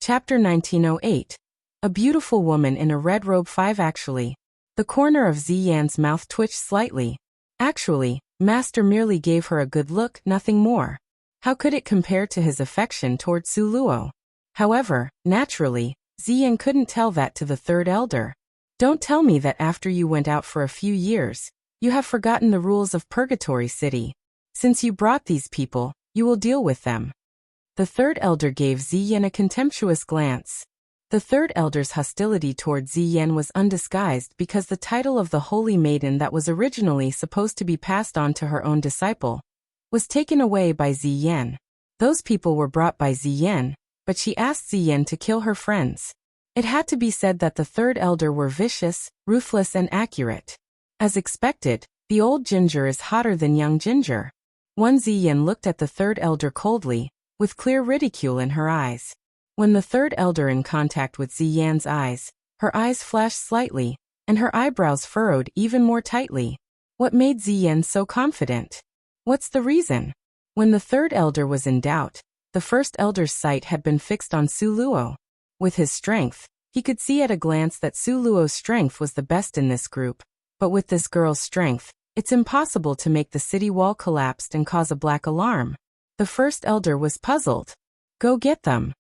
Chapter 1908. A beautiful woman in a red robe. 5 Actually. The corner of Ziyan's mouth twitched slightly. Actually, Master merely gave her a good look, nothing more. How could it compare to his affection toward Su Luo? However, naturally, Ziyan couldn't tell that to the third elder. Don't tell me that after you went out for a few years, you have forgotten the rules of Purgatory City. Since you brought these people, you will deal with them. The third elder gave Ziyan a contemptuous glance. The third elder's hostility toward Ziyan was undisguised because the title of the holy maiden that was originally supposed to be passed on to her own disciple was taken away by Ziyan. Those people were brought by Ziyan, but she asked Ziyan to kill her friends. It had to be said that the third elder were vicious, ruthless and accurate. As expected, the old ginger is hotter than young ginger. One Ziyan looked at the third elder coldly, with clear ridicule in her eyes. When the third elder in contact with Ziyan's eyes, her eyes flashed slightly, and her eyebrows furrowed even more tightly. What made Ziyan so confident? What's the reason? When the third elder was in doubt, the first elder's sight had been fixed on Su Luo. With his strength, he could see at a glance that Su Luo's strength was the best in this group. But with this girl's strength, it's impossible to make the city wall collapse and cause a black alarm. The first elder was puzzled. Go get them.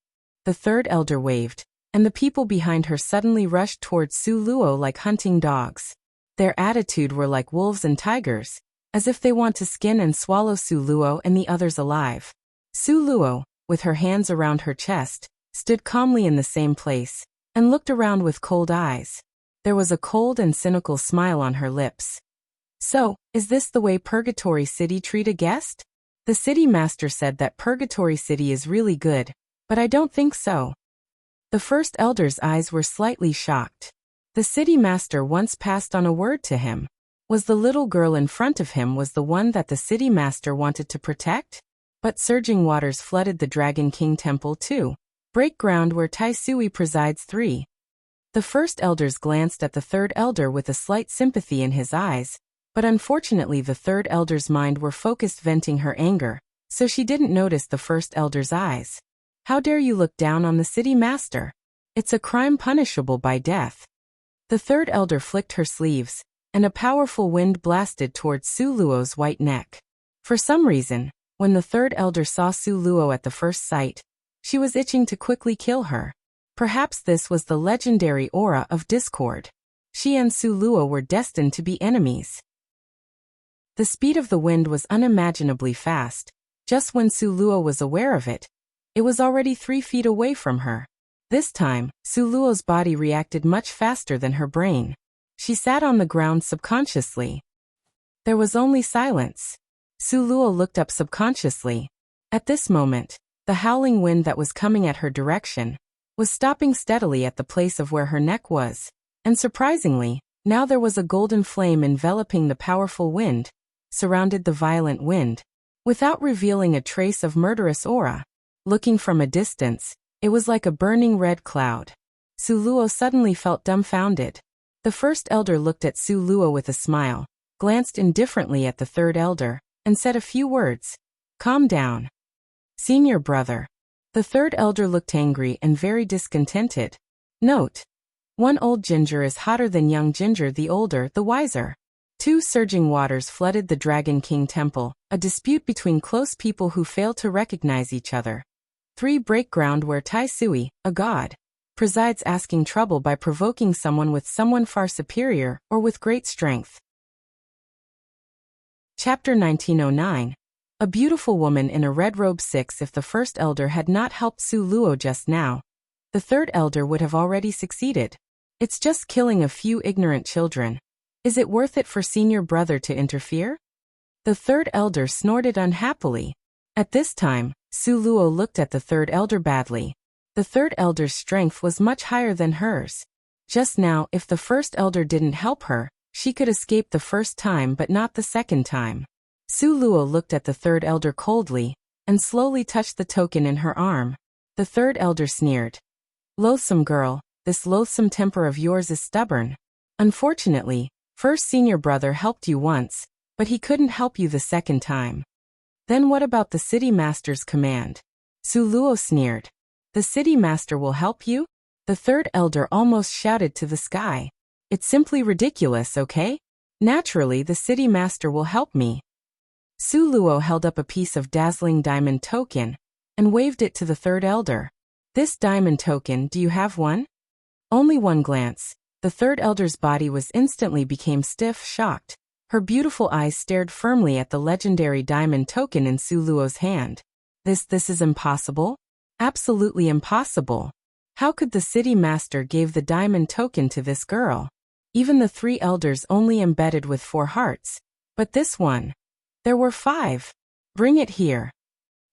The third elder waved, and the people behind her suddenly rushed towards Su Luo like hunting dogs. Their attitude were like wolves and tigers, as if they want to skin and swallow Su Luo and the others alive. Su Luo, with her hands around her chest, stood calmly in the same place, and looked around with cold eyes. There was a cold and cynical smile on her lips. So, is this the way Purgatory City treat a guest? The city master said that Purgatory City is really good, but I don't think so. The first elder's eyes were slightly shocked. The city master once passed on a word to him. Was the little girl in front of him was the one that the city master wanted to protect? But surging waters flooded the Dragon King Temple too. Break ground where Tai Sui presides. 3. The first elders glanced at the third elder with a slight sympathy in his eyes, but unfortunately the third elder's mind were focused venting her anger, so she didn't notice the first elder's eyes. How dare you look down on the city master? It's a crime punishable by death. The third elder flicked her sleeves, and a powerful wind blasted towards Su Luo's white neck. For some reason, when the third elder saw Su Luo at the first sight, she was itching to quickly kill her. Perhaps this was the legendary aura of discord. She and Su Luo were destined to be enemies. The speed of the wind was unimaginably fast. Just when Su Luo was aware of it, it was already 3 feet away from her. This time, Su Luo's body reacted much faster than her brain. She sat on the ground subconsciously. There was only silence. Su Luo looked up subconsciously. At this moment, the howling wind that was coming at her direction was stopping steadily at the place of where her neck was, and surprisingly, now there was a golden flame enveloping the powerful wind, surrounded the violent wind, without revealing a trace of murderous aura. Looking from a distance, it was like a burning red cloud. Su Luo suddenly felt dumbfounded. The first elder looked at Su Luo with a smile, glanced indifferently at the third elder, and said a few words. Calm down. Senior brother. The third elder looked angry and very discontented. Note: one old ginger is hotter than young ginger. The older, the wiser. 2 surging waters flooded the Dragon King Temple, a dispute between close people who fail to recognize each other. 3 break ground where Tai Sui, a god, presides, asking trouble by provoking someone with someone far superior or with great strength. Chapter 1909. A beautiful woman in a red robe. 6 If the first elder had not helped Su Luo just now, the third elder would have already succeeded. It's just killing a few ignorant children. Is it worth it for senior brother to interfere? The third elder snorted unhappily. At this time, Su Luo looked at the third elder badly. The third elder's strength was much higher than hers. Just now, if the first elder didn't help her, she could escape the first time but not the second time. Su Luo looked at the third elder coldly, and slowly touched the token in her arm. The third elder sneered. Loathsome girl, this loathsome temper of yours is stubborn. Unfortunately, first senior brother helped you once, but he couldn't help you the second time. Then what about the city master's command? Su Luo sneered. The city master will help you? The third elder almost shouted to the sky. It's simply ridiculous, okay? Naturally, the city master will help me. Su Luo held up a piece of dazzling diamond token and waved it to the third elder. This diamond token, do you have one? Only one glance. The third elder's body was instantly became stiff, shocked. Her beautiful eyes stared firmly at the legendary diamond token in Su Luo's hand. This is impossible? Absolutely impossible. How could the city master give the diamond token to this girl? Even the three elders only embedded with 4 hearts. But this one. There were 5. Bring it here.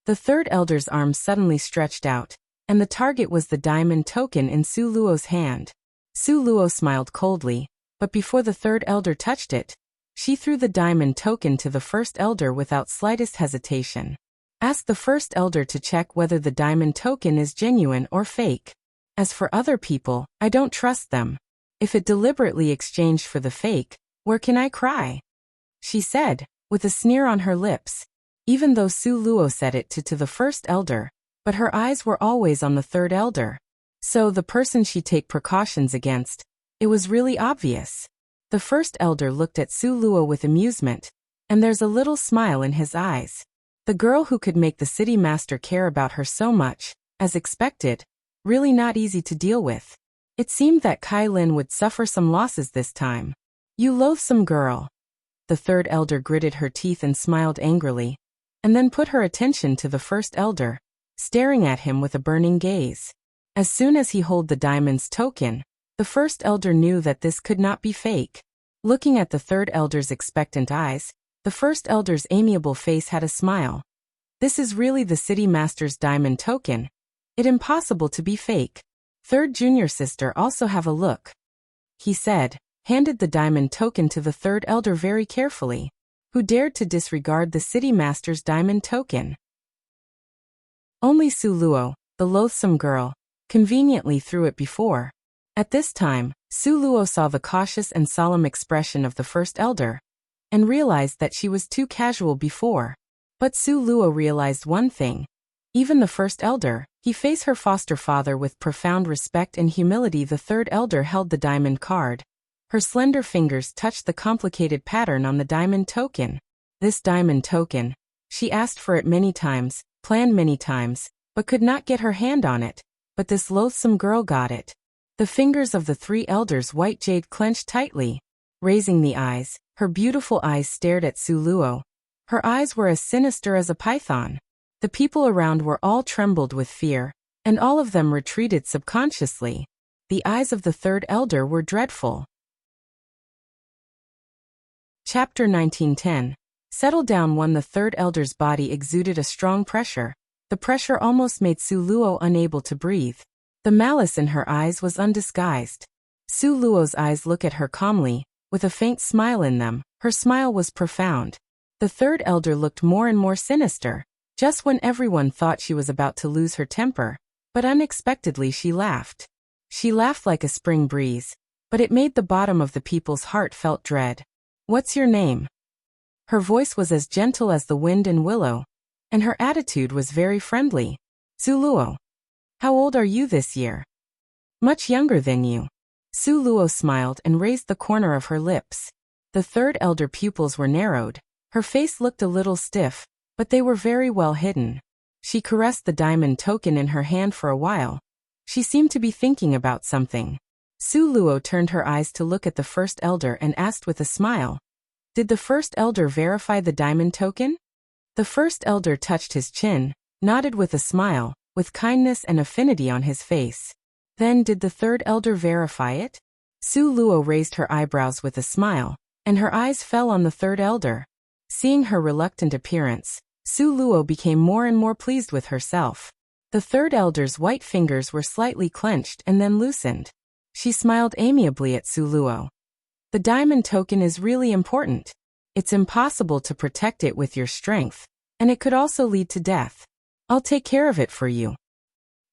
The third elder's arms suddenly stretched out, and the target was the diamond token in Su Luo's hand. Su Luo smiled coldly, but before the third elder touched it, she threw the diamond token to the first elder without slightest hesitation. Ask the first elder to check whether the diamond token is genuine or fake. As for other people, I don't trust them. If it deliberately exchanged for the fake, where can I cry? She said, with a sneer on her lips. Even though Su Luo said it to the first elder, but her eyes were always on the third elder. So the person she'd take precautions against. It was really obvious. The first elder looked at Su Luo with amusement, and there's a little smile in his eyes. The girl who could make the city master care about her so much, as expected, really not easy to deal with. It seemed that Kai Lin would suffer some losses this time. You loathsome girl. The third elder gritted her teeth and smiled angrily, and then put her attention to the first elder, staring at him with a burning gaze. As soon as he held the diamond's token, the first elder knew that this could not be fake. Looking at the third elder's expectant eyes, the first elder's amiable face had a smile. This is really the city master's diamond token. It impossible to be fake. Third junior sister also have a look. He said, handed the diamond token to the third elder very carefully. Who dared to disregard the city master's diamond token? Only Su Luo, the loathsome girl, conveniently threw it before. At this time, Su Luo saw the cautious and solemn expression of the first elder, and realized that she was too casual before. But Su Luo realized one thing. Even the first elder, he faced her foster father with profound respect and humility. The third elder held the diamond card. Her slender fingers touched the complicated pattern on the diamond token. This diamond token, she asked for it many times, planned many times, but could not get her hand on it. But this loathsome girl got it. The fingers of the 3 elders' white jade clenched tightly. Raising the eyes, her beautiful eyes stared at Su Luo. Her eyes were as sinister as a python. The people around were all trembled with fear, and all of them retreated subconsciously. The eyes of the third elder were dreadful. Chapter 1910. Settle down. The third elder's body exuded a strong pressure. The pressure almost made Su Luo unable to breathe. The malice in her eyes was undisguised. Su Luo's eyes looked at her calmly, with a faint smile in them. Her smile was profound. The third elder looked more and more sinister, just when everyone thought she was about to lose her temper. But unexpectedly she laughed. She laughed like a spring breeze, but it made the bottom of the people's heart felt dread. What's your name? Her voice was as gentle as the wind and willow, and her attitude was very friendly. Su Luo. How old are you this year? Much younger than you. Su Luo smiled and raised the corner of her lips. The third elder pupils were narrowed. Her face looked a little stiff, but they were very well hidden. She caressed the diamond token in her hand for a while. She seemed to be thinking about something. Su Luo turned her eyes to look at the first elder and asked with a smile. Did the first elder verify the diamond token? The first elder touched his chin, nodded with a smile, with kindness and affinity on his face. Then did the third elder verify it? Su Luo raised her eyebrows with a smile, and her eyes fell on the third elder. Seeing her reluctant appearance, Su Luo became more and more pleased with herself. The third elder's white fingers were slightly clenched and then loosened. She smiled amiably at Su Luo. The diamond token is really important. It's impossible to protect it with your strength, and it could also lead to death. I'll take care of it for you.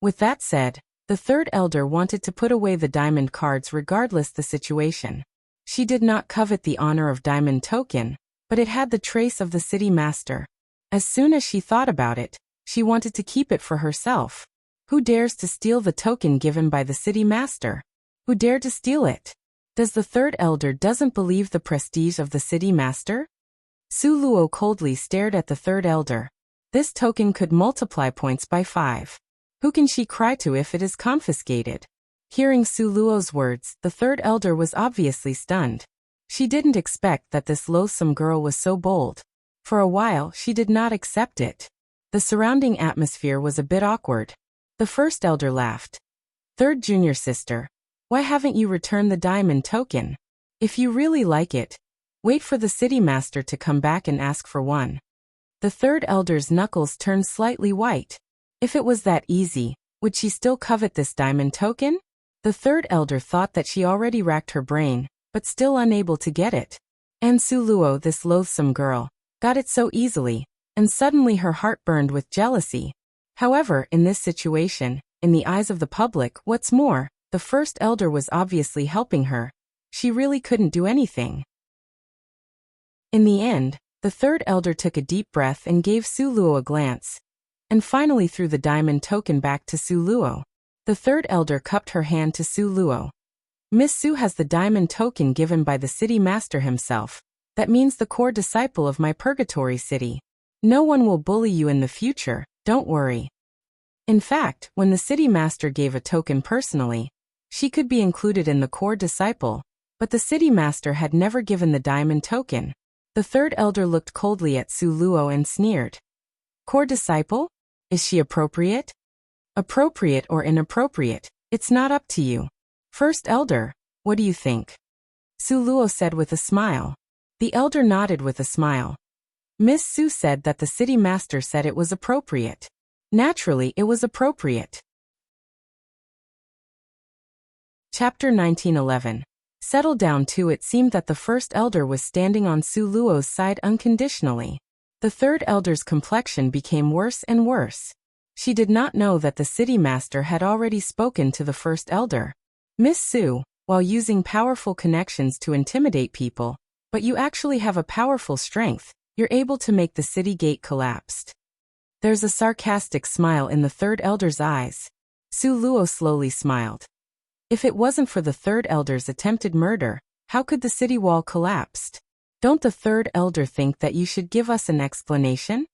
With that said, the third elder wanted to put away the diamond cards regardless the situation. She did not covet the honor of diamond token, but it had the trace of the city master. As soon as she thought about it, she wanted to keep it for herself. Who dares to steal the token given by the city master? Who dared to steal it? Does the third elder doesn't believe the prestige of the city master? Su Luo coldly stared at the third elder. This token could multiply points by 5. Who can she cry to if it is confiscated? Hearing Su Luo's words, the third elder was obviously stunned. She didn't expect that this loathsome girl was so bold. For a while, she did not accept it. The surrounding atmosphere was a bit awkward. The first elder laughed. Third junior sister, why haven't you returned the diamond token? If you really like it, wait for the city master to come back and ask for one. The third elder's knuckles turned slightly white. If it was that easy, would she still covet this diamond token? The third elder thought that she already racked her brain, but still unable to get it. And Su Luo, this loathsome girl, got it so easily, and suddenly her heart burned with jealousy. However, in this situation, in the eyes of the public, what's more, the first elder was obviously helping her. She really couldn't do anything. In the end, the third elder took a deep breath and gave Su Luo a glance, and finally threw the diamond token back to Su Luo. The third elder cupped her hand to Su Luo. Miss Su has the diamond token given by the city master himself. That means the core disciple of my purgatory city. No one will bully you in the future, don't worry. In fact, when the city master gave a token personally, she could be included in the core disciple, but the city master had never given the diamond token. The third elder looked coldly at Su Luo and sneered. Core disciple? Is she appropriate? Appropriate or inappropriate, it's not up to you. First elder, what do you think? Su Luo said with a smile. The elder nodded with a smile. Miss Su said that the city master said it was appropriate. Naturally, it was appropriate. Chapter 1911. Settle down too. It seemed that the first elder was standing on Su Luo's side unconditionally. The third elder's complexion became worse and worse. She did not know that the city master had already spoken to the first elder. Miss Su, while using powerful connections to intimidate people, but you actually have a powerful strength, you're able to make the city gate collapse. There's a sarcastic smile in the third elder's eyes. Su Luo slowly smiled. If it wasn't for the third elder's attempted murder, how could the city wall collapse? Don't the third elder think that you should give us an explanation?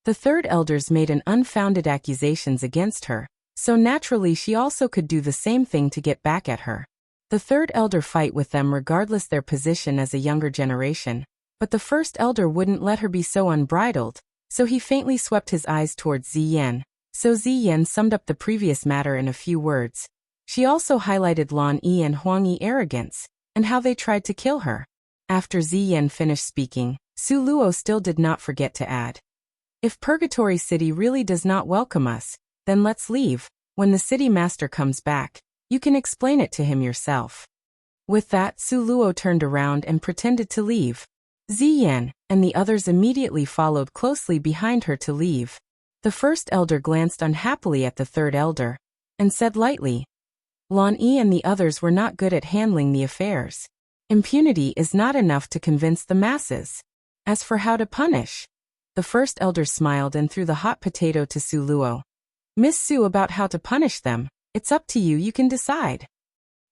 The third elders made an unfounded accusations against her, so naturally she also could do the same thing to get back at her. The third elder fight with them regardless their position as a younger generation, but the first elder wouldn't let her be so unbridled, so he faintly swept his eyes towards Ziyan. So Ziyan summed up the previous matter in a few words. She also highlighted Lan Yi and Huang Yi's arrogance, and how they tried to kill her. After Ziyan finished speaking, Su Luo still did not forget to add. If Purgatory City really does not welcome us, then let's leave. When the city master comes back, you can explain it to him yourself. With that, Su Luo turned around and pretended to leave. Ziyan and the others immediately followed closely behind her to leave. The first elder glanced unhappily at the third elder, and said lightly, Lan Yi and the others were not good at handling the affairs. Impunity is not enough to convince the masses. As for how to punish, the first elder smiled and threw the hot potato to Su Luo. Miss Su, about how to punish them, it's up to you, you can decide.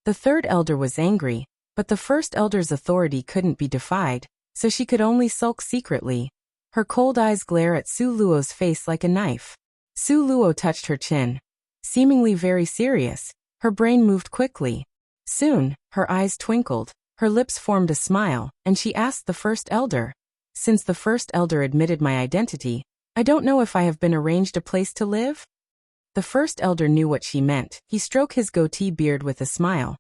The third elder was angry, but the first elder's authority couldn't be defied, so she could only sulk secretly. Her cold eyes glare at Su Luo's face like a knife. Su Luo touched her chin. Seemingly very serious, her brain moved quickly. Soon, her eyes twinkled, her lips formed a smile, and she asked the first elder. Since the first elder admitted my identity, I don't know if I have been arranged a place to live? The first elder knew what she meant. He stroked his goatee beard with a smile.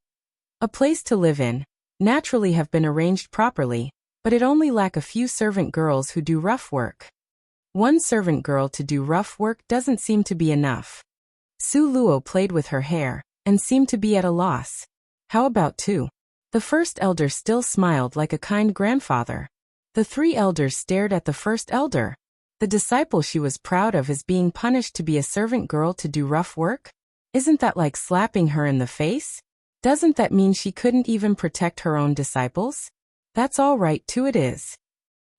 A place to live in, naturally have been arranged properly, but it only lack a few servant girls who do rough work. One servant girl to do rough work doesn't seem to be enough. Su Luo played with her hair, and seemed to be at a loss. How about two? The first elder still smiled like a kind grandfather. The three elders stared at the first elder. The disciple she was proud of is being punished to be a servant girl to do rough work? Isn't that like slapping her in the face? Doesn't that mean she couldn't even protect her own disciples? That's all right too, it is.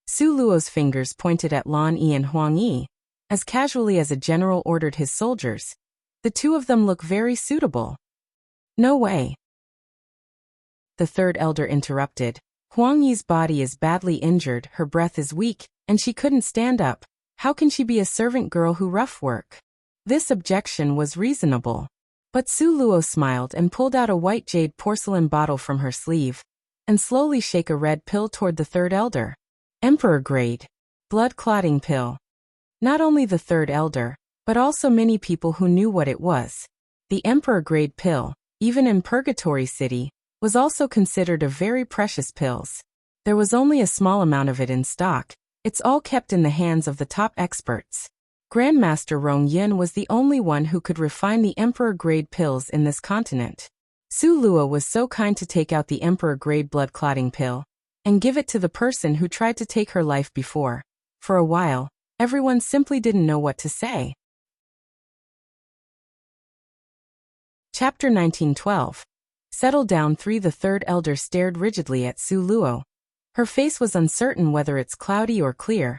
Su Luo's fingers pointed at Lan Yi and Huang Yi, as casually as a general ordered his soldiers. The two of them look very suitable. No way. The third elder interrupted. Huang Yi's body is badly injured, her breath is weak, and she couldn't stand up. How can she be a servant girl who rough work? This objection was reasonable. But Su Luo smiled and pulled out a white jade porcelain bottle from her sleeve, and slowly shake a red pill toward the third elder. Emperor grade. Blood-clotting pill. Not only the third elder, but also many people who knew what it was. The emperor grade pill, even in Purgatory City, was also considered a very precious pills. There was only a small amount of it in stock. It's all kept in the hands of the top experts. Grandmaster Rong Yin was the only one who could refine the emperor-grade pills in this continent. Su Luo was so kind to take out the emperor-grade blood-clotting pill and give it to the person who tried to take her life before. For a while, everyone simply didn't know what to say. Chapter 1912. Settle down 3. The third elder stared rigidly at Su Luo. Her face was uncertain whether it's cloudy or clear,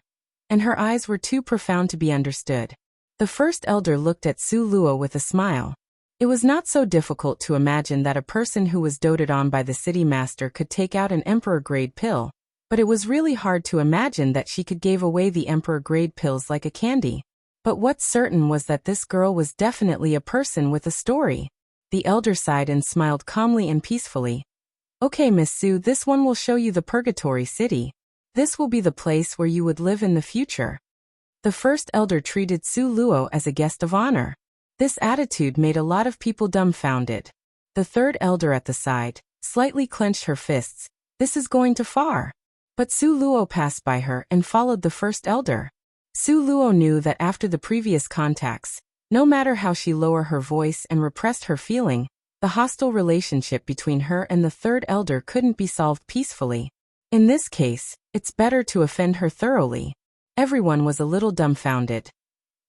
and her eyes were too profound to be understood. The first elder looked at Su Luo with a smile. It was not so difficult to imagine that a person who was doted on by the city master could take out an emperor-grade pill, but it was really hard to imagine that she could give away the emperor-grade pills like a candy. But what's certain was that this girl was definitely a person with a story. The elder sighed and smiled calmly and peacefully. Okay, Miss Su, this one will show you the Purgatory City. This will be the place where you would live in the future. The first elder treated Su Luo as a guest of honor. This attitude made a lot of people dumbfounded. The third elder at the side slightly clenched her fists. This is going too far. But Su Luo passed by her and followed the first elder. Su Luo knew that after the previous contacts, no matter how she lowered her voice and repressed her feeling, the hostile relationship between her and the third elder couldn't be solved peacefully. In this case, it's better to offend her thoroughly. Everyone was a little dumbfounded.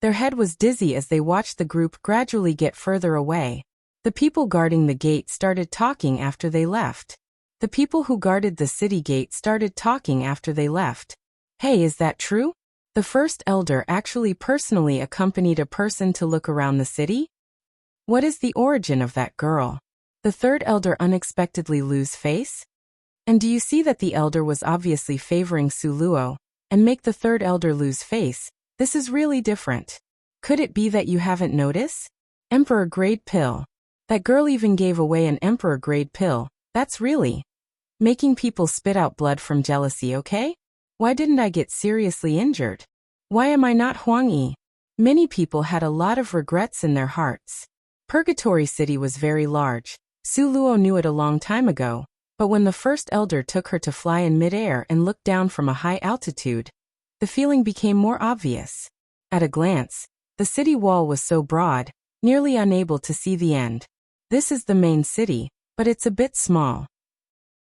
Their head was dizzy as they watched the group gradually get further away. The people guarding the gate started talking after they left. The people who guarded the city gate started talking after they left. Hey, is that true? The first elder actually personally accompanied a person to look around the city? What is the origin of that girl? The third elder unexpectedly lose face? And do you see that the elder was obviously favoring Su Luo, and make the third elder lose face? This is really different. Could it be that you haven't noticed? Emperor grade pill. That girl even gave away an emperor grade pill. That's really making people spit out blood from jealousy, okay? Why didn't I get seriously injured? Why am I not Huang Yi? Many people had a lot of regrets in their hearts. Purgatory City was very large. Su Luo knew it a long time ago, but when the first elder took her to fly in midair and looked down from a high altitude, the feeling became more obvious. At a glance, the city wall was so broad, nearly unable to see the end. This is the main city, but it's a bit small.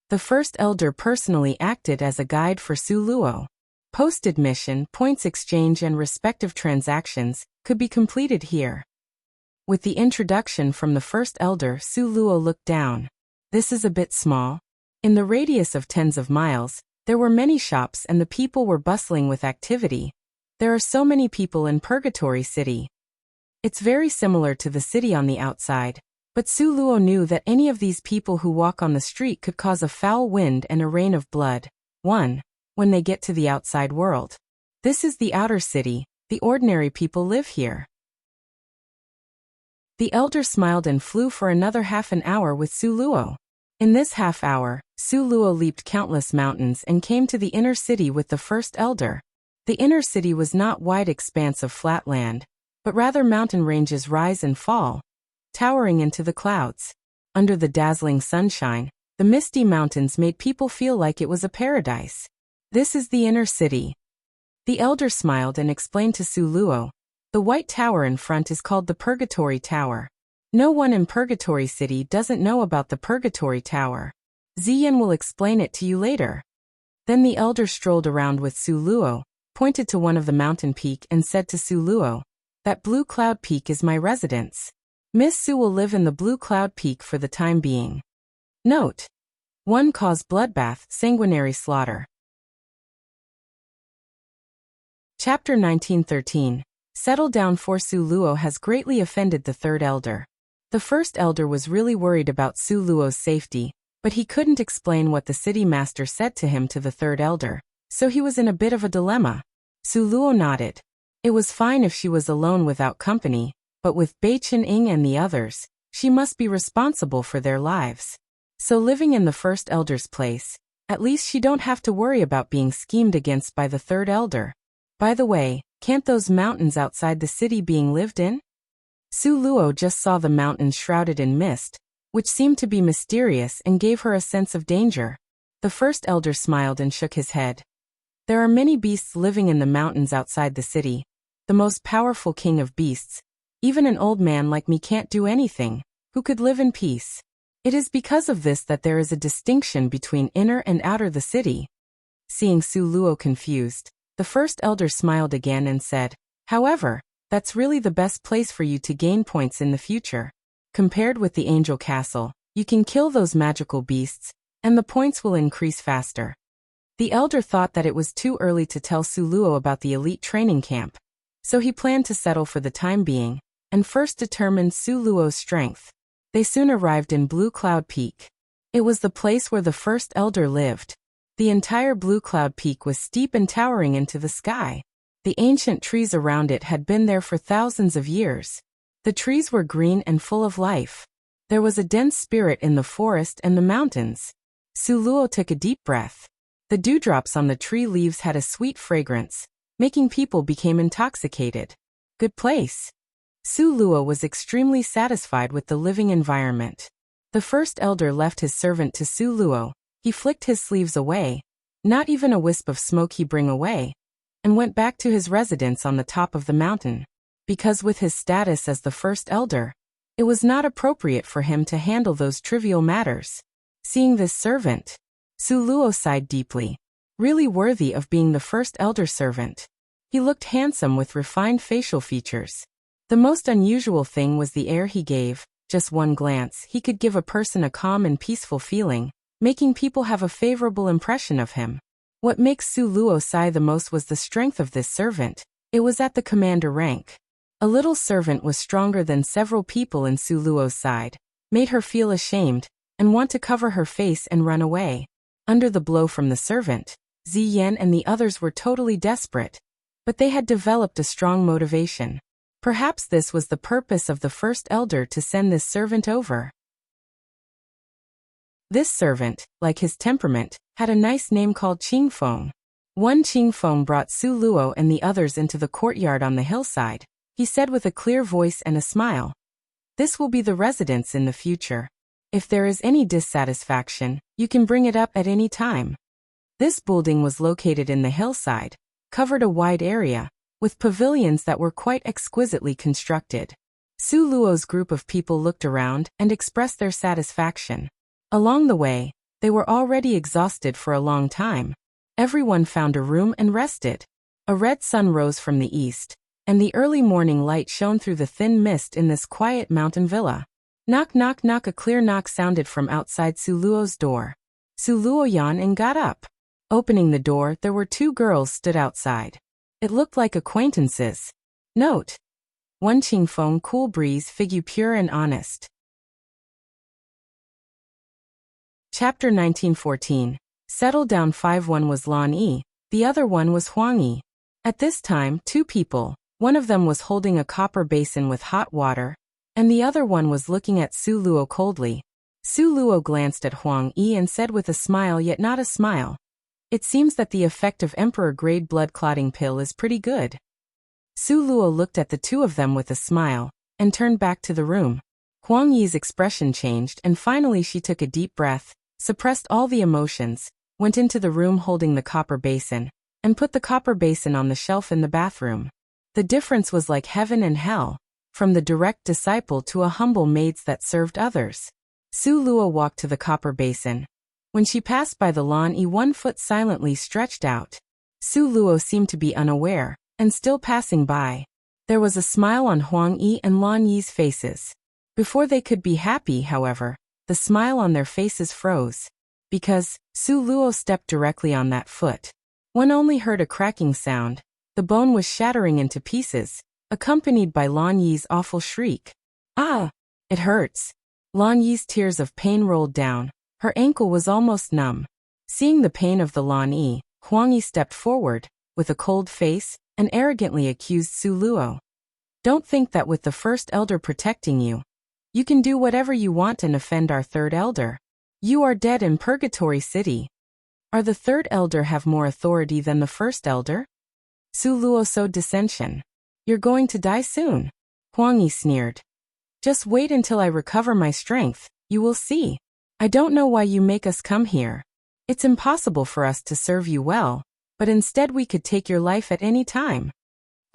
The first elder personally acted as a guide for Su Luo. Post-admission, points exchange and respective transactions could be completed here. With the introduction from the first elder, Su Luo looked down. This is a bit small. In the radius of tens of miles, there were many shops and the people were bustling with activity. There are so many people in Purgatory City. It's very similar to the city on the outside, but Su Luo knew that any of these people who walk on the street could cause a foul wind and a rain of blood. 1. When they get to the outside world. This is the outer city, the ordinary people live here. The elder smiled and flew for another half an hour with Su Luo. In this half hour, Su Luo leaped countless mountains and came to the inner city with the first elder. The inner city was not wide expanse of flat land, but rather mountain ranges rise and fall, towering into the clouds. Under the dazzling sunshine, the misty mountains made people feel like it was a paradise. This is the inner city. The elder smiled and explained to Su Luo. The white tower in front is called the Purgatory Tower. No one in Purgatory City doesn't know about the Purgatory Tower. Ziyan will explain it to you later. Then the elder strolled around with Su Luo, pointed to one of the mountain peak and said to Su Luo, "That blue cloud peak is my residence. Miss Su will live in the blue cloud peak for the time being." Note: 1. Cause bloodbath, sanguinary slaughter. Chapter 1913. Settle down, for Su Luo has greatly offended the third elder. The first elder was really worried about Su Luo's safety, but he couldn't explain what the city master said to him to the third elder, so he was in a bit of a dilemma. Su Luo nodded. It was fine if she was alone without company, but with Bei Chen-ing and the others, she must be responsible for their lives. So living in the first elder's place, at least she don't have to worry about being schemed against by the third elder. By the way, can't those mountains outside the city being lived in? Su Luo just saw the mountains shrouded in mist, which seemed to be mysterious and gave her a sense of danger. The first elder smiled and shook his head. There are many beasts living in the mountains outside the city. The most powerful king of beasts. Even an old man like me can't do anything, who could live in peace. It is because of this that there is a distinction between inner and outer the city. Seeing Su Luo confused, the first elder smiled again and said, however, that's really the best place for you to gain points in the future. Compared with the Angel Castle, you can kill those magical beasts, and the points will increase faster. The elder thought that it was too early to tell Su Luo about the elite training camp, so he planned to settle for the time being, and first determined Su Luo's strength. They soon arrived in Blue Cloud Peak. It was the place where the first elder lived. The entire Blue Cloud Peak was steep and towering into the sky. The ancient trees around it had been there for thousands of years. The trees were green and full of life. There was a dense spirit in the forest and the mountains. Su Luo took a deep breath. The dewdrops on the tree leaves had a sweet fragrance, making people become intoxicated. Good place. Su Luo was extremely satisfied with the living environment. The first elder left his servant to Su Luo. He flicked his sleeves away, not even a wisp of smoke he bring away, and went back to his residence on the top of the mountain. Because with his status as the first elder, it was not appropriate for him to handle those trivial matters. Seeing this servant, Su Luo sighed deeply. Really worthy of being the first elder servant. He looked handsome with refined facial features. The most unusual thing was the air he gave. Just one glance, he could give a person a calm and peaceful feeling, making people have a favorable impression of him. What makes Su Luo sigh the most was the strength of this servant. It was at the commander rank. A little servant was stronger than several people in Su Luo's side, made her feel ashamed, and want to cover her face and run away. Under the blow from the servant, Ziyan and the others were totally desperate, but they had developed a strong motivation. Perhaps this was the purpose of the first elder to send this servant over. This servant, like his temperament, had a nice name called Qingfeng. One Qingfeng brought Su Luo and the others into the courtyard on the hillside. He said with a clear voice and a smile, "This will be the residence in the future. If there is any dissatisfaction, you can bring it up at any time." This building was located in the hillside, covered a wide area, with pavilions that were quite exquisitely constructed. Su Luo's group of people looked around and expressed their satisfaction. Along the way, they were already exhausted for a long time. Everyone found a room and rested. A red sun rose from the east, and the early morning light shone through the thin mist in this quiet mountain villa. Knock knock knock. A clear knock sounded from outside Su Luo's door. Su Luo yawned and got up. Opening the door, there were two girls stood outside. It looked like acquaintances. Note: 1 Qingfeng, cool breeze, figure pure and honest. Chapter 1914. Settle down. 5-1 was Lan Yi, the other one was Huang Yi. At this time, two people, one of them was holding a copper basin with hot water, and the other one was looking at Su Luo coldly. Su Luo glanced at Huang Yi and said with a smile yet not a smile, "It seems that the effect of emperor-grade blood clotting pill is pretty good." Su Luo looked at the two of them with a smile, and turned back to the room. Huang Yi's expression changed and finally she took a deep breath, suppressed all the emotions, went into the room holding the copper basin, and put the copper basin on the shelf in the bathroom. The difference was like heaven and hell, from the direct disciple to a humble maid that served others. Su Luo walked to the copper basin. When she passed by the Lan Yi, one foot silently stretched out. Su Luo seemed to be unaware, and still passing by. There was a smile on Huang Yi and Lan Yi's faces. Before they could be happy, however, the smile on their faces froze. Because Su Luo stepped directly on that foot. One only heard a cracking sound. The bone was shattering into pieces. accompanied by Lan Yi's awful shriek. Ah! It hurts. Lan Yi's tears of pain rolled down. Her ankle was almost numb. Seeing the pain of the Lan Yi, Huang Yi stepped forward, with a cold face, and arrogantly accused Su Luo. Don't think that with the first elder protecting you, you can do whatever you want and offend our third elder. You are dead in Purgatory City. Are the third elder have more authority than the first elder? Su Luo sowed dissension. You're going to die soon. Huang Yi sneered. Just wait until I recover my strength, you will see. I don't know why you make us come here. It's impossible for us to serve you well, but instead we could take your life at any time.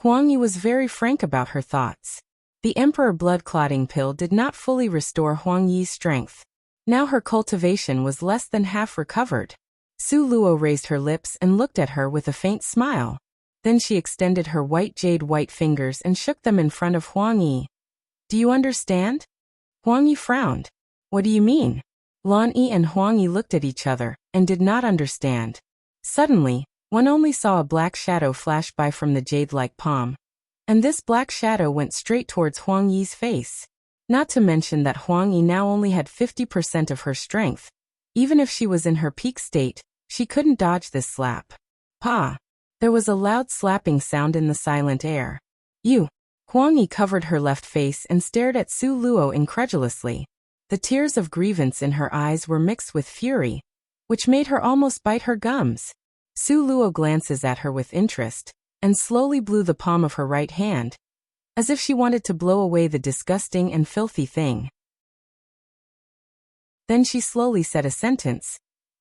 Huang Yi was very frank about her thoughts. The Emperor blood-clotting pill did not fully restore Huang Yi's strength. Now her cultivation was less than half recovered. Su Luo raised her lips and looked at her with a faint smile. Then she extended her white fingers and shook them in front of Huang Yi. Do you understand? Huang Yi frowned. What do you mean? Lan Yi and Huang Yi looked at each other, and did not understand. Suddenly, one only saw a black shadow flash by from the jade-like palm. And this black shadow went straight towards Huang Yi's face. Not to mention that Huang Yi now only had 50% of her strength. Even if she was in her peak state, she couldn't dodge this slap. Pa! There was a loud slapping sound in the silent air. You! Huang Yi covered her left face and stared at Su Luo incredulously. The tears of grievance in her eyes were mixed with fury, which made her almost bite her gums. Su Luo glances at her with interest, and slowly blew the palm of her right hand, as if she wanted to blow away the disgusting and filthy thing. Then she slowly said a sentence.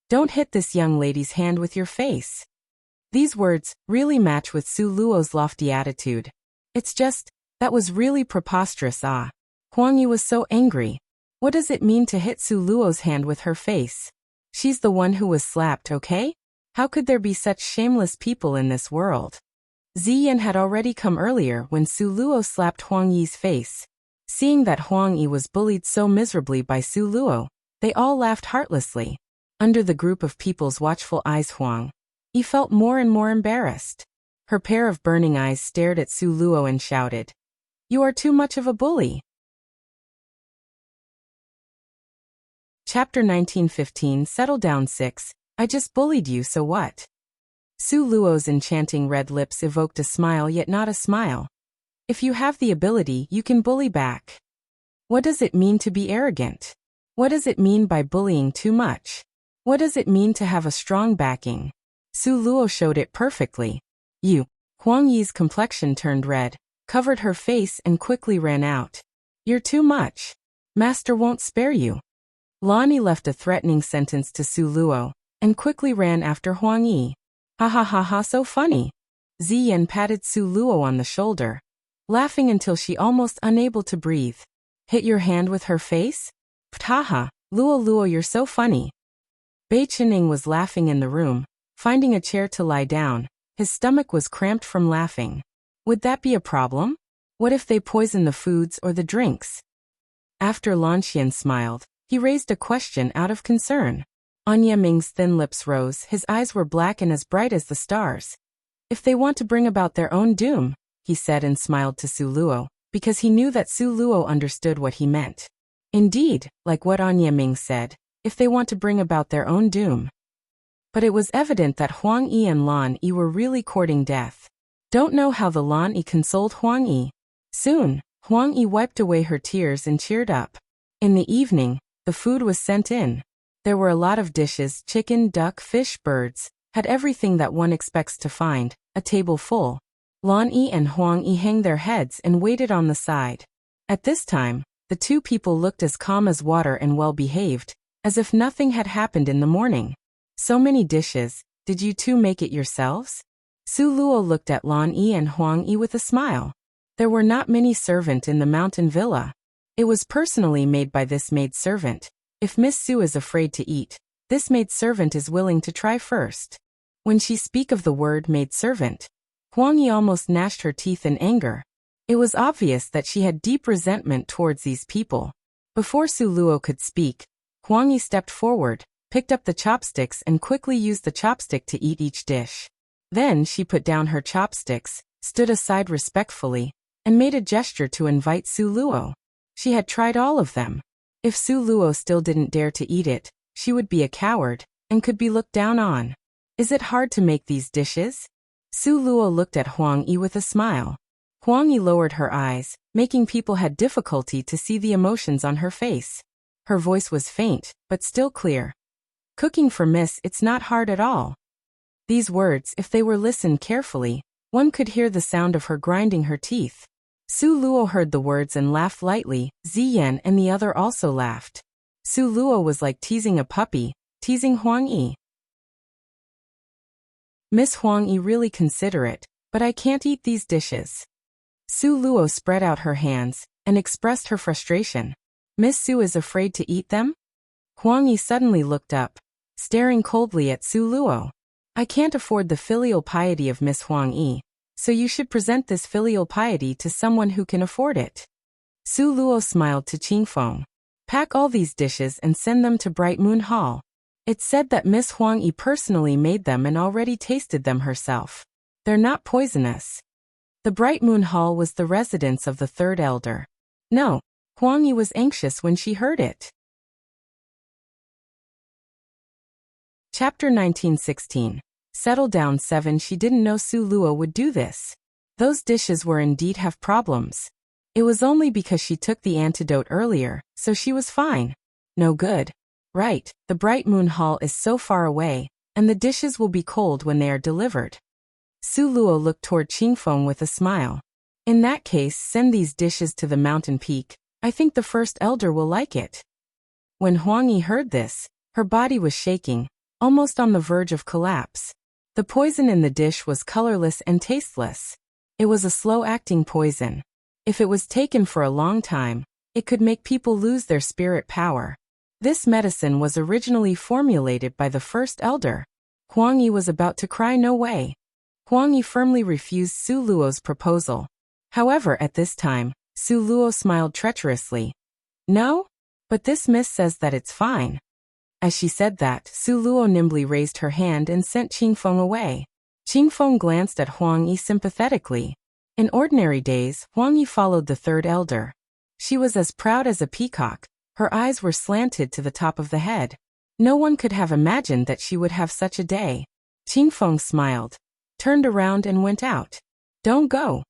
Don't hit this young lady's hand with your face. These words really match with Su Luo's lofty attitude. It's just, that was really preposterous. Ah. Huang Yi was so angry. What does it mean to hit Su Luo's hand with her face? She's the one who was slapped, okay? How could there be such shameless people in this world? Ziyan had already come earlier when Su Luo slapped Huang Yi's face. Seeing that Huang Yi was bullied so miserably by Su Luo, they all laughed heartlessly. Under the group of people's watchful eyes, Huang Yi felt more and more embarrassed. Her pair of burning eyes stared at Su Luo and shouted, "You are too much of a bully." Chapter 1915. Settle down 6. I just bullied you, so what? Su Luo's enchanting red lips evoked a smile, yet not a smile. If you have the ability, you can bully back. What does it mean to be arrogant? What does it mean by bullying too much? What does it mean to have a strong backing? Su Luo showed it perfectly. You. Huang Yi's complexion turned red, covered her face and quickly ran out. You're too much. Master won't spare you. Lan Yi left a threatening sentence to Su Luo, and quickly ran after Huang Yi. Ha ha ha ha, so funny. Ziyan patted Su Luo on the shoulder, laughing until she almost unable to breathe. Hit your hand with her face? Ptaha, Luo Luo, you're so funny. Bei Qining was laughing in the room, finding a chair to lie down. His stomach was cramped from laughing. Would that be a problem? What if they poison the foods or the drinks? After Lanxian smiled, he raised a question out of concern. Anya Ming's thin lips rose, his eyes were black and as bright as the stars. If they want to bring about their own doom, he said and smiled to Su Luo, because he knew that Su Luo understood what he meant. Indeed, like what Anya Ming said, if they want to bring about their own doom. But it was evident that Huang Yi and Lan Yi were really courting death. Don't know how the Lan Yi consoled Huang Yi. Soon, Huang Yi wiped away her tears and cheered up. In the evening, the food was sent in. There were a lot of dishes, chicken, duck, fish, birds, had everything that one expects to find, a table full. Lan Yi and Huang Yi hung their heads and waited on the side. At this time, the two people looked as calm as water and well-behaved, as if nothing had happened in the morning. So many dishes, did you two make it yourselves? Su Luo looked at Lan Yi and Huang Yi with a smile. There were not many servants in the mountain villa. It was personally made by this maid-servant. If Miss Su is afraid to eat, this maid-servant is willing to try first. When she speak of the word maid-servant, Huang Yi almost gnashed her teeth in anger. It was obvious that she had deep resentment towards these people. Before Su Luo could speak, Huang Yi stepped forward, picked up the chopsticks and quickly used the chopstick to eat each dish. Then she put down her chopsticks, stood aside respectfully, and made a gesture to invite Su Luo. She had tried all of them. If Su Luo still didn't dare to eat it, she would be a coward, and could be looked down on. Is it hard to make these dishes? Su Luo looked at Huang Yi with a smile. Huang Yi lowered her eyes, making people had difficulty to see the emotions on her face. Her voice was faint, but still clear. Cooking for Miss, it's not hard at all. These words, if they were listened carefully, one could hear the sound of her grinding her teeth. Su Luo heard the words and laughed lightly. Ziyan and the other also laughed. Su Luo was like teasing a puppy, teasing Huang Yi. Miss Huang Yi really considerate, but I can't eat these dishes. Su Luo spread out her hands, and expressed her frustration. Miss Su is afraid to eat them? Huang Yi suddenly looked up, staring coldly at Su Luo. I can't afford the filial piety of Miss Huang Yi, so you should present this filial piety to someone who can afford it. Su Luo smiled to Qingfeng. Pack all these dishes and send them to Bright Moon Hall. It's said that Miss Huang Yi personally made them and already tasted them herself. They're not poisonous. The Bright Moon Hall was the residence of the third elder. No, Huang Yi was anxious when she heard it. Chapter 1916. Settle down 7. She didn't know Su Luo would do this. Those dishes were indeed have problems. It was only because she took the antidote earlier, so she was fine. No good. Right, the Bright Moon Hall is so far away, and the dishes will be cold when they are delivered. Su Luo looked toward Qingfeng with a smile. In that case, send these dishes to the mountain peak. I think the first elder will like it. When Huang Yi heard this, her body was shaking, almost on the verge of collapse. The poison in the dish was colorless and tasteless. It was a slow-acting poison. If it was taken for a long time, it could make people lose their spirit power. This medicine was originally formulated by the first elder. Huang Yi was about to cry no way. Huang Yi firmly refused Su Luo's proposal. However, at this time, Su Luo smiled treacherously. No? But this miss says that it's fine. As she said that, Su Luo nimbly raised her hand and sent Qingfeng away. Qingfeng glanced at Huang Yi sympathetically. In ordinary days, Huang Yi followed the third elder. She was as proud as a peacock. Her eyes were slanted to the top of the head. No one could have imagined that she would have such a day. Qingfeng smiled, turned around and went out. Don't go.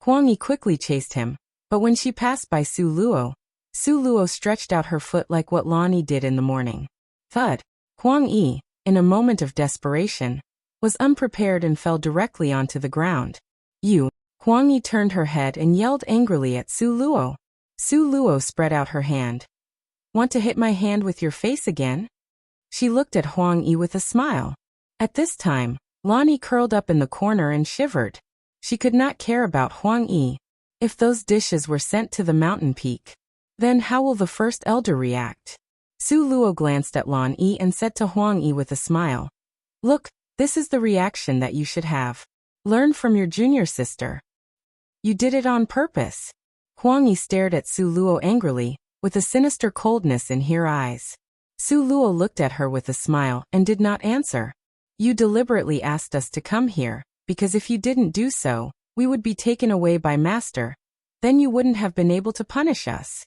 Huang Yi quickly chased him, but when she passed by Su Luo stretched out her foot like what Lani did in the morning. Thud. Huang Yi, in a moment of desperation, was unprepared and fell directly onto the ground. You. Huang Yi turned her head and yelled angrily at Su Luo. Su Luo spread out her hand. Want to hit my hand with your face again? She looked at Huang Yi with a smile. At this time, Lani curled up in the corner and shivered. She could not care about Huang Yi. If those dishes were sent to the mountain peak, then how will the first elder react? Su Luo glanced at Lan Yi and said to Huang Yi with a smile. Look, this is the reaction that you should have. Learn from your junior sister. You did it on purpose. Huang Yi stared at Su Luo angrily, with a sinister coldness in her eyes. Su Luo looked at her with a smile and did not answer. You deliberately asked us to come here, because if you didn't do so, we would be taken away by master. Then you wouldn't have been able to punish us.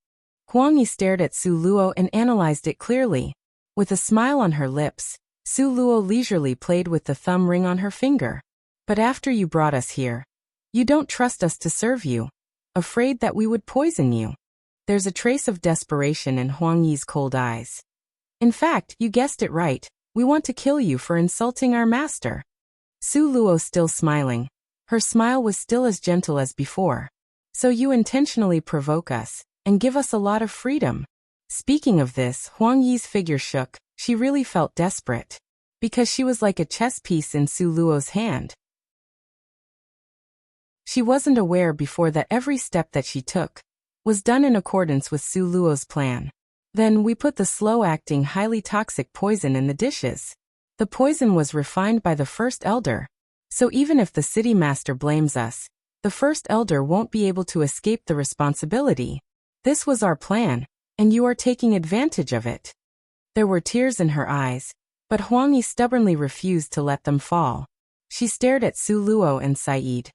Huang Yi stared at Su Luo and analyzed it clearly. With a smile on her lips, Su Luo leisurely played with the thumb ring on her finger. But after you brought us here, you don't trust us to serve you, afraid that we would poison you. There's a trace of desperation in Huang Yi's cold eyes. In fact, you guessed it right, we want to kill you for insulting our master. Su Luo still smiling. Her smile was still as gentle as before. So you intentionally provoke us, and give us a lot of freedom. Speaking of this, Huang Yi's figure shook. She really felt desperate. Because she was like a chess piece in Su Luo's hand. She wasn't aware before that every step that she took was done in accordance with Su Luo's plan. Then we put the slow-acting, highly toxic poison in the dishes. The poison was refined by the first elder. So even if the city master blames us, the first elder won't be able to escape the responsibility. This was our plan, and you are taking advantage of it. There were tears in her eyes, but Huang Yi stubbornly refused to let them fall. She stared at Su Luo and Said.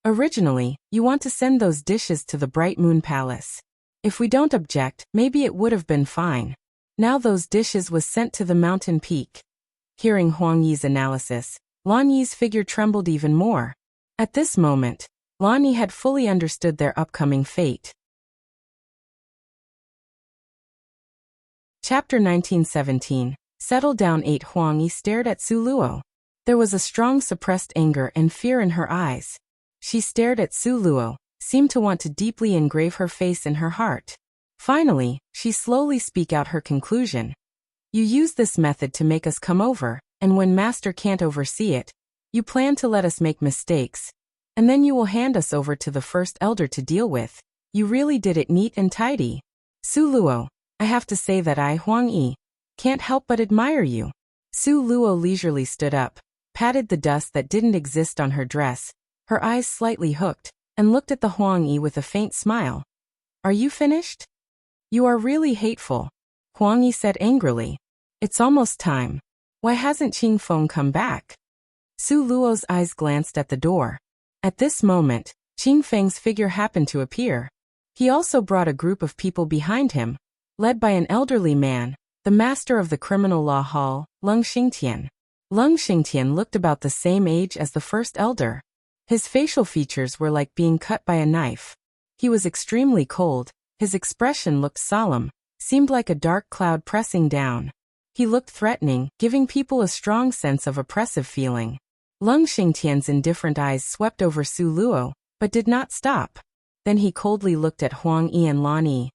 Originally, you want to send those dishes to the Bright Moon Palace. If we don't object, maybe it would have been fine. Now those dishes was sent to the mountain peak. Hearing Huang Yi's analysis, Lan Yi's figure trembled even more. At this moment, Lan Yi had fully understood their upcoming fate. Chapter 1917. Settle down. 8. Huang Yi stared at Su Luo. There was a strong suppressed anger and fear in her eyes. She stared at Su Luo, seemed to want to deeply engrave her face in her heart. Finally, she slowly spoke out her conclusion. You use this method to make us come over, and when Master can't oversee it, you plan to let us make mistakes, and then you will hand us over to the first elder to deal with. You really did it neat and tidy. Su Luo, I have to say that I, Huang Yi, can't help but admire you. Su Luo leisurely stood up, patted the dust that didn't exist on her dress, her eyes slightly hooked, and looked at the Huang Yi with a faint smile. Are you finished? You are really hateful, Huang Yi said angrily. It's almost time. Why hasn't Qing Feng come back? Su Luo's eyes glanced at the door. At this moment, Qing Feng's figure happened to appear. He also brought a group of people behind him, led by an elderly man, the master of the criminal law hall, Leng Xingtian. Leng Xingtian looked about the same age as the first elder. His facial features were like being cut by a knife. He was extremely cold, his expression looked solemn, seemed like a dark cloud pressing down. He looked threatening, giving people a strong sense of oppressive feeling. Leng Xingtian's indifferent eyes swept over Su Luo, but did not stop. Then he coldly looked at Huang Yi and Lan Yi.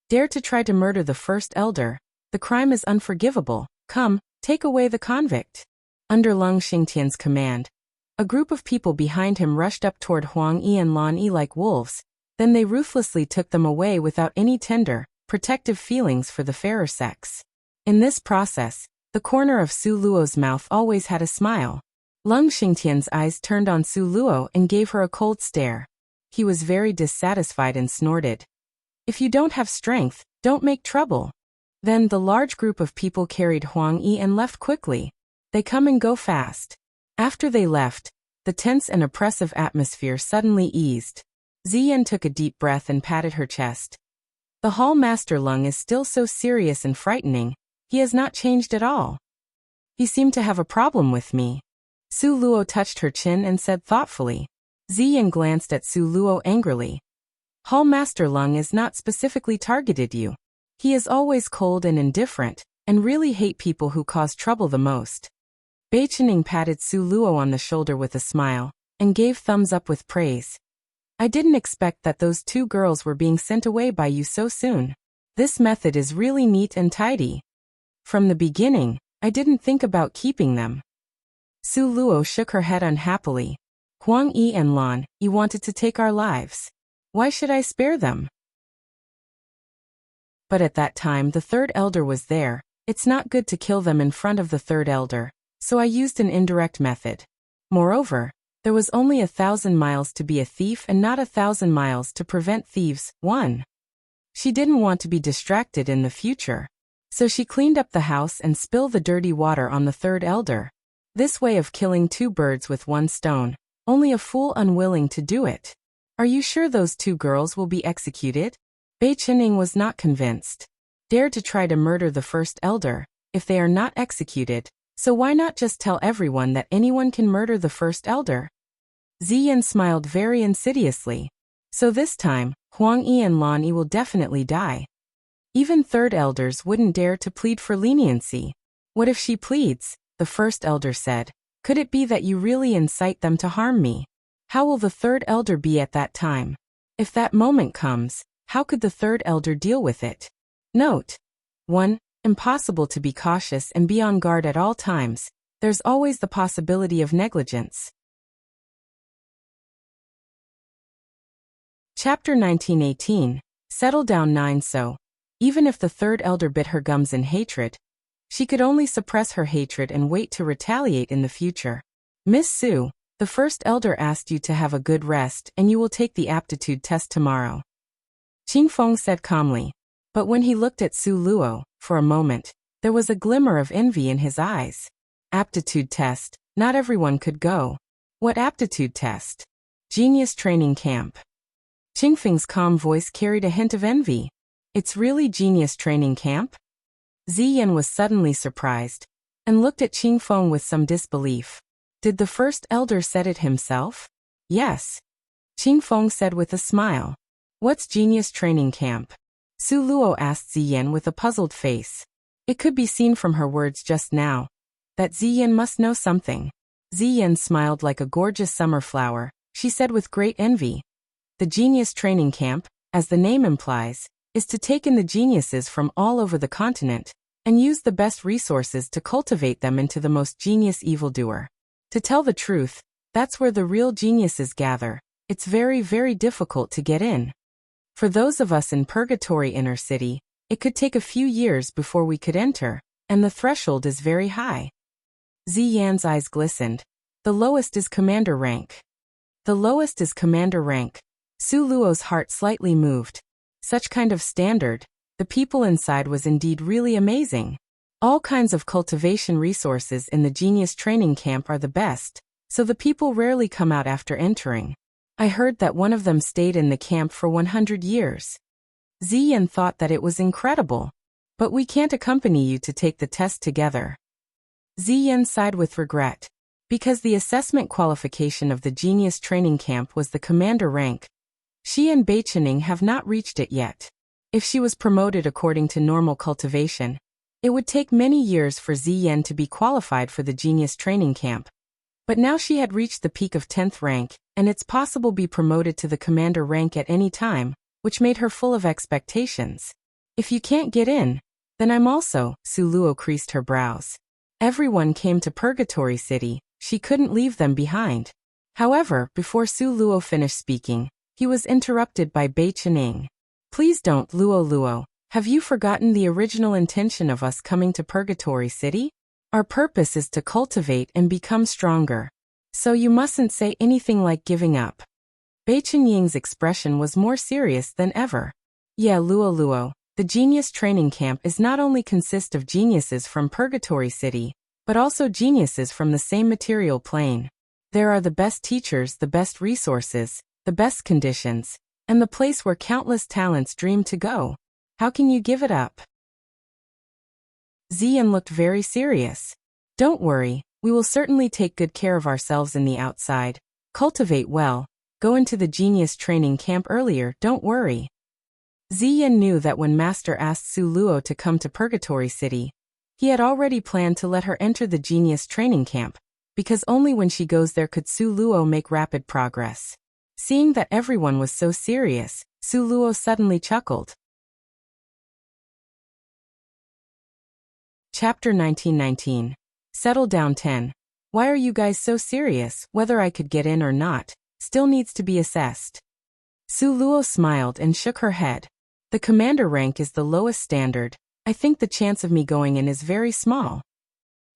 Dare to try to murder the first elder. The crime is unforgivable. Come, take away the convict. Under Leng Xingtian's command, a group of people behind him rushed up toward Huang Yi and Lan Yi like wolves. Then they ruthlessly took them away without any tender, protective feelings for the fairer sex. In this process, the corner of Su Luo's mouth always had a smile. Leng Xingtian's eyes turned on Su Luo and gave her a cold stare. He was very dissatisfied and snorted. If you don't have strength, don't make trouble. Then the large group of people carried Huang Yi and left quickly. They come and go fast. After they left, the tense and oppressive atmosphere suddenly eased. Ziyan took a deep breath and patted her chest. The hall master Leng is still so serious and frightening. He has not changed at all. He seemed to have a problem with me. Su Luo touched her chin and said thoughtfully. Ziyan glanced at Su Luo angrily. Hall master Leng is not specifically targeted you. He is always cold and indifferent, and really hate people who cause trouble the most. Bei Chening patted Su Luo on the shoulder with a smile, and gave thumbs up with praise. I didn't expect that those two girls were being sent away by you so soon. This method is really neat and tidy. From the beginning, I didn't think about keeping them. Su Luo shook her head unhappily. Huang Yi and Lan Yi wanted to take our lives. Why should I spare them? But at that time the third elder was there. It's not good to kill them in front of the third elder, so I used an indirect method. Moreover, there was only 1,000 miles to be a thief and not 1,000 miles to prevent thieves. 1. She didn't want to be distracted in the future. So she cleaned up the house and spilled the dirty water on the third elder. This way of killing two birds with one stone. Only a fool unwilling to do it. Are you sure those two girls will be executed? Bei Chening was not convinced. Dare to try to murder the first elder, if they are not executed. So why not just tell everyone that anyone can murder the first elder? Ziyan smiled very insidiously. So this time, Huang Yi and Lan Yi will definitely die. Even third elders wouldn't dare to plead for leniency. What if she pleads? The first elder said. Could it be that you really incite them to harm me? How will the third elder be at that time? If that moment comes, how could the third elder deal with it? Note. 1. Impossible to be cautious and be on guard at all times. There's always the possibility of negligence. Chapter 1918. Settle down. 9. So, even if the third elder bit her gums in hatred, she could only suppress her hatred and wait to retaliate in the future. Miss Su, the first elder asked you to have a good rest and you will take the aptitude test tomorrow. Qing Feng said calmly. But when he looked at Su Luo, for a moment, there was a glimmer of envy in his eyes. Aptitude test, not everyone could go. What aptitude test? Genius Training Camp. Qingfeng's calm voice carried a hint of envy. It's really Genius Training Camp? Ziyan was suddenly surprised and looked at Qingfeng with some disbelief. Did the first elder said it himself? Yes. Qingfeng said with a smile. What's Genius Training Camp? Su Luo asked Ziyan with a puzzled face. It could be seen from her words just now that Ziyan must know something. Ziyan smiled like a gorgeous summer flower. She said with great envy. The Genius Training Camp, as the name implies, is to take in the geniuses from all over the continent and use the best resources to cultivate them into the most genius evildoer. To tell the truth, that's where the real geniuses gather. It's very, very difficult to get in. For those of us in Purgatory Inner City, it could take a few years before we could enter, and the threshold is very high. Ziyan's eyes glistened. The lowest is commander rank. The lowest is commander rank. Su Luo's heart slightly moved. Such kind of standard, the people inside was indeed really amazing. All kinds of cultivation resources in the Genius Training Camp are the best, so the people rarely come out after entering. I heard that one of them stayed in the camp for 100 years. Ziyan thought that it was incredible. But we can't accompany you to take the test together. Ziyan sighed with regret. Because the assessment qualification of the Genius Training Camp was the commander rank, she and Beichening have not reached it yet. If she was promoted according to normal cultivation, it would take many years for Ziyan to be qualified for the Genius Training Camp. But now she had reached the peak of 10th rank, and it's possible be promoted to the commander rank at any time, which made her full of expectations. If you can't get in, then I'm also, Su Luo creased her brows. Everyone came to Purgatory City, she couldn't leave them behind. However, before Su Luo finished speaking, he was interrupted by Beichening. Please don't, Luo. Have you forgotten the original intention of us coming to Purgatory City? Our purpose is to cultivate and become stronger. So you mustn't say anything like giving up. Beichening's expression was more serious than ever. Yeah, Luo, the Genius Training Camp is not only consist of geniuses from Purgatory City, but also geniuses from the same material plane. There are the best teachers, the best resources, the best conditions, and the place where countless talents dream to go. How can you give it up? Ziyan looked very serious. Don't worry, we will certainly take good care of ourselves in the outside. Cultivate well, go into the Genius Training Camp earlier, don't worry. Ziyan knew that when Master asked Su Luo to come to Purgatory City, he had already planned to let her enter the Genius Training Camp, because only when she goes there could Su Luo make rapid progress. Seeing that everyone was so serious, Su Luo suddenly chuckled. Chapter 1919. Settle down 10. Why are you guys so serious? Whether I could get in or not still needs to be assessed. Su Luo smiled and shook her head. The commander rank is the lowest standard. I think the chance of me going in is very small.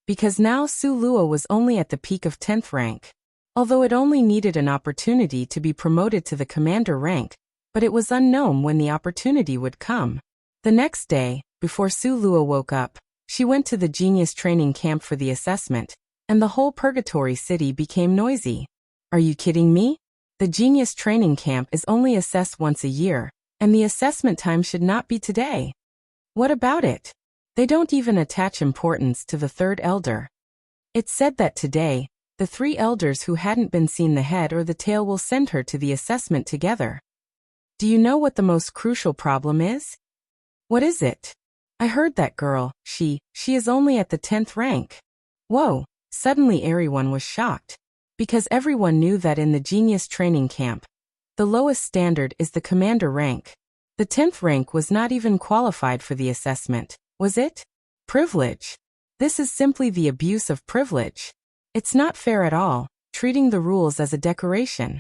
Because now Su Luo was only at the peak of 10th rank. Although it only needed an opportunity to be promoted to the commander rank, but it was unknown when the opportunity would come. The next day, before Su Luo woke up, she went to the Genius Training Camp for the assessment, and the whole Purgatory City became noisy. Are you kidding me? The Genius Training Camp is only assessed once a year, and the assessment time should not be today. What about it? They don't even attach importance to the third elder. It's said that today, the three elders who hadn't been seen the head or the tail will send her to the assessment together. Do you know what the most crucial problem is? What is it? I heard that girl, she is only at the 10th rank. Whoa, suddenly everyone was shocked. Because everyone knew that in the Genius Training Camp, the lowest standard is the commander rank. The 10th rank was not even qualified for the assessment, was it? Privilege. This is simply the abuse of privilege. It's not fair at all, treating the rules as a decoration.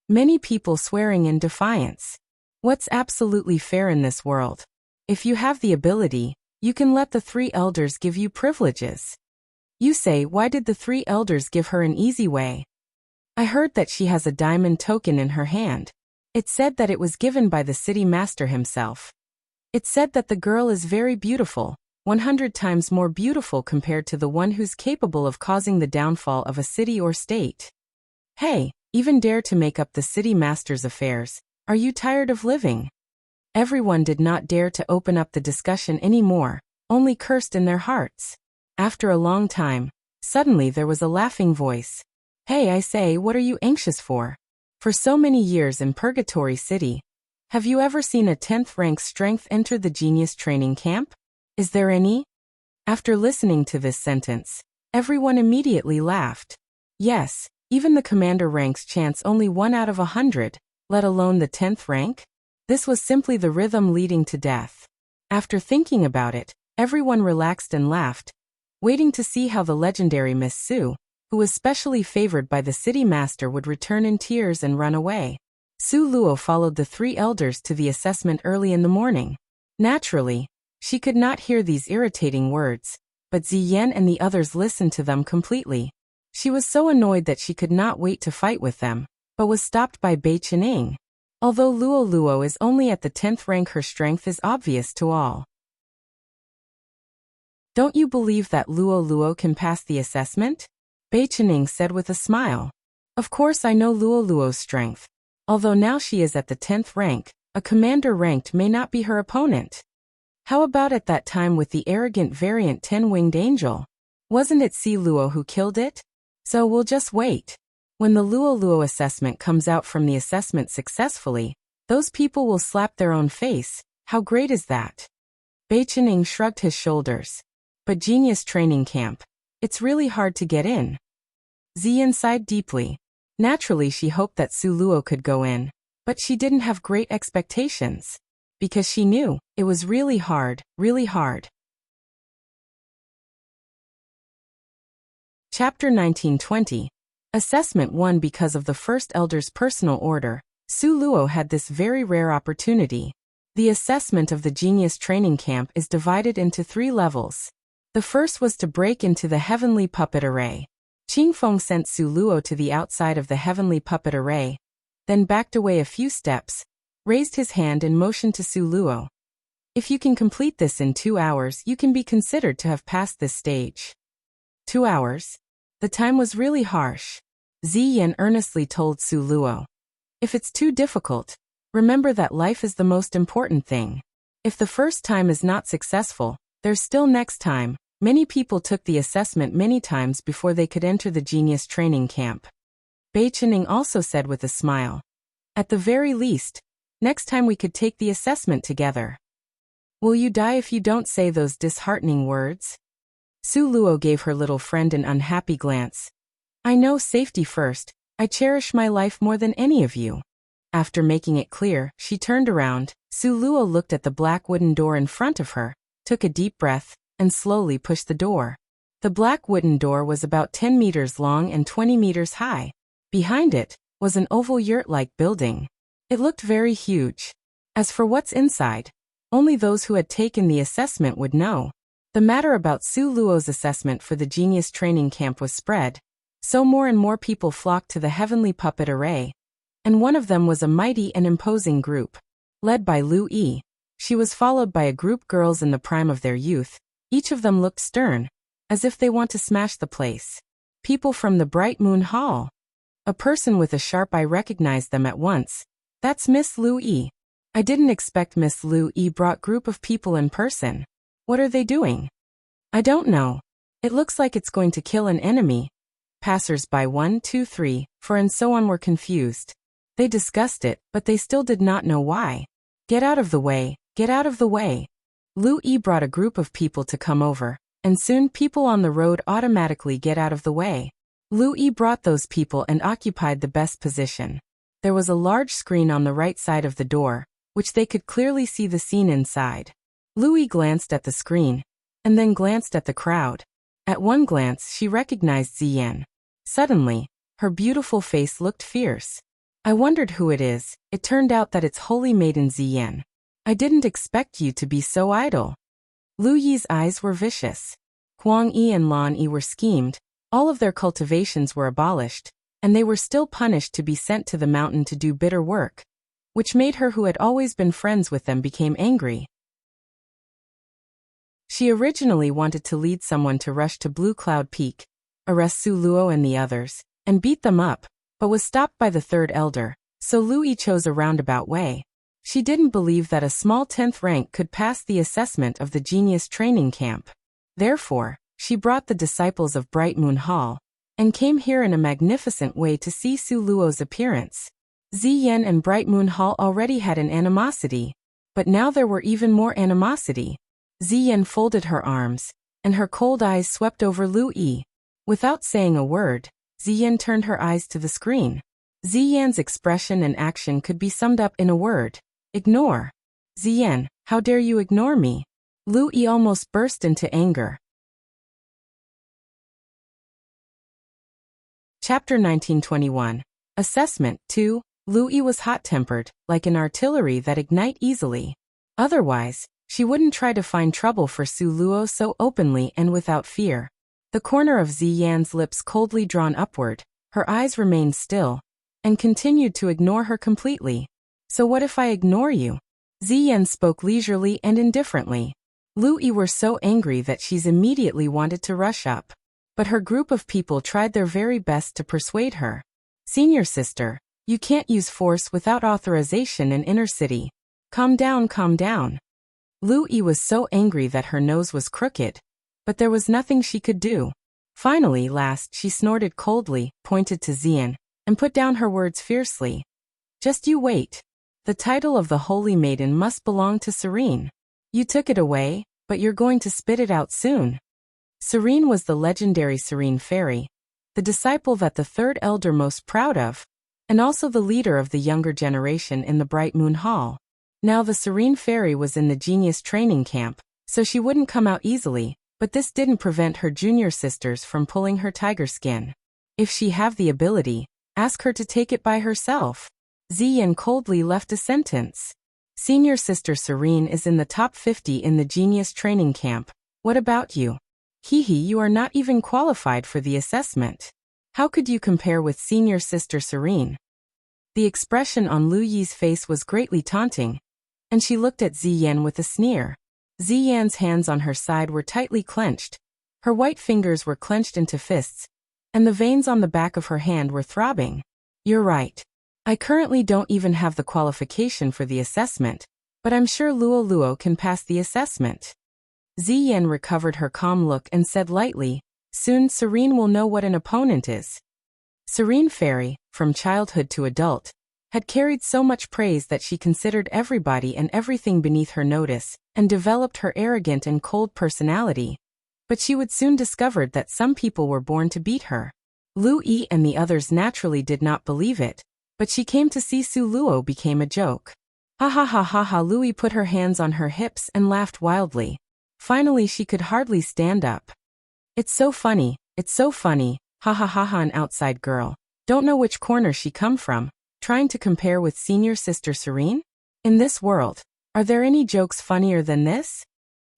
Many people swearing in defiance. What's absolutely fair in this world? If you have the ability, you can let the three elders give you privileges. You say, why did the three elders give her an easy way? I heard that she has a diamond token in her hand. It said that it was given by the city master himself. It said that the girl is very beautiful, 100 times more beautiful compared to the one who's capable of causing the downfall of a city or state. Hey, Even dare to make up the city master's affairs. Are you tired of living? Everyone did not dare to open up the discussion anymore, only cursed in their hearts. After a long time, suddenly there was a laughing voice. Hey, I say, what are you anxious for? For so many years in Purgatory City, have you ever seen a 10th rank strength enter the genius training camp? Is there any? After listening to this sentence, everyone immediately laughed. Yes, even the commander ranks chance only 1 out of 100, let alone the 10th rank? This was simply the rhythm leading to death. After thinking about it, everyone relaxed and laughed, waiting to see how the legendary Miss Su, who was specially favored by the city master, would return in tears and run away. Su Luo followed the 3 elders to the assessment early in the morning. Naturally, she could not hear these irritating words, but Ziyan and the others listened to them completely. She was so annoyed that she could not wait to fight with them, but was stopped by Bei Qining. Although Luo Luo is only at the 10th rank, her strength is obvious to all. Don't you believe that Luo Luo can pass the assessment? Bei Qining said with a smile. Of course I know Luo Luo's strength. Although now she is at the 10th rank, a commander ranked may not be her opponent. How about at that time with the arrogant variant 10-winged angel? Wasn't it Si Luo who killed it? So we'll just wait. When the Luo Luo assessment comes out from the assessment successfully, those people will slap their own face. How great is that? Bei Qining shrugged his shoulders. But genius training camp, it's really hard to get in. Ziyan sighed deeply. Naturally she hoped that Su Luo could go in, but she didn't have great expectations. Because she knew, it was really hard, really hard. Chapter 1920. Assessment 1. Because of the first elder's personal order, Su Luo had this very rare opportunity. The assessment of the genius training camp is divided into 3 levels. The first was to break into the heavenly puppet array. Qingfeng sent Su Luo to the outside of the heavenly puppet array, then backed away a few steps, raised his hand and motioned to Su Luo. If you can complete this in 2 hours, you can be considered to have passed this stage. 2 hours? The time was really harsh. Ziyan earnestly told Su Luo. If it's too difficult, remember that life is the most important thing. If the first time is not successful, there's still next time. Many people took the assessment many times before they could enter the genius training camp. Bei Qining also said with a smile. At the very least, next time we could take the assessment together. Will you die if you don't say those disheartening words? Su Luo gave her little friend an unhappy glance. I know safety first. I cherish my life more than any of you. After making it clear, she turned around. Su Luo looked at the black wooden door in front of her, took a deep breath, and slowly pushed the door. The black wooden door was about 10 meters long and 20 meters high. Behind it was an oval yurt-like building. It looked very huge. As for what's inside, only those who had taken the assessment would know. The matter about Su Luo's assessment for the genius training camp was spread, so more and more people flocked to the heavenly puppet array. And one of them was a mighty and imposing group, led by Lu Yi. She was followed by a group girls in the prime of their youth. Each of them looked stern, as if they want to smash the place. People from the Bright Moon Hall. A person with a sharp eye recognized them at once. That's Miss Lu Yi. I didn't expect Miss Lu Yi brought group of people in person. What are they doing? I don't know. It looks like it's going to kill an enemy. Passers-by 1, 2, 3, 4 and so on were confused. They discussed it, but they still did not know why. Get out of the way, get out of the way. Lu Yi brought a group of people to come over, and soon people on the road automatically get out of the way. Lu Yi brought those people and occupied the best position. There was a large screen on the right side of the door, which they could clearly see the scene inside. Lu Yi glanced at the screen, and then glanced at the crowd. At one glance she recognized Ziyan. Suddenly, her beautiful face looked fierce. I wondered who it is. It turned out that it's Holy Maiden Ziyan. I didn't expect you to be so idle. Lu Yi's eyes were vicious. Huang Yi and Lan Yi were schemed. All of their cultivations were abolished, and they were still punished to be sent to the mountain to do bitter work, which made her, who had always been friends with them, became angry. She originally wanted to lead someone to rush to Blue Cloud Peak, arrest Su Luo and the others, and beat them up, but was stopped by the third elder, so Lui chose a roundabout way. She didn't believe that a small 10th rank could pass the assessment of the genius training camp. Therefore, she brought the disciples of Bright Moon Hall, and came here in a magnificent way to see Su Luo's appearance. Ziyan and Bright Moon Hall already had an animosity, but now there were even more animosity. Ziyan folded her arms, and her cold eyes swept over Lui. Without saying a word, Ziyan turned her eyes to the screen. Ziyan's expression and action could be summed up in a word: ignore. Ziyan, how dare you ignore me? Lui almost burst into anger. Chapter 1921. Assessment 2. Lui was hot-tempered, like an artillery that ignite easily. Otherwise, she wouldn't try to find trouble for Su Luo so openly and without fear. The corner of Ziyan's lips coldly drawn upward, her eyes remained still, and continued to ignore her completely. So what if I ignore you? Ziyan spoke leisurely and indifferently. Lui were so angry that she's immediately wanted to rush up. But her group of people tried their very best to persuade her. Senior sister, you can't use force without authorization in inner city. Calm down, calm down. Lui was so angry that her nose was crooked, but there was nothing she could do. Finally, she snorted coldly, pointed to Ziyan, and put down her words fiercely. Just you wait. The title of the Holy Maiden must belong to Serene. You took it away, but you're going to spit it out soon. Serene was the legendary Serene Fairy, the disciple that the third elder most proud of, and also the leader of the younger generation in the Bright Moon Hall. Now the Serene Fairy was in the genius training camp, so she wouldn't come out easily, but this didn't prevent her junior sisters from pulling her tiger skin. If she have the ability, ask her to take it by herself. Ziyan coldly left a sentence. Senior sister Serene is in the top 50 in the genius training camp. What about you? You are not even qualified for the assessment. How could you compare with senior sister Serene? The expression on Lu Yi's face was greatly taunting, and she looked at Ziyan with a sneer. Ziyan's hands on her side were tightly clenched. Her white fingers were clenched into fists, and the veins on the back of her hand were throbbing. You're right. I currently don't even have the qualification for the assessment, but I'm sure Luo can pass the assessment. Ziyan recovered her calm look and said lightly, soon Serene will know what an opponent is. Serene Fairy, from childhood to adult, had carried so much praise that she considered everybody and everything beneath her notice, and developed her arrogant and cold personality. But she would soon discover that some people were born to beat her. Lu Yi and the others naturally did not believe it, but she came to see Su Luo became a joke. Ha ha ha ha ha. Lu Yi put her hands on her hips and laughed wildly. Finally she could hardly stand up. It's so funny, ha ha ha ha. An outside girl, don't know which corner she come from, trying to compare with senior sister Serene? In this world, are there any jokes funnier than this?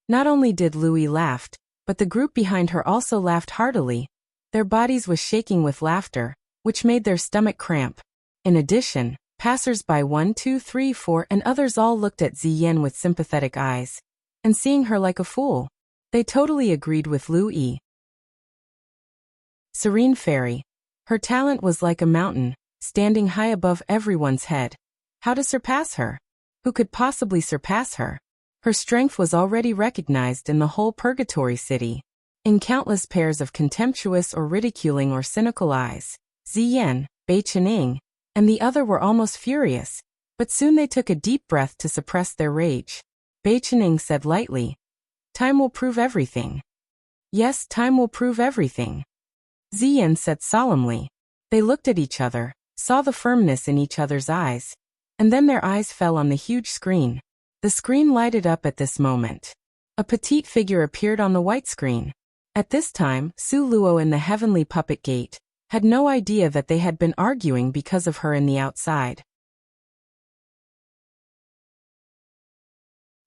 Not only did Louis laugh, but the group behind her also laughed heartily. Their bodies was shaking with laughter, which made their stomach cramp. In addition, passers-by 1, 2, 3, 4 and others all looked at Ziyan with sympathetic eyes, and seeing her like a fool, they totally agreed with Lu Yi. Serene Fairy. Her talent was like a mountain, standing high above everyone's head. How to surpass her? Who could possibly surpass her? Her strength was already recognized in the whole Purgatory City. In countless pairs of contemptuous or ridiculing or cynical eyes, Ziyan, Bei Chening, and the other were almost furious, but soon they took a deep breath to suppress their rage. Bei Chening said lightly, "Time will prove everything." Yes, time will prove everything. Ziyan said solemnly. They looked at each other, saw the firmness in each other's eyes, and then their eyes fell on the huge screen. The screen lighted up at this moment. A petite figure appeared on the white screen. At this time, Su Luo in the heavenly puppet gate had no idea that they had been arguing because of her in the outside.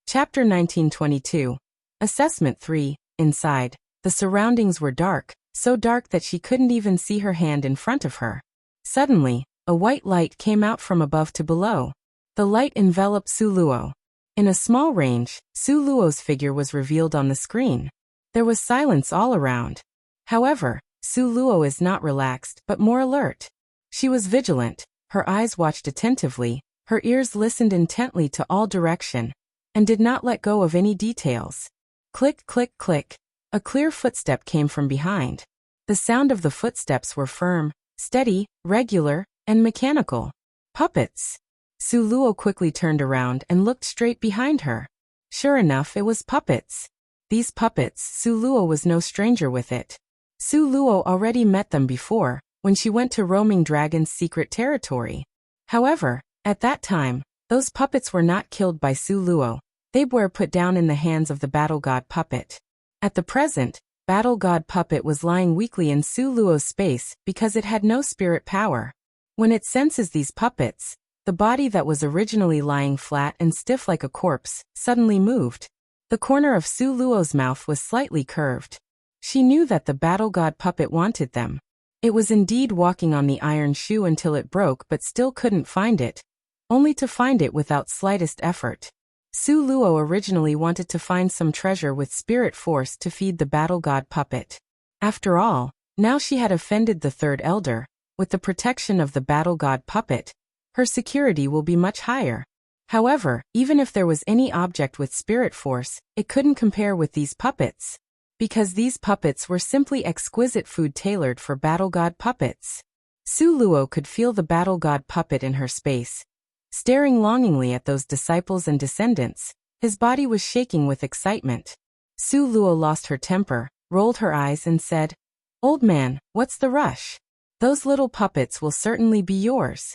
Chapter 1922. Assessment 3. Inside, the surroundings were dark, so dark that she couldn't even see her hand in front of her. Suddenly, a white light came out from above to below. The light enveloped Su Luo. In a small range, Su Luo's figure was revealed on the screen. There was silence all around. However, Su Luo is not relaxed but more alert. She was vigilant, her eyes watched attentively, her ears listened intently to all direction, and did not let go of any details. Click, click, click. A clear footstep came from behind. The sound of the footsteps were firm, steady, regular, and mechanical. Puppets. Su Luo quickly turned around and looked straight behind her. Sure enough, it was puppets. These puppets, Su Luo was no stranger with it. Su Luo already met them before, when she went to Roaming Dragon's secret territory. However, at that time, those puppets were not killed by Su Luo. They were put down in the hands of the Battle God puppet. At the present, Battle God puppet was lying weakly in Su Luo's space because it had no spirit power. When it senses these puppets, the body that was originally lying flat and stiff like a corpse suddenly moved. The corner of Su Luo's mouth was slightly curved. She knew that the Battle God puppet wanted them. It was indeed walking on the iron shoe until it broke but still couldn't find it, only to find it without slightest effort. Su Luo originally wanted to find some treasure with spirit force to feed the Battle God puppet. After all, now she had offended the third elder. With the protection of the Battle God puppet, her security will be much higher. However, even if there was any object with spirit force, it couldn't compare with these puppets. Because these puppets were simply exquisite food tailored for Battle God puppets. Su Luo could feel the Battle God puppet in her space. Staring longingly at those disciples and descendants, his body was shaking with excitement. Su Luo lost her temper, rolled her eyes and said, "Old man, what's the rush? Those little puppets will certainly be yours."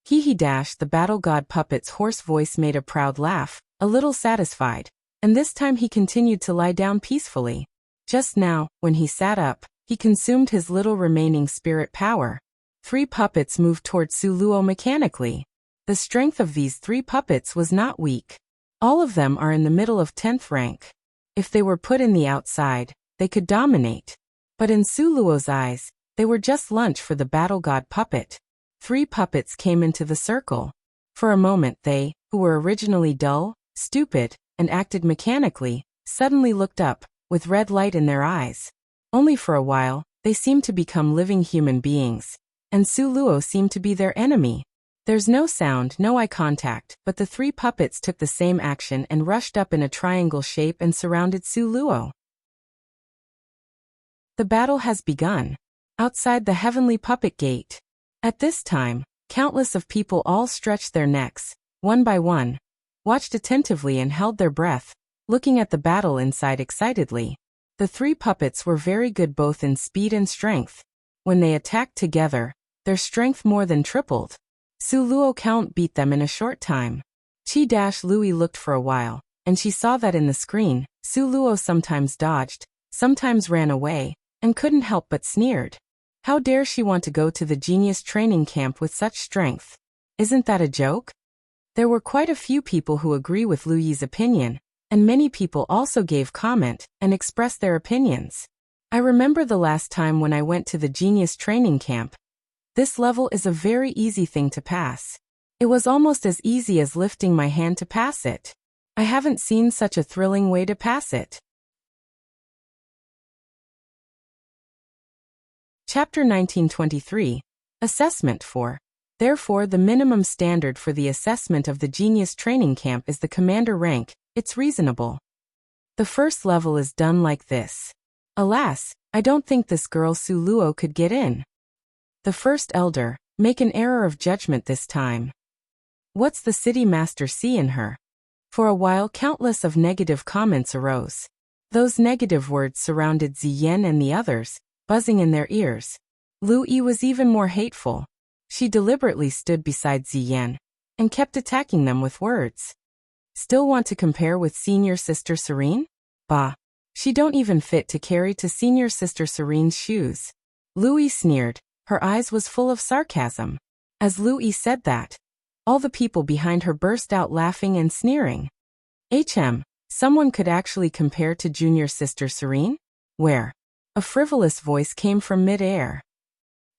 He dashed the Battle God puppet's hoarse voice made a proud laugh, a little satisfied, and this time he continued to lie down peacefully. Just now, when he sat up, he consumed his little remaining spirit power. 3 puppets moved toward Su Luo mechanically. The strength of these 3 puppets was not weak. All of them are in the middle of 10th rank. If they were put in the outside, they could dominate. But in Su Luo's eyes, they were just lunch for the Battle God puppet. 3 puppets came into the circle. For a moment they, who were originally dull, stupid, and acted mechanically, suddenly looked up, with red light in their eyes. Only for a while, they seemed to become living human beings. And Su Luo seemed to be their enemy. There's no sound, no eye contact, but the 3 puppets took the same action and rushed up in a triangle shape and surrounded Su Luo. The battle has begun. Outside the heavenly puppet gate. At this time, countless of people all stretched their necks, one by one, watched attentively and held their breath, looking at the battle inside excitedly. The 3 puppets were very good both in speed and strength. When they attacked together, their strength more than tripled. Su Luo count beat them in a short time. Chi-Lui looked for a while, and she saw that in the screen, Su Luo sometimes dodged, sometimes ran away, and couldn't help but sneered. How dare she want to go to the genius training camp with such strength? Isn't that a joke? There were quite a few people who agree with Lu Yi's opinion, and many people also gave comment and expressed their opinions. I remember the last time when I went to the genius training camp. This level is a very easy thing to pass. It was almost as easy as lifting my hand to pass it. I haven't seen such a thrilling way to pass it. Chapter 1923. Assessment 4. Therefore, the minimum standard for the assessment of the genius training camp is the commander rank. It's reasonable. The first level is done like this. Alas, I don't think this girl Su Luo could get in. The first elder, make an error of judgment this time. What's the city master see in her? For a while countless of negative comments arose. Those negative words surrounded Ziyan and the others, buzzing in their ears. Lu Yi was even more hateful. She deliberately stood beside Ziyan, and kept attacking them with words. Still want to compare with senior sister Serene? Bah. She don't even fit to carry to senior sister Serene's shoes. Lu Yi sneered. Her eyes was full of sarcasm. As Lu Yi said that, all the people behind her burst out laughing and sneering. Someone could actually compare to junior sister Serene? Where? A frivolous voice came from mid-air.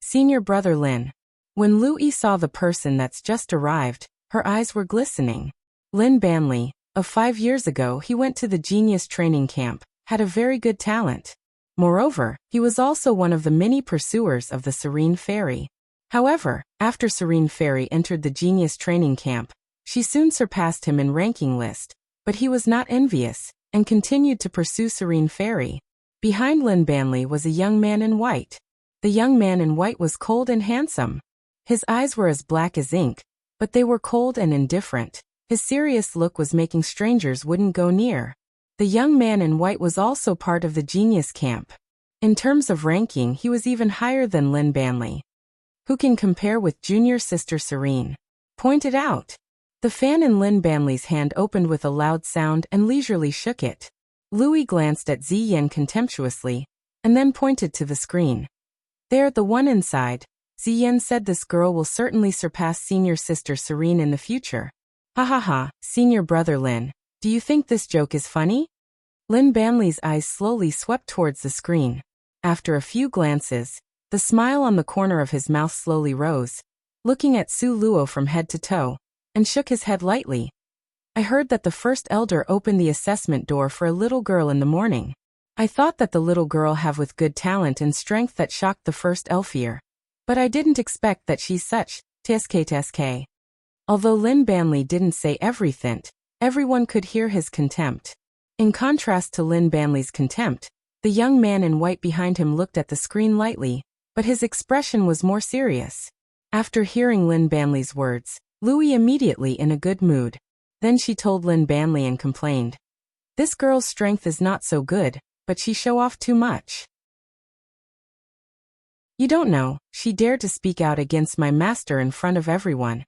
Senior brother Lin. When Lu Yi saw the person that's just arrived, her eyes were glistening. Lin Banli, of 5 years ago he went to the genius training camp, had a very good talent. Moreover, he was also one of the many pursuers of the Serene Fairy. However, after Serene Fairy entered the genius training camp, she soon surpassed him in ranking list, but he was not envious, and continued to pursue Serene Fairy. Behind Lin Banley was a young man in white. The young man in white was cold and handsome. His eyes were as black as ink, but they were cold and indifferent. His serious look was making strangers wouldn't go near. The young man in white was also part of the genius camp. In terms of ranking, he was even higher than Lin Banley. Who can compare with junior sister Serene? Pointed out. The fan in Lin Banley's hand opened with a loud sound and leisurely shook it. Louis glanced at Ziyan contemptuously, and then pointed to the screen. There, the one inside. Ziyan said this girl will certainly surpass senior sister Serene in the future. Ha ha ha, senior brother Lin, do you think this joke is funny? Lin Banley's eyes slowly swept towards the screen. After a few glances, the smile on the corner of his mouth slowly rose, looking at Su Luo from head to toe, and shook his head lightly. I heard that the first elder opened the assessment door for a little girl in the morning. I thought that the little girl have with good talent and strength that shocked the first Elfier. But I didn't expect that she's such, tsk. Although Lin Banley didn't say everything, everyone could hear his contempt. In contrast to Lin Banley's contempt, the young man in white behind him looked at the screen lightly, but his expression was more serious. After hearing Lin Banley's words, Louis immediately in a good mood. Then she told Lin Banley and complained. This girl's strength is not so good, but she show off too much. You don't know, she dared to speak out against my master in front of everyone.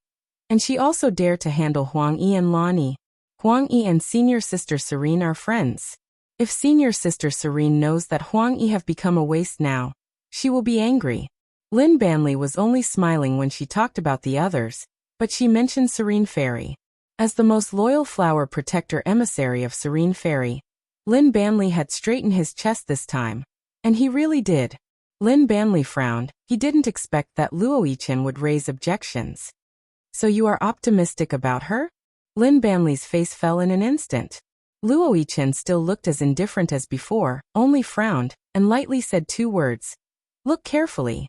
And she also dared to handle Huang Yi and Lani. Huang Yi and senior sister Serene are friends. If senior sister Serene knows that Huang Yi have become a waste now, she will be angry. Lin Banley was only smiling when she talked about the others, but she mentioned Serene Fairy. As the most loyal flower protector emissary of Serene Fairy, Lin Banley had straightened his chest this time. And he really did. Lin Banley frowned. He didn't expect that Luo Yichen would raise objections. So you are optimistic about her? Lin Banley's face fell in an instant. Luo Yichen still looked as indifferent as before, only frowned, and lightly said two words. Look carefully.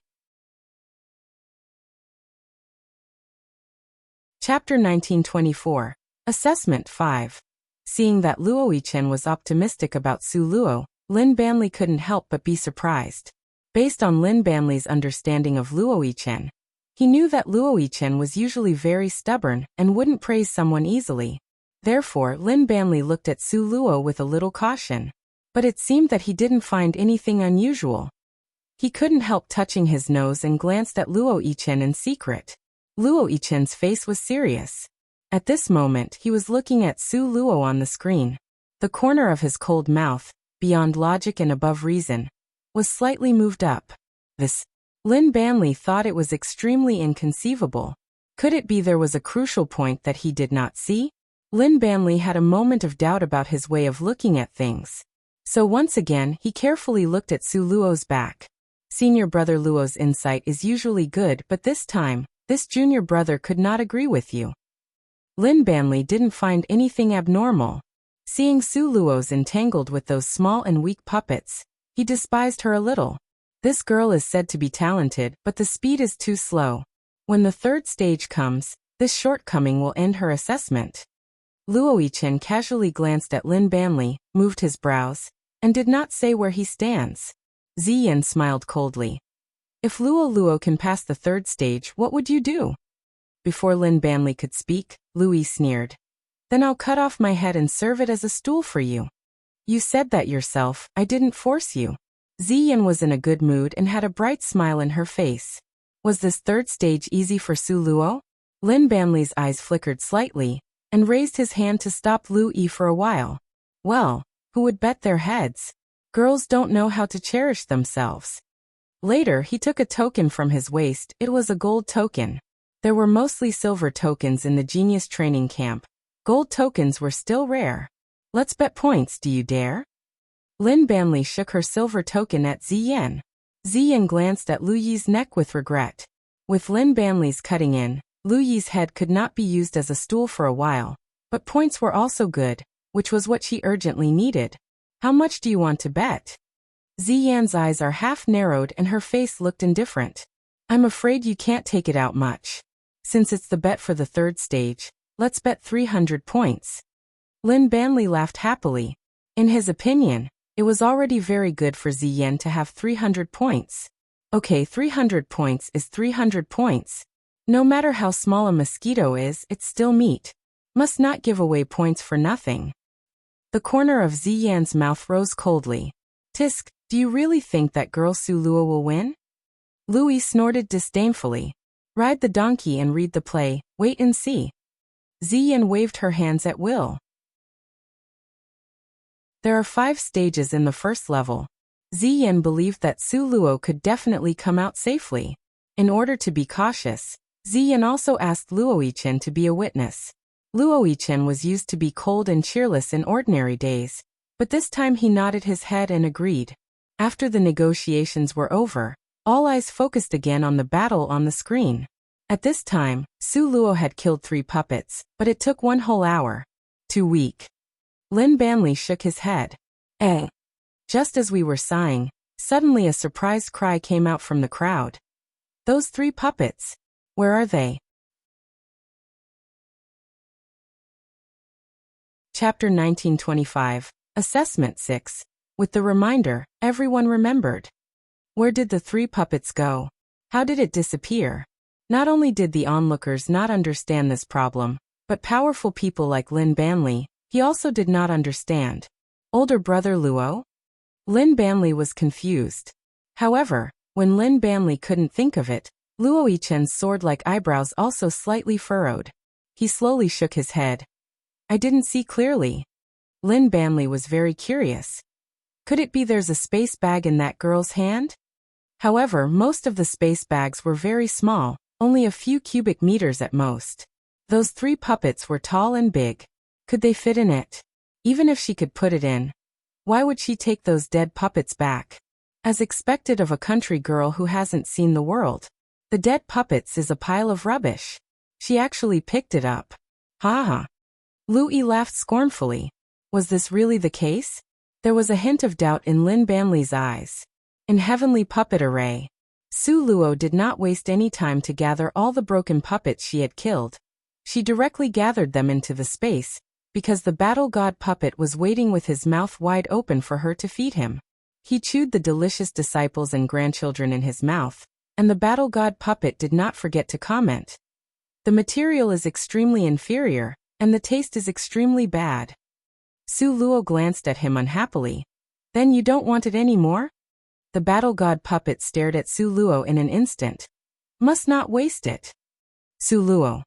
Chapter 1924. Assessment 5. Seeing that Luo Yichen was optimistic about Su Luo, Lin Banley couldn't help but be surprised. Based on Lin Banley's understanding of Luo Yichen, he knew that Luo Yichen was usually very stubborn and wouldn't praise someone easily. Therefore, Lin Banley looked at Su Luo with a little caution. But it seemed that he didn't find anything unusual. He couldn't help touching his nose and glanced at Luo Yichen in secret. Luo Yichen's face was serious. At this moment, he was looking at Su Luo on the screen. The corner of his cold mouth, beyond logic and above reason, was slightly moved up. This, Lin Banley thought it was extremely inconceivable. Could it be there was a crucial point that he did not see? Lin Banley had a moment of doubt about his way of looking at things. So once again, he carefully looked at Su Luo's back. Senior brother Luo's insight is usually good, but this time, this junior brother could not agree with you. Lin Banley didn't find anything abnormal. Seeing Su Luo's entangled with those small and weak puppets, he despised her a little. This girl is said to be talented, but the speed is too slow. When the third stage comes, this shortcoming will end her assessment. Luo Yichen casually glanced at Lin Banley, moved his brows, and did not say where he stands. Ziyan smiled coldly. If Luo can pass the third stage, what would you do? Before Lin Banley could speak, Louis sneered. Then I'll cut off my head and serve it as a stool for you. You said that yourself, I didn't force you. Ziyan was in a good mood and had a bright smile in her face. Was this third stage easy for Su Luo? Lin Banley's eyes flickered slightly, and raised his hand to stop Lu Yi for a while. Well, who would bet their heads? Girls don't know how to cherish themselves. Later, he took a token from his waist. It was a gold token. There were mostly silver tokens in the genius training camp. Gold tokens were still rare. Let's bet points, do you dare? Lin Banley shook her silver token at Ziyan. Ziyan glanced at Lu Yi's neck with regret. With Lin Banley's cutting in, Lu Yi's head could not be used as a stool for a while, but points were also good, which was what she urgently needed. How much do you want to bet? Ziyan's eyes are half narrowed and her face looked indifferent. I'm afraid you can't take it out much. Since it's the bet for the third stage, let's bet 300 points. Lin Banli laughed happily. In his opinion, it was already very good for Ziyan to have 300 points. Okay, 300 points is 300 points. No matter how small a mosquito is, it's still meat. Must not give away points for nothing. The corner of Ziyan's mouth rose coldly. Tisk, do you really think that girl Su Luo will win? Louis snorted disdainfully. Ride the donkey and read the play, wait and see. Ziyan waved her hands at will. There are 5 stages in the first level. Ziyan believed that Su Luo could definitely come out safely. In order to be cautious, Ziyan also asked Luo Yichen to be a witness. Luo Yichen was used to be cold and cheerless in ordinary days, but this time he nodded his head and agreed. After the negotiations were over, all eyes focused again on the battle on the screen. At this time, Su Luo had killed 3 puppets, but it took 1 whole hour. Too weak. Lin Banli shook his head. Eh. Just as we were sighing, suddenly a surprised cry came out from the crowd. Those 3 puppets. Where are they? Chapter 1925, Assessment 6. With the reminder, everyone remembered. Where did the 3 puppets go? How did it disappear? Not only did the onlookers not understand this problem, but powerful people like Lin Banli, he also did not understand. Older brother Luo? Lin Banli was confused. However, when Lin Banli couldn't think of it, Luo Yichen's sword-like eyebrows also slightly furrowed. He slowly shook his head. I didn't see clearly. Lin Banli was very curious. Could it be there's a space bag in that girl's hand? However, most of the space bags were very small, only a few cubic meters at most. Those 3 puppets were tall and big. Could they fit in it? Even if she could put it in, why would she take those dead puppets back? As expected of a country girl who hasn't seen the world. The dead puppets is a pile of rubbish. She actually picked it up. Ha ha. Louis laughed scornfully. Was this really the case? There was a hint of doubt in Lin Banli's eyes. In Heavenly Puppet Array, Su Luo did not waste any time to gather all the broken puppets she had killed. She directly gathered them into the space, because the battle god puppet was waiting with his mouth wide open for her to feed him. He chewed the delicious disciples and grandchildren in his mouth, and the battle god puppet did not forget to comment. The material is extremely inferior, and the taste is extremely bad. Su Luo glanced at him unhappily. Then you don't want it anymore? The battle god puppet stared at Su Luo in an instant. Must not waste it. Su Luo.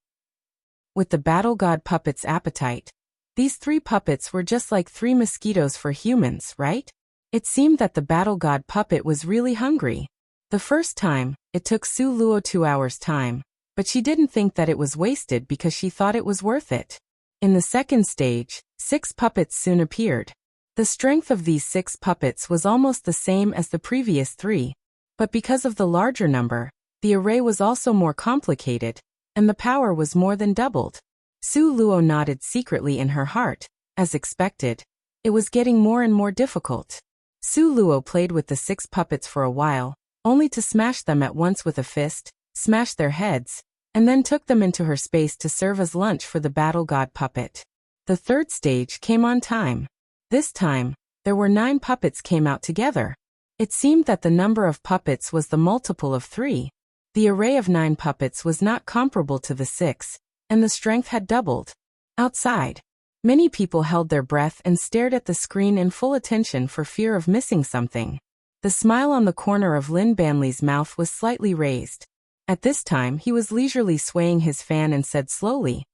With the battle god puppet's appetite, these 3 puppets were just like 3 mosquitoes for humans, right? It seemed that the battle god puppet was really hungry. The first time, it took Su Luo 2 hours time, but she didn't think that it was wasted because she thought it was worth it. In the second stage, 6 puppets soon appeared. The strength of these 6 puppets was almost the same as the previous 3, but because of the larger number, the array was also more complicated, and the power was more than doubled. Su Luo nodded secretly in her heart. As expected, it was getting more and more difficult. Su Luo played with the 6 puppets for a while, only to smash them at once with a fist, smash their heads, and then took them into her space to serve as lunch for the battle god puppet. The third stage came on time. This time, there were 9 puppets came out together. It seemed that the number of puppets was the multiple of 3. The array of 9 puppets was not comparable to the 6, and the strength had doubled. Outside, many people held their breath and stared at the screen in full attention for fear of missing something. The smile on the corner of Lin Banli's mouth was slightly raised. At this time he was leisurely swaying his fan and said slowly,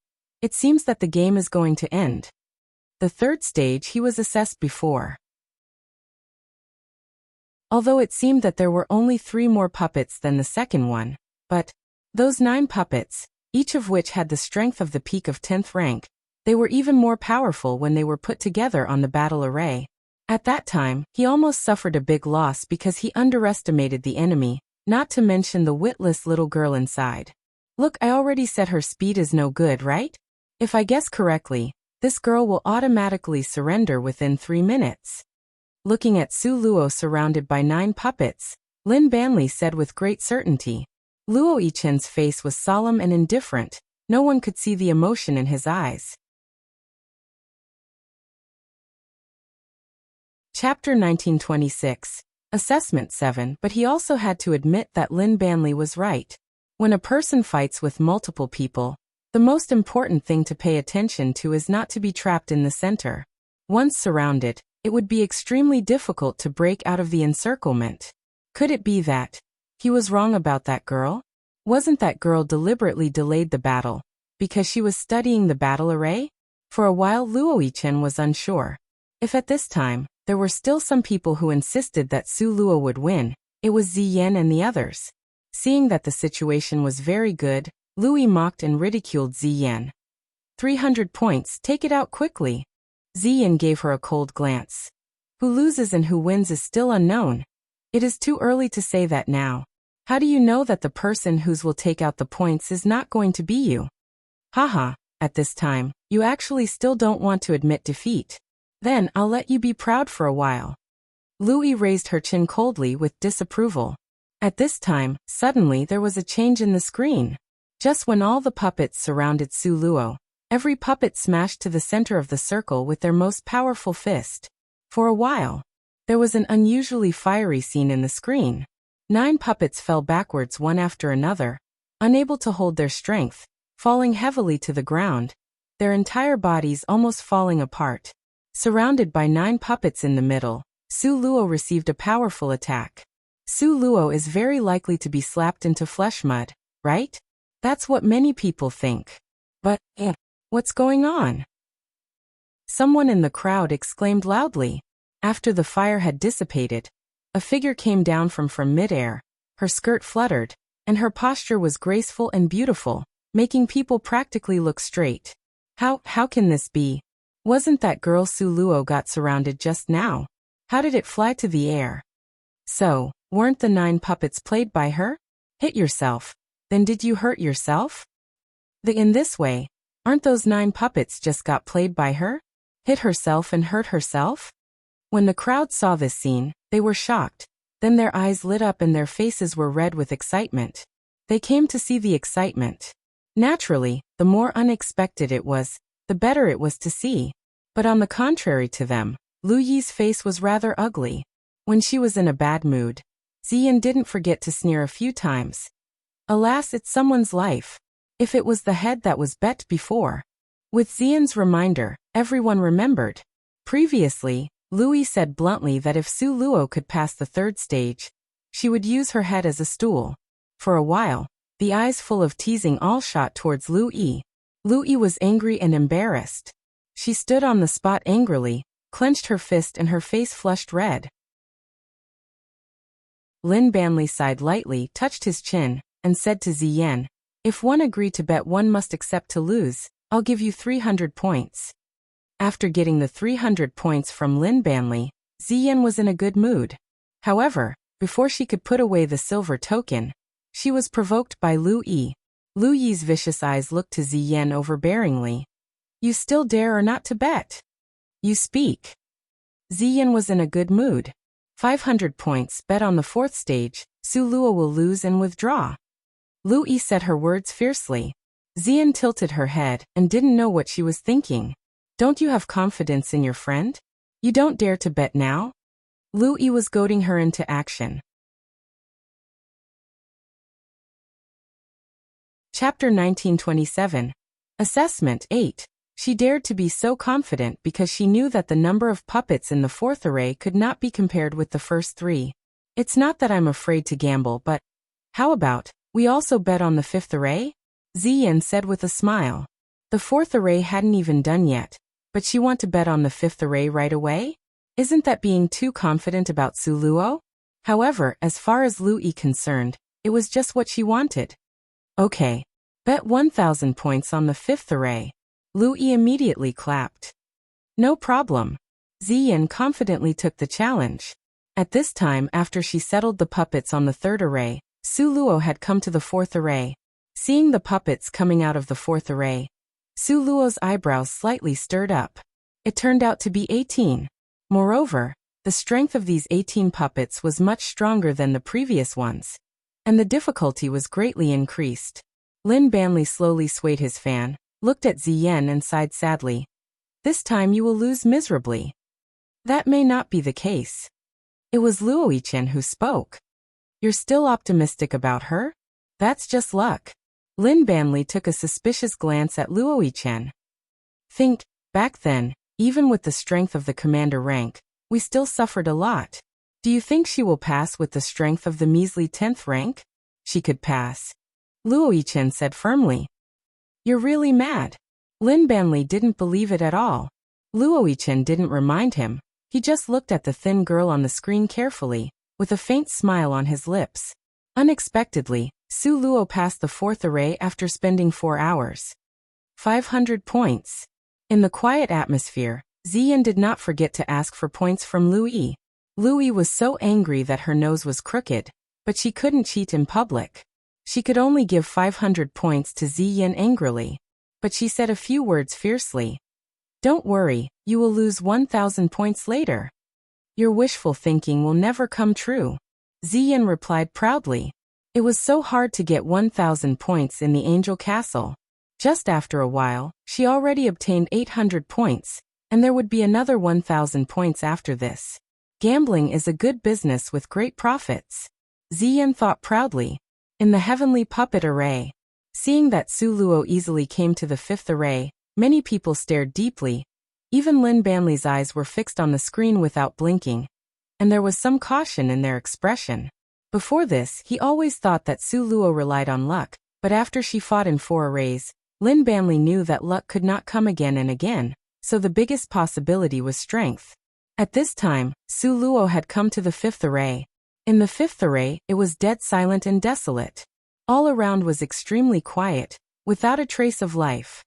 "It seems that the game is going to end." The third stage he was assessed before. Although it seemed that there were only 3 more puppets than the second one, but those 9 puppets, each of which had the strength of the peak of 10th rank, they were even more powerful when they were put together on the battle array. At that time, he almost suffered a big loss because he underestimated the enemy, not to mention the witless little girl inside. Look, I already said her speed is no good, right? If I guess correctly, this girl will automatically surrender within 3 minutes. Looking at Su Luo surrounded by 9 puppets, Lin Banli said with great certainty. Luo Yichen's face was solemn and indifferent. No one could see the emotion in his eyes. Chapter 1926. Assessment 7. But he also had to admit that Lin Banli was right. When a person fights with multiple people, the most important thing to pay attention to is not to be trapped in the center. Once surrounded, it would be extremely difficult to break out of the encirclement. Could it be that he was wrong about that girl? Wasn't that girl deliberately delayed the battle because she was studying the battle array? For a while Luo Yichen was unsure. If at this time, there were still some people who insisted that Su Luo would win, it was Ziyan and the others. Seeing that the situation was very good, Lui mocked and ridiculed Ziyan. 300 points, take it out quickly. Ziyan gave her a cold glance. Who loses and who wins is still unknown. It is too early to say that now. How do you know that the person whose will take out the points is not going to be you? Haha, at this time, you actually still don't want to admit defeat. Then I'll let you be proud for a while. Lui raised her chin coldly with disapproval. At this time, suddenly there was a change in the screen. Just when all the puppets surrounded Su Luo, every puppet smashed to the center of the circle with their most powerful fist. For a while, there was an unusually fiery scene in the screen. 9 puppets fell backwards one after another, unable to hold their strength, falling heavily to the ground, their entire bodies almost falling apart. Surrounded by 9 puppets in the middle, Su Luo received a powerful attack. Su Luo is very likely to be slapped into flesh mud, right? That's what many people think. But, what's going on? Someone in the crowd exclaimed loudly. After the fire had dissipated, a figure came down from midair, her skirt fluttered, and her posture was graceful and beautiful, making people practically look straight. How can this be? Wasn't that girl Su Luo got surrounded just now? How did it fly to the air? So, weren't the 9 puppets played by her? Hit yourself. Then did you hurt yourself? In this way, aren't those 9 puppets just got played by her? Hit herself and hurt herself? When the crowd saw this scene, they were shocked. Then their eyes lit up and their faces were red with excitement. They came to see the excitement. Naturally, the more unexpected it was, the better it was to see. But on the contrary to them, Lu Yi's face was rather ugly. When she was in a bad mood, Ziyan didn't forget to sneer a few times. Alas, it's someone's life. If it was the head that was bet before. With Ziyan's reminder, everyone remembered. Previously, Lui said bluntly that if Su Luo could pass the 3rd stage, she would use her head as a stool. For a while, the eyes full of teasing all shot towards Lu Yi. Lu Yi was angry and embarrassed. She stood on the spot angrily, clenched her fist and her face flushed red. Lin Banli sighed lightly, touched his chin, and said to Ziyan, if one agreed to bet one must accept to lose, I'll give you 300 points. After getting the 300 points from Lin Banli, Ziyan was in a good mood. However, before she could put away the silver token, she was provoked by Lu Yi. Lu Yi's vicious eyes looked to Ziyan overbearingly. You still dare or not to bet? You speak. Ziyan was in a good mood. 500 points bet on the 4th stage, Su Luo will lose and withdraw. Lu Yi said her words fiercely. Ziyan tilted her head and didn't know what she was thinking. Don't you have confidence in your friend? You don't dare to bet now? Lu Yi was goading her into action. Chapter 1927. Assessment 8. She dared to be so confident because she knew that the number of puppets in the 4th array could not be compared with the first 3. It's not that I'm afraid to gamble, but how about, we also bet on the 5th array? Ziyan said with a smile. The 4th array hadn't even done yet, but she want to bet on the 5th array right away? Isn't that being too confident about Su Luo? However, as far as Lu Yi concerned, it was just what she wanted. Okay. Bet 1,000 points on the 5th array. Lu Yi immediately clapped. No problem. Ziyan confidently took the challenge. At this time, after she settled the puppets on the 3rd array, Su Luo had come to the 4th array. Seeing the puppets coming out of the 4th array, Su Luo's eyebrows slightly stirred up. It turned out to be 18. Moreover, the strength of these 18 puppets was much stronger than the previous ones. and the difficulty was greatly increased. Lin Banli slowly swayed his fan, looked at Ziyan and sighed sadly. This time you will lose miserably. That may not be the case. It was Luo Chen who spoke. You're still optimistic about her? That's just luck. Lin Banli took a suspicious glance at Luo Chen. Think, back then, even with the strength of the commander rank, we still suffered a lot. Do you think she will pass with the strength of the measly 10th rank? She could pass. Luo Chen said firmly. You're really mad. Lin Banli didn't believe it at all. Luo Chen didn't remind him. He just looked at the thin girl on the screen carefully, with a faint smile on his lips. Unexpectedly, Su Luo passed the 4th array after spending 4 hours. 500 points. In the quiet atmosphere, Ziyan did not forget to ask for points from Lu Yi. Lu Yi was so angry that her nose was crooked, but she couldn't cheat in public. She could only give 500 points to Ziyan angrily. But she said a few words fiercely. Don't worry, you will lose 1,000 points later. Your wishful thinking will never come true. Ziyan replied proudly. It was so hard to get 1,000 points in the Angel Castle. Just after a while, she already obtained 800 points, and there would be another 1,000 points after this. Gambling is a good business with great profits. Ziyan thought proudly. In the Heavenly Puppet Array. Seeing that Su Luo easily came to the 5th array, many people stared deeply. Even Lin Banli's eyes were fixed on the screen without blinking, and there was some caution in their expression. Before this, he always thought that Su Luo relied on luck, but after she fought in 4 arrays, Lin Banli knew that luck could not come again and again, so the biggest possibility was strength. At this time, Su Luo had come to the 5th array. In the 5th array, it was dead silent and desolate. All around was extremely quiet, without a trace of life.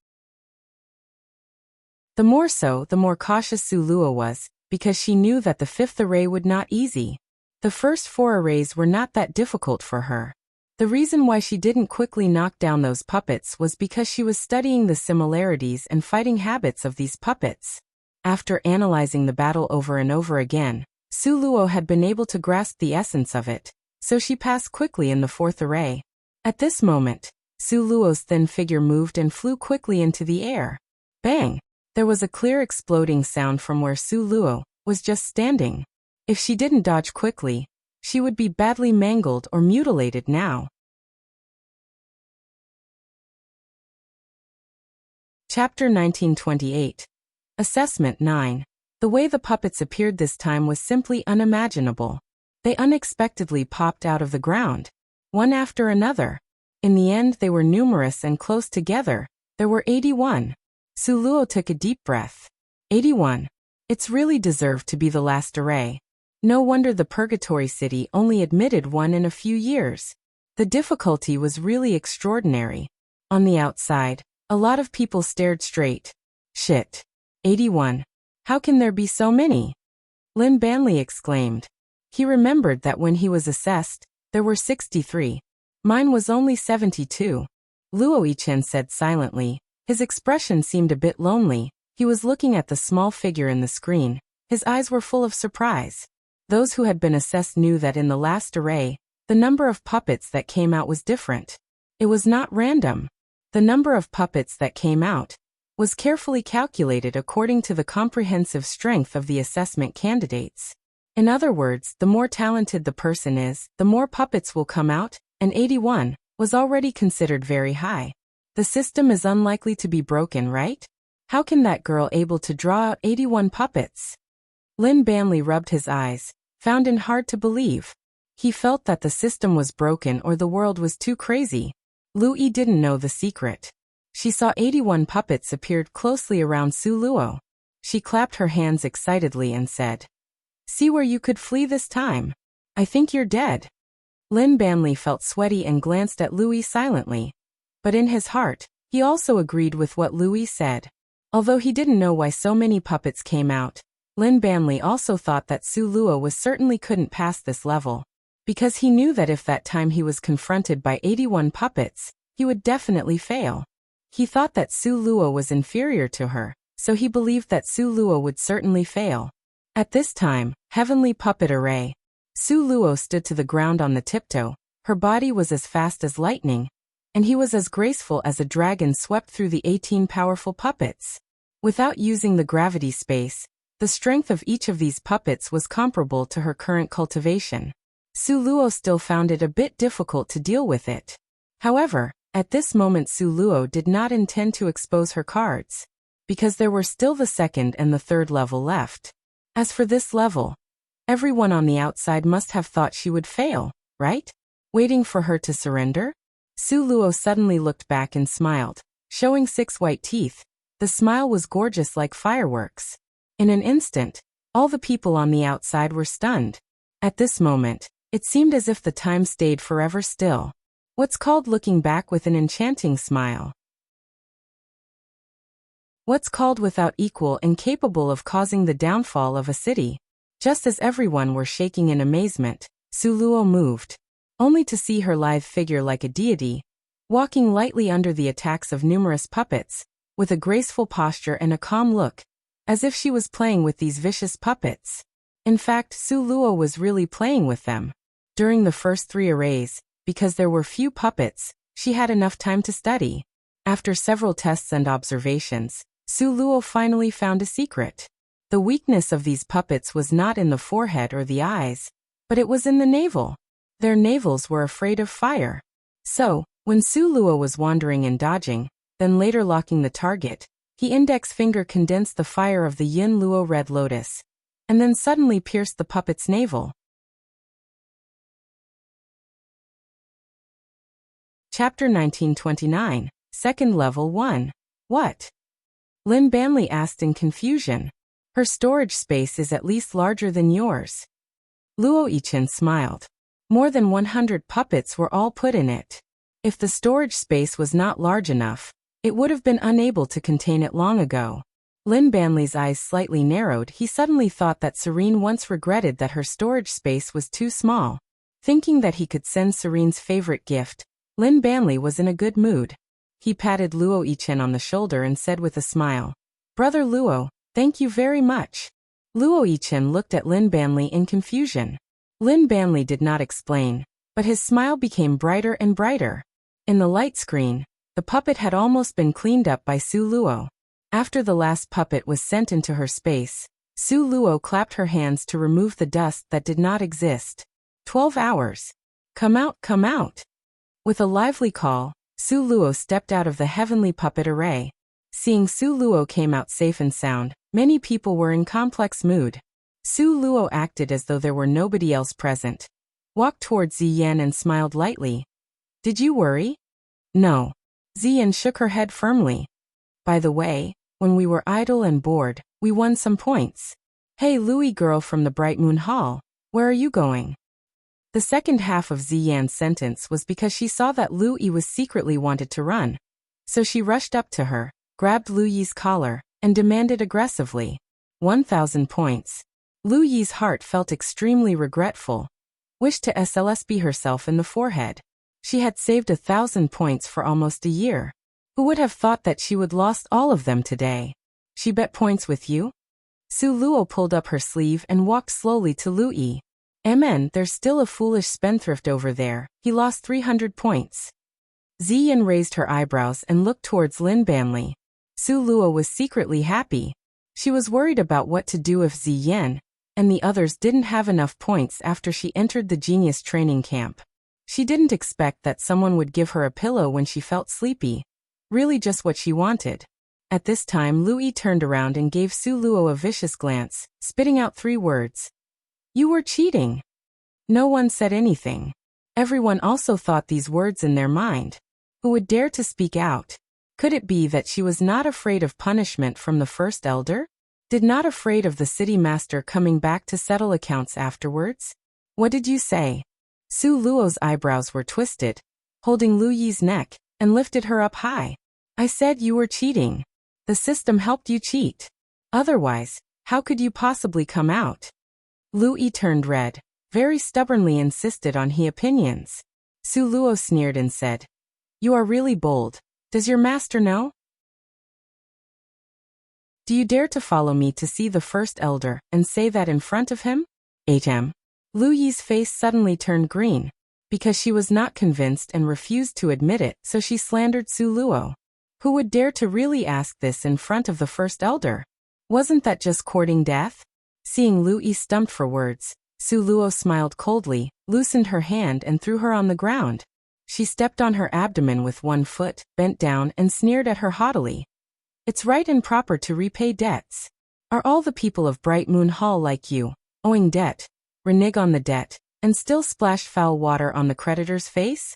The more so, the more cautious Su Luo was, because she knew that the 5th array would not easy. The first 4 arrays were not that difficult for her. The reason why she didn't quickly knock down those puppets was because she was studying the similarities and fighting habits of these puppets. After analyzing the battle over and over again, Su Luo had been able to grasp the essence of it, so she passed quickly in the 4th array. At this moment, Su Luo's thin figure moved and flew quickly into the air. Bang! There was a clear exploding sound from where Su Luo was just standing. If she didn't dodge quickly, she would be badly mangled or mutilated now. Chapter 1928. Assessment 9. The way the puppets appeared this time was simply unimaginable. They unexpectedly popped out of the ground, one after another. In the end, they were numerous and close together. There were 81. Su Luo took a deep breath. 81. It's really deserved to be the last array. No wonder the Purgatory City only admitted one in a few years. The difficulty was really extraordinary. On the outside, a lot of people stared straight. Shit. 81. How can there be so many? Lin Banli exclaimed. He remembered that when he was assessed, there were 63. Mine was only 72. Luo Chen said silently. His expression seemed a bit lonely. He was looking at the small figure in the screen. His eyes were full of surprise. Those who had been assessed knew that in the last array, the number of puppets that came out was different. It was not random. The number of puppets that came out was carefully calculated according to the comprehensive strength of the assessment candidates. In other words, the more talented the person is, the more puppets will come out, and 81 was already considered very high. The system is unlikely to be broken, right? How can that girl able to draw out 81 puppets? Lin Banli rubbed his eyes, found it hard to believe. He felt that the system was broken or the world was too crazy. Lu Yi didn't know the secret. She saw 81 puppets appeared closely around Su Luo. She clapped her hands excitedly and said, "See where you could flee this time. I think you're dead." Lin Banli felt sweaty and glanced at Lu Yi silently. But in his heart, he also agreed with what Lu Yi said. Although he didn't know why so many puppets came out, Lin Banli also thought that Su Luo was certainly couldn't pass this level. Because he knew that if that time he was confronted by 81 puppets, he would definitely fail. He thought that Su Luo was inferior to her, so he believed that Su Luo would certainly fail. At this time, Heavenly Puppet Array. Su Luo stood to the ground on the tiptoe, Her body was as fast as lightning, and he was as graceful as a dragon swept through the 18 powerful puppets. Without using the gravity space, the strength of each of these puppets was comparable to her current cultivation. Su Luo still found it a bit difficult to deal with it. However, at this moment Su Luo did not intend to expose her cards, because there were still the second and the third level left. As for this level, everyone on the outside must have thought she would fail, right? Waiting for her to surrender? Su Luo suddenly looked back and smiled, showing 6 white teeth. The smile was gorgeous like fireworks. In an instant, all the people on the outside were stunned. At this moment, it seemed as if the time stayed forever still. What's called looking back with an enchanting smile? What's called without equal and capable of causing the downfall of a city? Just as everyone were shaking in amazement, Su Luo moved, only to see her lithe figure like a deity, walking lightly under the attacks of numerous puppets, with a graceful posture and a calm look, as if she was playing with these vicious puppets. In fact, Su Luo was really playing with them. During the first 3 arrays, because there were few puppets, she had enough time to study. After several tests and observations, Su Luo finally found a secret. The weakness of these puppets was not in the forehead or the eyes, but it was in the navel. Their navels were afraid of fire. So, when Su Luo was wandering and dodging, then later locking the target, he index finger condensed the fire of the Yin Luo Red Lotus, and then suddenly pierced the puppet's navel. Chapter 1929, Second Level 1. What? Lin Banli asked in confusion. Her storage space is at least larger than yours. Luo Yichen smiled. More than 100 puppets were all put in it. If the storage space was not large enough, it would have been unable to contain it long ago. Lin Banli's eyes slightly narrowed. He suddenly thought that Serene once regretted that her storage space was too small. Thinking that he could send Serene's favorite gift, Lin Banli was in a good mood. He patted Luo Yichen on the shoulder and said with a smile, "Brother Luo, thank you very much." Luo Yichen looked at Lin Banli in confusion. Lin Banli did not explain, but his smile became brighter and brighter. In the light screen, the puppet had almost been cleaned up by Su Luo. After the last puppet was sent into her space, Su Luo clapped her hands to remove the dust that did not exist. 12 hours. Come out, come out. With a lively call, Su Luo stepped out of the heavenly puppet array. Seeing Su Luo came out safe and sound, many people were in complex mood. Su Luo acted as though there were nobody else present, walked towards Ziyan and smiled lightly. Did you worry? No. Ziyan shook her head firmly. By the way, when we were idle and bored, we won some points. Hey Louie girl from the Bright Moon Hall, where are you going? The second half of Ziyan's sentence was because she saw that Lu Yi was secretly wanted to run. So she rushed up to her, grabbed Lu Yi's collar, and demanded aggressively. 1,000 points. Lu Yi's heart felt extremely regretful. Wished to SLSB herself in the forehead. She had saved 1,000 points for almost a year. Who would have thought that she would lost all of them today? She bet points with you? Su Luo pulled up her sleeve and walked slowly to Lu Yi. MN, there's still a foolish spendthrift over there. He lost 300 points. Ziyan raised her eyebrows and looked towards Lin Banli. Su Luo was secretly happy. She was worried about what to do if Ziyan and the others didn't have enough points after she entered the genius training camp. She didn't expect that someone would give her a pillow when she felt sleepy. Really just what she wanted. At this time Lu Yi turned around and gave Su Luo a vicious glance, spitting out 3 words. You were cheating. No one said anything. Everyone also thought these words in their mind. Who would dare to speak out? Could it be that she was not afraid of punishment from the first elder? Did not afraid of the city master coming back to settle accounts afterwards? What did you say? Su Luo's eyebrows were twisted, holding Lu Yi's neck, and lifted her up high. I said you were cheating. The system helped you cheat. Otherwise, how could you possibly come out? Lu Yi turned red, very stubbornly insisted on his opinions. Su Luo sneered and said, You are really bold. Does your master know? Do you dare to follow me to see the first elder and say that in front of him? HM. Lu Yi's face suddenly turned green, because she was not convinced and refused to admit it, so she slandered Su Luo. Who would dare to really ask this in front of the first elder? Wasn't that just courting death? Seeing Lu Yi stumped for words, Su Luo smiled coldly, loosened her hand and threw her on the ground. She stepped on her abdomen with one foot, bent down and sneered at her haughtily. It's right and proper to repay debts. Are all the people of Bright Moon Hall like you, owing debt, renege on the debt, and still splash foul water on the creditor's face?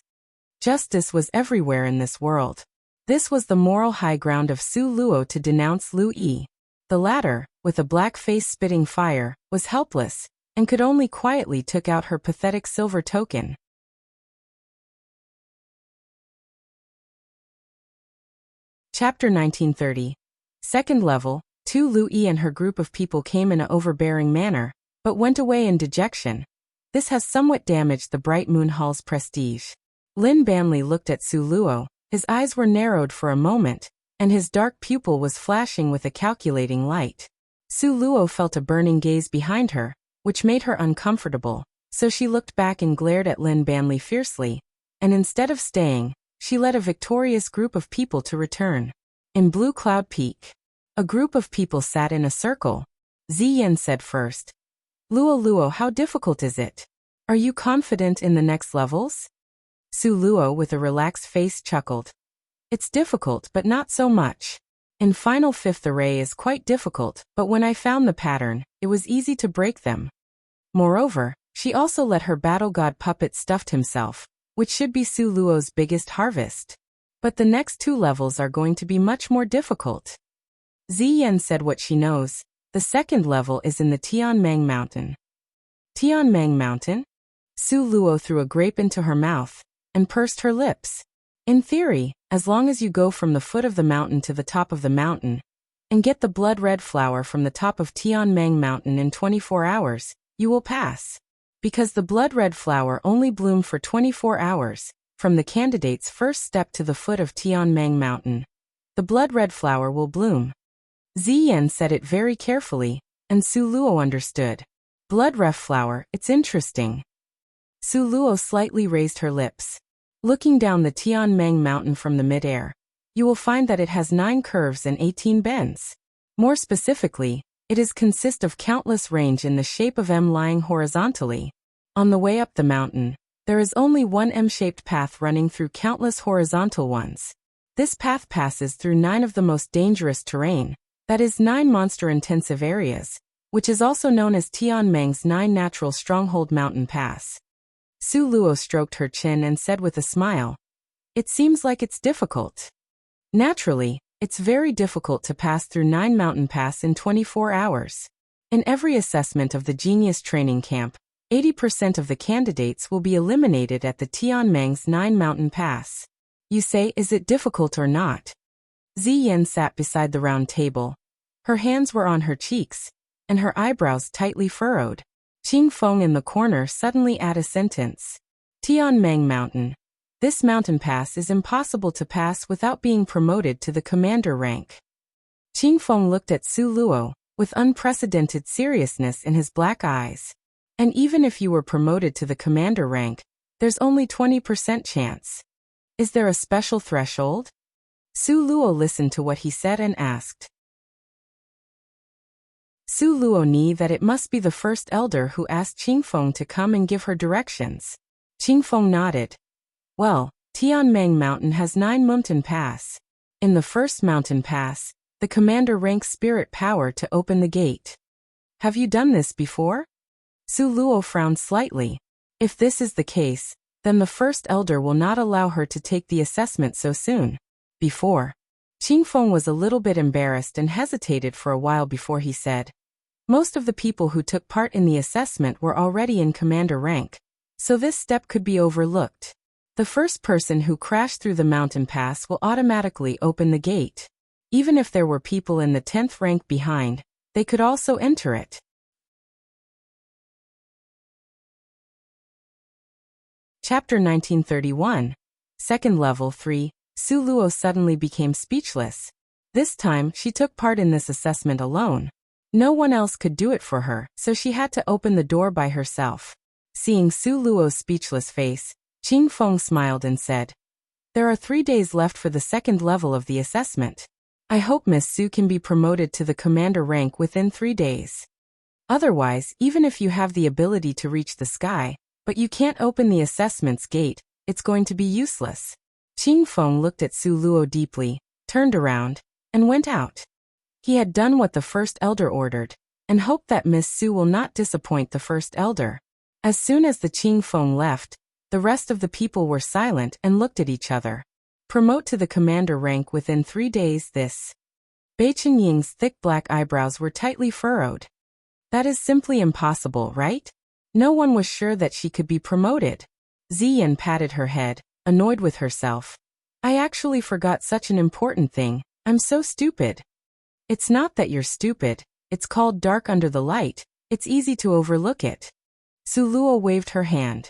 Justice was everywhere in this world. This was the moral high ground of Su Luo to denounce Lu Yi. The latter, with a black face spitting fire, was helpless, and could only quietly took out her pathetic silver token. Chapter 1930. Second level, Lu Yi and her group of people came in an overbearing manner, but went away in dejection. This has somewhat damaged the Bright Moon Hall's prestige. Lin Banli looked at Su Luo, his eyes were narrowed for a moment, and his dark pupil was flashing with a calculating light. Su Luo felt a burning gaze behind her, which made her uncomfortable, so she looked back and glared at Lin Banli fiercely, and instead of staying, she led a victorious group of people to return. In Blue Cloud Peak, a group of people sat in a circle. Ziyan said first. Luo, how difficult is it? Are you confident in the next levels? Su Luo with a relaxed face chuckled. It's difficult but not so much. In Final Fifth Array is quite difficult, but when I found the pattern, it was easy to break them. Moreover, she also let her battle god puppet stuffed himself, which should be Su Luo's biggest harvest. But the next two levels are going to be much more difficult. Ziyan said what she knows. The second level is in the Tian Mang Mountain. Tian Mang Mountain? Su Luo threw a grape into her mouth and pursed her lips. In theory, as long as you go from the foot of the mountain to the top of the mountain and get the blood red flower from the top of Tian Mang Mountain in 24 hours, you will pass. Because the blood red flower only bloomed for 24 hours, from the candidate's first step to the foot of Tian Mang Mountain, the blood red flower will bloom. Ziyan said it very carefully, and Su Luo understood. Blood red flower, it's interesting. Su Luo slightly raised her lips. Looking down the Tian Mang Mountain from the mid-air, you will find that it has 9 curves and 18 bends. More specifically, it is consist of countless range in the shape of M lying horizontally. On the way up the mountain, there is only one M-shaped path running through countless horizontal ones. This path passes through 9 of the most dangerous terrain, that is 9 monster-intensive areas, which is also known as Tian Mang's 9 natural stronghold mountain pass. Su Luo stroked her chin and said with a smile, "It seems like it's difficult." Naturally, it's very difficult to pass through 9 mountain pass in 24 hours. In every assessment of the Genius Training Camp, 80% of the candidates will be eliminated at the Tian Mang's 9 mountain pass. You say, is it difficult or not? Ziyan sat beside the round table. Her hands were on her cheeks, and her eyebrows tightly furrowed. Qing Feng in the corner suddenly added a sentence. Tian Mang Mountain. This mountain pass is impossible to pass without being promoted to the commander rank. Qing Feng looked at Su Luo, with unprecedented seriousness in his black eyes. And even if you were promoted to the commander rank, there's only 20% chance. Is there a special threshold? Su Luo listened to what he said and asked. Su Luo knew that it must be the first elder who asked Qing Feng to come and give her directions. Qing Feng nodded. Well, Tian Mang Mountain has 9 mountain pass. In the first mountain pass, the commander ranks spirit power to open the gate. Have you done this before? Su Luo frowned slightly. If this is the case, then the first elder will not allow her to take the assessment so soon. Before. Qing Feng was a little bit embarrassed and hesitated for a while before he said. Most of the people who took part in the assessment were already in commander rank, so this step could be overlooked. The first person who crashed through the mountain pass will automatically open the gate. Even if there were people in the 10th rank behind, they could also enter it. Chapter 1931. Second level 3. Su Luo suddenly became speechless. This time, she took part in this assessment alone. No one else could do it for her, so she had to open the door by herself. Seeing Su Luo's speechless face, Qing Feng smiled and said, "There are 3 days left for the second level of the assessment. I hope Miss Su can be promoted to the commander rank within 3 days. Otherwise, even if you have the ability to reach the sky, but you can't open the assessment's gate, it's going to be useless." Qing Feng looked at Su Luo deeply, turned around, and went out. He had done what the first elder ordered, and hoped that Miss Su will not disappoint the first elder. As soon as the Qing Feng left, the rest of the people were silent and looked at each other. Promote to the commander rank within 3 days. This. Bei Qinying's thick black eyebrows were tightly furrowed. That is simply impossible, right? No one was sure that she could be promoted. Ziyan patted her head, annoyed with herself. I actually forgot such an important thing. I'm so stupid. It's not that you're stupid. It's called dark under the light. It's easy to overlook it. Su Luo waved her hand.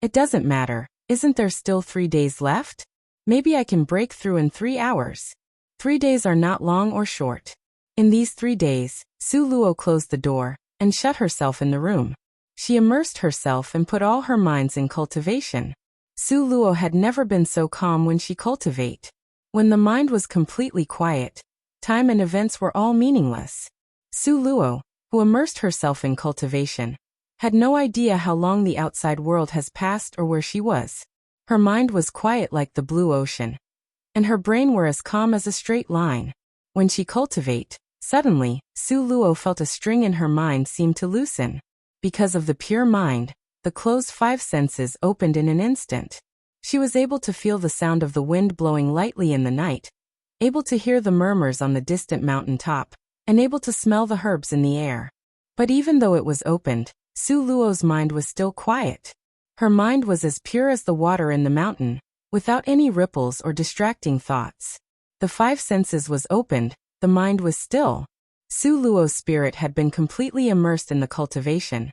It doesn't matter. Isn't there still 3 days left? Maybe I can break through in 3 hours. 3 days are not long or short. In these 3 days, Su Luo closed the door and shut herself in the room. She immersed herself and put all her minds in cultivation. Su Luo had never been so calm when she cultivate. When the mind was completely quiet, time and events were all meaningless. Su Luo, who immersed herself in cultivation, had no idea how long the outside world has passed or where she was. Her mind was quiet like the blue ocean, and her brain were as calm as a straight line. When she cultivate, suddenly, Su Luo felt a string in her mind seem to loosen. Because of the pure mind, the closed 5 senses opened in an instant. She was able to feel the sound of the wind blowing lightly in the night, able to hear the murmurs on the distant mountain top, and able to smell the herbs in the air. But even though it was opened, Su Luo's mind was still quiet. Her mind was as pure as the water in the mountain, without any ripples or distracting thoughts. The 5 senses was opened, the mind was still. Su Luo's spirit had been completely immersed in the cultivation.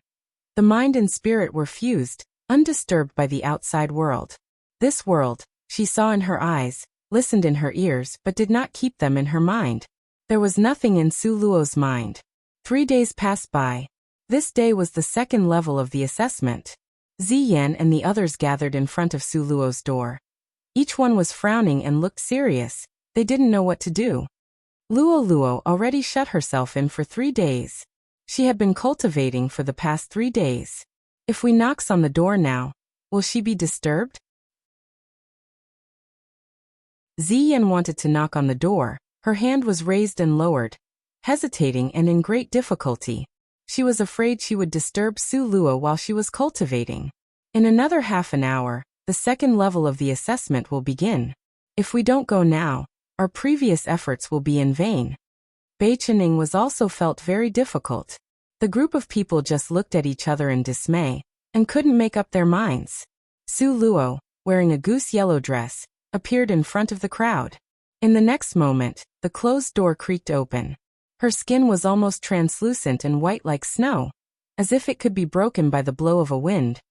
The mind and spirit were fused, undisturbed by the outside world. This world, she saw in her eyes, listened in her ears but did not keep them in her mind. There was nothing in Su Luo's mind. 3 days passed by. This day was the second level of the assessment. Ziyan and the others gathered in front of Su Luo's door. Each one was frowning and looked serious. They didn't know what to do. Luo already shut herself in for 3 days. She had been cultivating for the past 3 days. If we knocks on the door now, will she be disturbed? Ziyan wanted to knock on the door. Her hand was raised and lowered, hesitating and in great difficulty. She was afraid she would disturb Su Luo while she was cultivating. In another half an hour, the second level of the assessment will begin. If we don't go now, our previous efforts will be in vain. Bei Qining was also felt very difficult. The group of people just looked at each other in dismay, and couldn't make up their minds. Su Luo, wearing a goose yellow dress, appeared in front of the crowd. In the next moment, the closed door creaked open. Her skin was almost translucent and white like snow, as if it could be broken by the blow of a wind.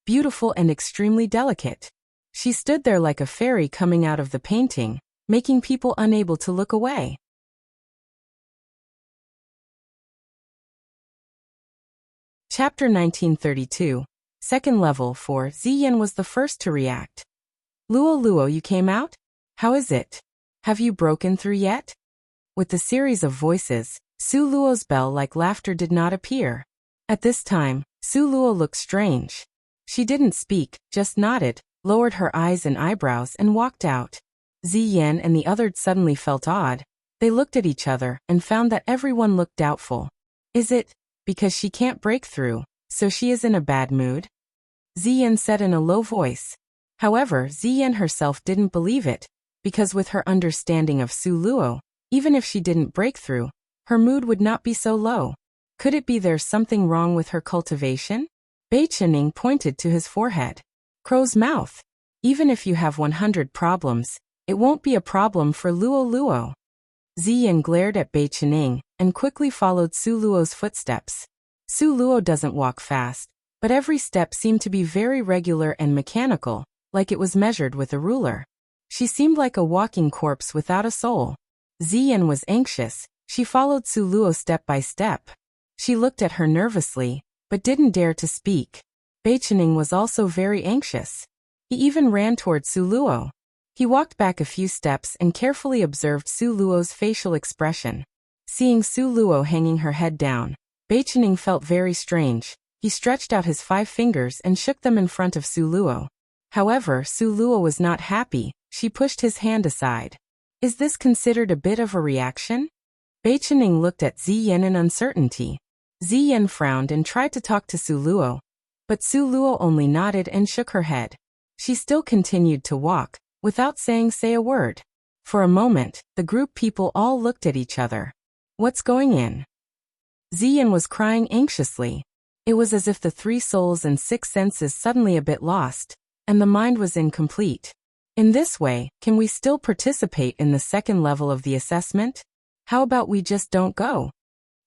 Beautiful and extremely delicate. She stood there like a fairy coming out of the painting, making people unable to look away. Chapter 1932. Second level 4. Ziyan was the first to react. Luo, you came out? How is it? Have you broken through yet? With the series of voices, Su Luo's bell-like laughter did not appear. At this time, Su Luo looked strange. She didn't speak, just nodded, lowered her eyes and eyebrows and walked out. Ziyan and the others suddenly felt odd. They looked at each other and found that everyone looked doubtful. Is it because she can't break through, so she is in a bad mood? Ziyan said in a low voice. However, Ziyan herself didn't believe it, because with her understanding of Su Luo, even if she didn't break through, her mood would not be so low. Could it be there's something wrong with her cultivation? Bei Qining pointed to his forehead. Crow's mouth. Even if you have 100 problems, it won't be a problem for Luo. Ziyan glared at Bei Qining and quickly followed Su Luo's footsteps. Su Luo doesn't walk fast, but every step seemed to be very regular and mechanical, like it was measured with a ruler. She seemed like a walking corpse without a soul. Ziyan was anxious. She followed Su Luo step by step. She looked at her nervously, but didn't dare to speak. Bei Qining was also very anxious. He even ran toward Su Luo. He walked back a few steps and carefully observed Su Luo's facial expression. Seeing Su Luo hanging her head down, Beichening felt very strange. He stretched out his 5 fingers and shook them in front of Su Luo. However, Su Luo was not happy. She pushed his hand aside. Is this considered a bit of a reaction? Beichening looked at Ziyan in uncertainty. Ziyan frowned and tried to talk to Su Luo, but Su Luo only nodded and shook her head. She still continued to walk, without saying a word. For a moment, the group people all looked at each other. What's going on? Ziyan was crying anxiously. It was as if the 3 souls and 6 senses suddenly a bit lost, and the mind was incomplete. In this way, can we still participate in the 2nd level of the assessment? How about we just don't go?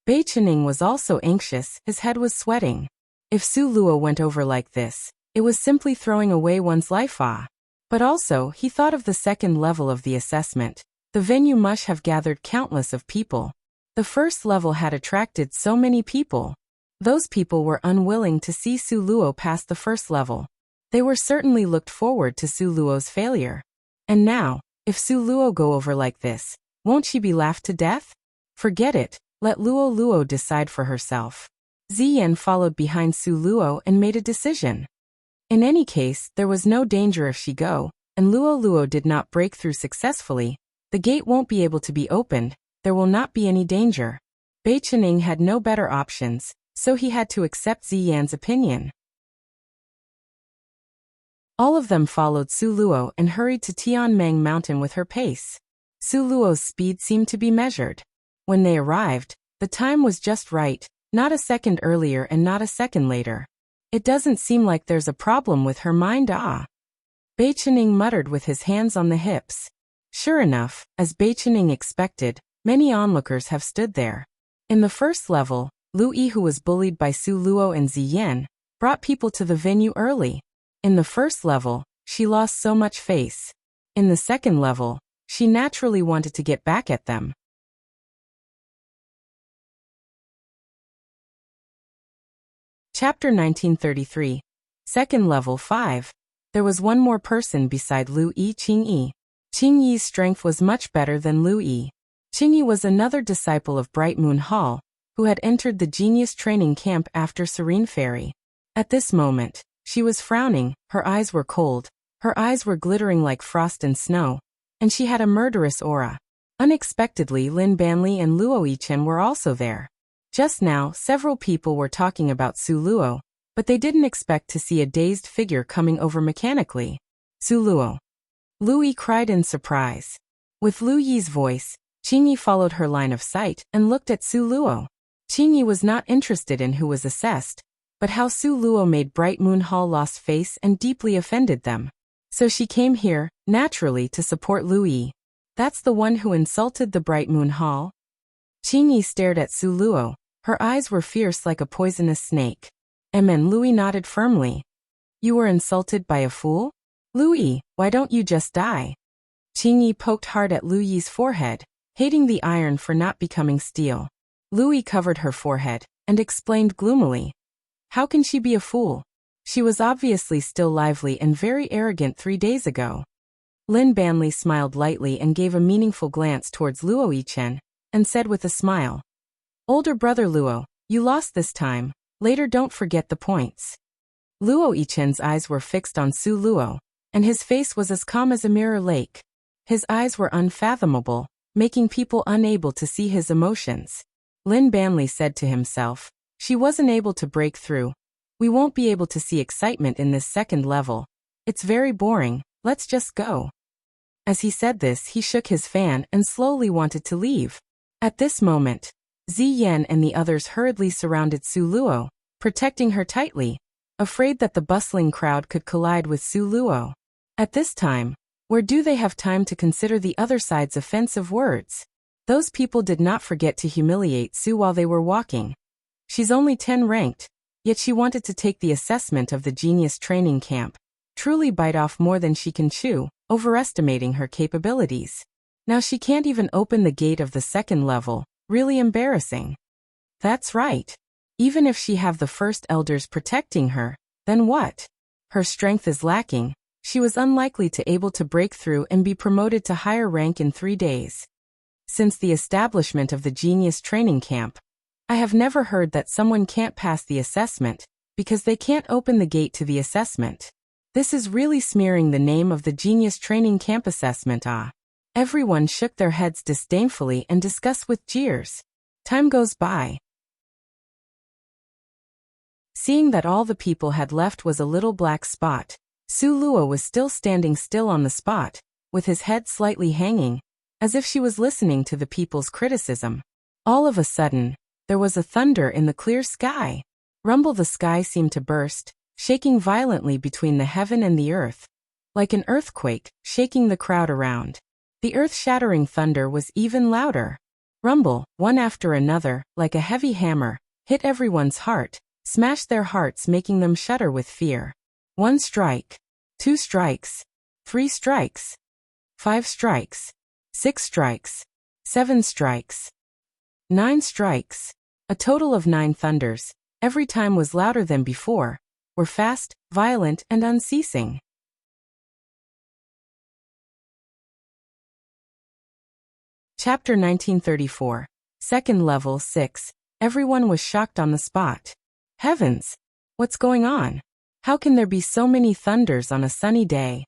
Beichening was also anxious, his head was sweating. If Su Luo went over like this, it was simply throwing away one's life. But also, he thought of the 2nd level of the assessment. The venue must have gathered countless of people. The 1st level had attracted so many people. Those people were unwilling to see Su Luo pass the 1st level. They were certainly looked forward to Su Luo's failure. And now, if Su Luo go over like this, won't she be laughed to death? Forget it, let Luo Luo decide for herself. Ziyan followed behind Su Luo and made a decision. In any case, there was no danger if she go, and Luo Luo did not break through successfully. The gate won't be able to be opened, there will not be any danger. Beichening had no better options, so he had to accept Ziyan's opinion. All of them followed Su Luo and hurried to Tian Mang mountain with her pace. Su Luo's speed seemed to be measured. When they arrived, the time was just right, not a second earlier and not a second later. It doesn't seem like there's a problem with her mind. Beichening muttered with his hands on the hips. Sure enough, as Beichening expected, many onlookers have stood there. In the 1st level, Lu Yi, who was bullied by Su Luo and Ziyan, brought people to the venue early. In the 1st level, she lost so much face. In the 2nd level, she naturally wanted to get back at them. Chapter 1933. 2nd level 5. There was one more person beside Lu Yi, Qingyi. Qingyi's strength was much better than Lu Yi. Qingyi was another disciple of Bright Moon Hall, who had entered the genius training camp after Serene Fairy. At this moment, she was frowning, her eyes were cold, her eyes were glittering like frost and snow, and she had a murderous aura. Unexpectedly, Lin Banli and Luo Yichen were also there. Just now, several people were talking about Su Luo, but they didn't expect to see a dazed figure coming over mechanically. Su Luo. Lu Yi cried in surprise. With Lu Yi's voice, Qingyi followed her line of sight and looked at Su Luo. Qingyi was not interested in who was assessed, but how Su Luo made Bright Moon Hall lost face and deeply offended them. So she came here, naturally, to support Lu Yi. That's the one who insulted the Bright Moon Hall? Qingyi stared at Su Luo. Her eyes were fierce like a poisonous snake. And Lu Yi nodded firmly. You were insulted by a fool? Lu Yi, why don't you just die? Qingyi poked hard at Lu Yi's forehead, hating the iron for not becoming steel. Lu Yi covered her forehead and explained gloomily. How can she be a fool? She was obviously still lively and very arrogant 3 days ago. Lin Banli smiled lightly and gave a meaningful glance towards Luo Yichen, and said with a smile. Older brother Luo, you lost this time, later don't forget the points. Luo Yichen's eyes were fixed on Su Luo, and his face was as calm as a mirror lake. His eyes were unfathomable, making people unable to see his emotions. Lin Banli said to himself, she wasn't able to break through. We won't be able to see excitement in this 2nd level. It's very boring, let's just go. As he said this, he shook his fan and slowly wanted to leave. At this moment, Ziyan and the others hurriedly surrounded Su Luo, protecting her tightly, afraid that the bustling crowd could collide with Su Luo. At this time, where do they have time to consider the other side's offensive words? Those people did not forget to humiliate Su while they were walking. She's only 10 ranked, yet she wanted to take the assessment of the genius training camp, truly bite off more than she can chew, overestimating her capabilities. Now she can't even open the gate of the 2nd level, really embarrassing. That's right. Even if she have the first elders protecting her, then what? Her strength is lacking, She was unlikely to able to break through and be promoted to higher rank in 3 days. Since the establishment of the genius training camp, I have never heard that someone can't pass the assessment because they can't open the gate to the assessment. This is really smearing the name of the genius training camp assessment. Everyone shook their heads disdainfully and discussed with jeers. Time goes by. Seeing that all the people had left was a little black spot, Su Luo was still standing still on the spot, with his head slightly hanging, as if she was listening to the people's criticism. All of a sudden, there was a thunder in the clear sky. Rumble, the sky seemed to burst, shaking violently between the heaven and the earth, like an earthquake, shaking the crowd around. The earth-shattering thunder was even louder. Rumble, one after another, like a heavy hammer, hit everyone's heart, smashed their hearts, making them shudder with fear. 1 strike, 2 strikes, 3 strikes, 5 strikes, 6 strikes, 7 strikes, 9 strikes. A total of 9 thunders, every time was louder than before, were fast, violent, and unceasing. Chapter 1934. Second level 6. Everyone was shocked on the spot. Heavens! What's going on? How can there be so many thunders on a sunny day?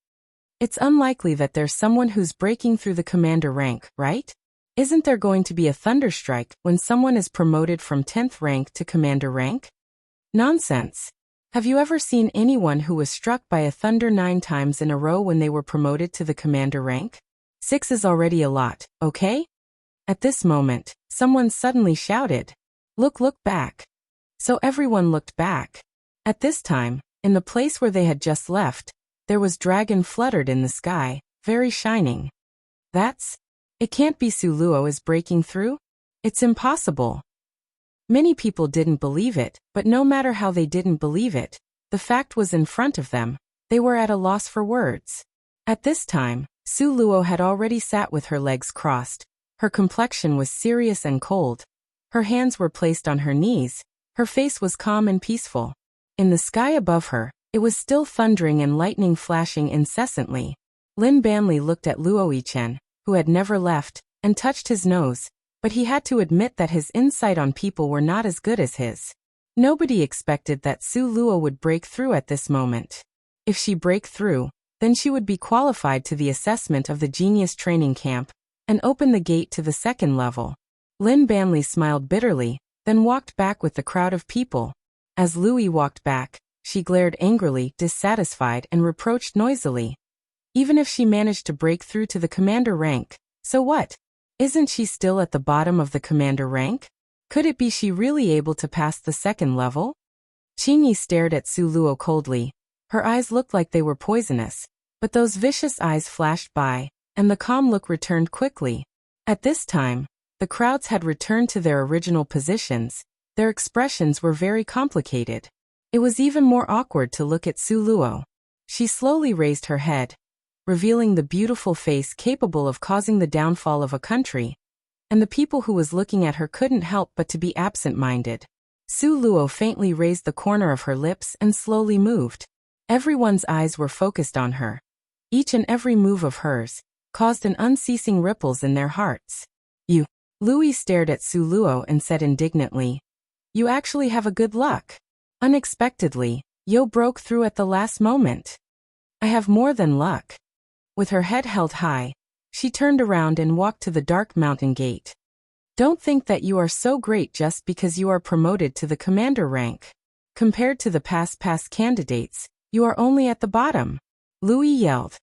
It's unlikely that there's someone who's breaking through the commander rank, right? Isn't there going to be a thunderstrike when someone is promoted from 10th rank to commander rank? Nonsense. Have you ever seen anyone who was struck by a thunder 9 times in a row when they were promoted to the commander rank? 6 is already a lot, okay? At this moment, someone suddenly shouted, "Look back." So everyone looked back. At this time, in the place where they had just left, there was dragon fluttered in the sky, very shining. It can't be Su Luo is breaking through? It's impossible. Many people didn't believe it, but no matter how they didn't believe it, the fact was in front of them. They were at a loss for words. At this time, Su Luo had already sat with her legs crossed. Her complexion was serious and cold. Her hands were placed on her knees. Her face was calm and peaceful. In the sky above her, it was still thundering and lightning flashing incessantly. Lin Banli looked at Luo Yichen, who had never left, and touched his nose, but he had to admit that his insight on people were not as good as his. Nobody expected that Su Luo would break through at this moment. If she break through, then she would be qualified to the assessment of the genius training camp, and open the gate to the second level. Lin Banli smiled bitterly, then walked back with the crowd of people. As Louis walked back, she glared angrily, dissatisfied, and reproached noisily. Even if she managed to break through to the commander rank, so what? Isn't she still at the bottom of the commander rank? Could it be she really able to pass the second level? Qingyi stared at Su Luo coldly. Her eyes looked like they were poisonous, but those vicious eyes flashed by, and the calm look returned quickly. At this time, the crowds had returned to their original positions. Their expressions were very complicated. It was even more awkward to look at Su Luo. She slowly raised her head, revealing the beautiful face capable of causing the downfall of a country, and the people who was looking at her couldn't help but to be absent-minded. Su Luo faintly raised the corner of her lips and slowly moved. Everyone's eyes were focused on her. Each and every move of hers caused an unceasing ripples in their hearts. "You." Louis stared at Su Luo and said indignantly, "You actually have a good luck." Unexpectedly, Yo broke through at the last moment. "I have more than luck." With her head held high, she turned around and walked to the dark mountain gate. "Don't think that you are so great just because you are promoted to the commander rank. Compared to the past candidates, you are only at the bottom," Louis yelled.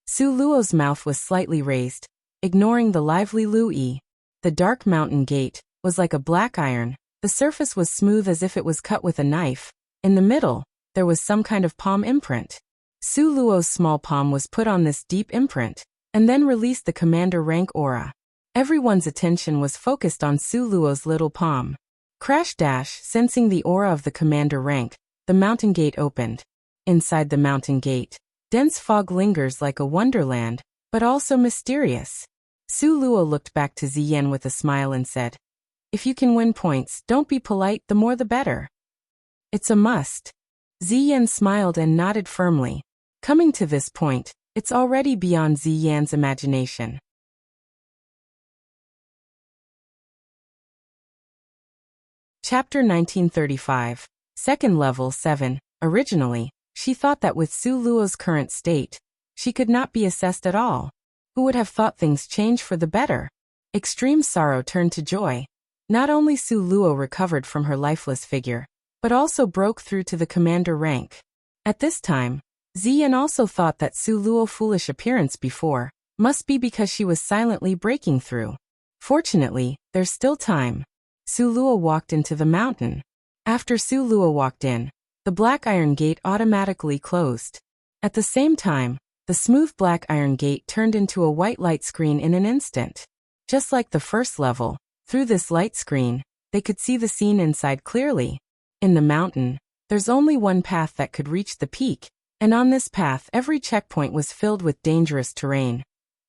Su Luo's mouth was slightly raised, ignoring the lively Louis. The dark mountain gate was like a black iron. The surface was smooth as if it was cut with a knife. In the middle, there was some kind of palm imprint. Su Luo's small palm was put on this deep imprint, and then released the commander rank aura. Everyone's attention was focused on Su Luo's little palm. Crash dash, sensing the aura of the commander rank, the mountain gate opened. Inside the mountain gate, dense fog lingers like a wonderland, but also mysterious. Su Luo looked back to Ziyan with a smile and said, "If you can win points, don't be polite, the more the better." "It's a must." Ziyan smiled and nodded firmly. Coming to this point, it's already beyond Ziyan's imagination. Chapter 1935. Second Level 7. Originally, she thought that with Su Luo's current state, she could not be assessed at all. Who would have thought things change for the better? Extreme sorrow turned to joy. Not only Su Luo recovered from her lifeless figure, but also broke through to the commander rank. At this time, Ziyan also thought that Su Luo's foolish appearance before must be because she was silently breaking through. Fortunately, there's still time. Su Luo walked into the mountain. After Su Luo walked in, the black iron gate automatically closed. At the same time, the smooth black iron gate turned into a white light screen in an instant. Just like the first level, through this light screen, they could see the scene inside clearly. In the mountain, there's only one path that could reach the peak, and on this path every checkpoint was filled with dangerous terrain.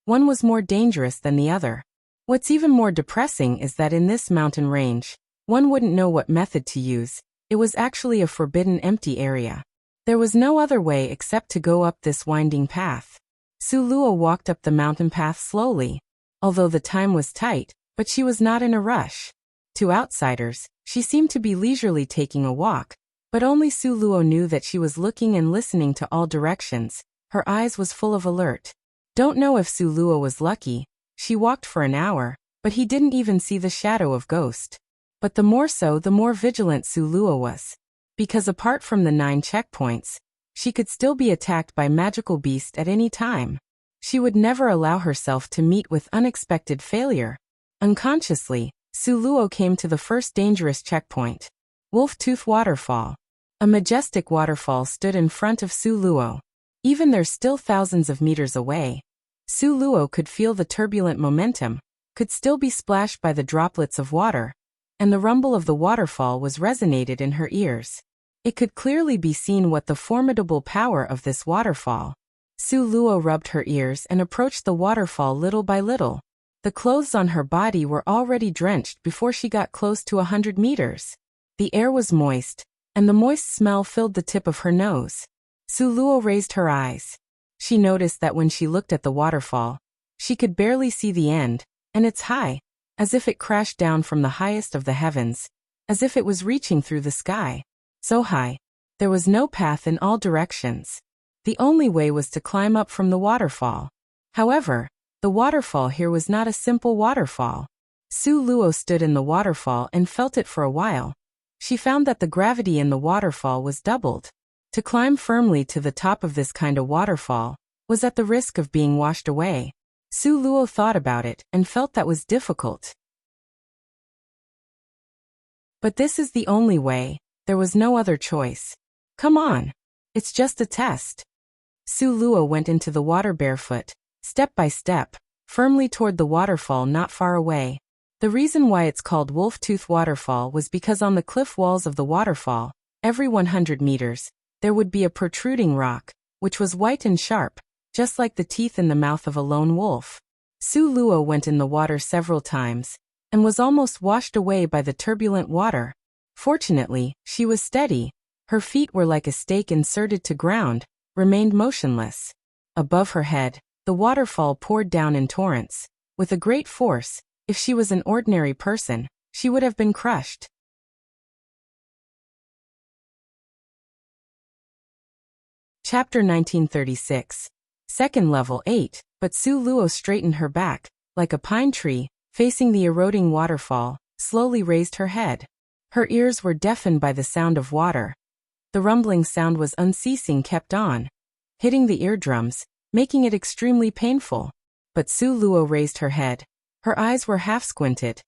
One was more dangerous than the other. What's even more depressing is that in this mountain range, one wouldn't know what method to use. It was actually a forbidden empty area. There was no other way except to go up this winding path. Su Luo walked up the mountain path slowly. Although the time was tight, but she was not in a rush. To outsiders, she seemed to be leisurely taking a walk, but only Su Luo knew that she was looking and listening to all directions. Her eyes was full of alert. Don't know if Su Luo was lucky. She walked for an hour, but he didn't even see the shadow of ghost. But the more so, the more vigilant Su Luo was. Because apart from the 9 checkpoints, she could still be attacked by magical beasts at any time. She would never allow herself to meet with unexpected failure. Unconsciously, Su Luo came to the first dangerous checkpoint. Wolf Tooth Waterfall. A majestic waterfall stood in front of Su Luo. Even though still thousands of meters away, Su Luo could feel the turbulent momentum, could still be splashed by the droplets of water, and the rumble of the waterfall was resonated in her ears. It could clearly be seen what the formidable power of this waterfall. Su Luo rubbed her ears and approached the waterfall little by little. The clothes on her body were already drenched before she got close to 100 meters. The air was moist, and the moist smell filled the tip of her nose. Su Luo raised her eyes. She noticed that when she looked at the waterfall, she could barely see the end, and it's high, as if it crashed down from the highest of the heavens, as if it was reaching through the sky. So high, there was no path in all directions. The only way was to climb up from the waterfall. However, the waterfall here was not a simple waterfall. Su Luo stood in the waterfall and felt it for a while. She found that the gravity in the waterfall was doubled. To climb firmly to the top of this kind of waterfall was at the risk of being washed away. Su Luo thought about it and felt that was difficult. But this is the only way. There was no other choice. Come on. It's just a test. Su Luo went into the water barefoot, step by step, firmly toward the waterfall not far away. The reason why it's called Wolf Tooth Waterfall was because on the cliff walls of the waterfall, every 100 meters, there would be a protruding rock, which was white and sharp, just like the teeth in the mouth of a lone wolf. Su Luo went in the water several times, and was almost washed away by the turbulent water. Fortunately, she was steady. Her feet were like a stake inserted to ground, remained motionless. Above her head, the waterfall poured down in torrents. With a great force, if she was an ordinary person, she would have been crushed. Chapter 1936. Second Level 8. But Su Luo straightened her back, like a pine tree, facing the eroding waterfall, slowly raised her head. Her ears were deafened by the sound of water. The rumbling sound was unceasing, kept on, hitting the eardrums, making it extremely painful. But Su Luo raised her head. Her eyes were half squinted,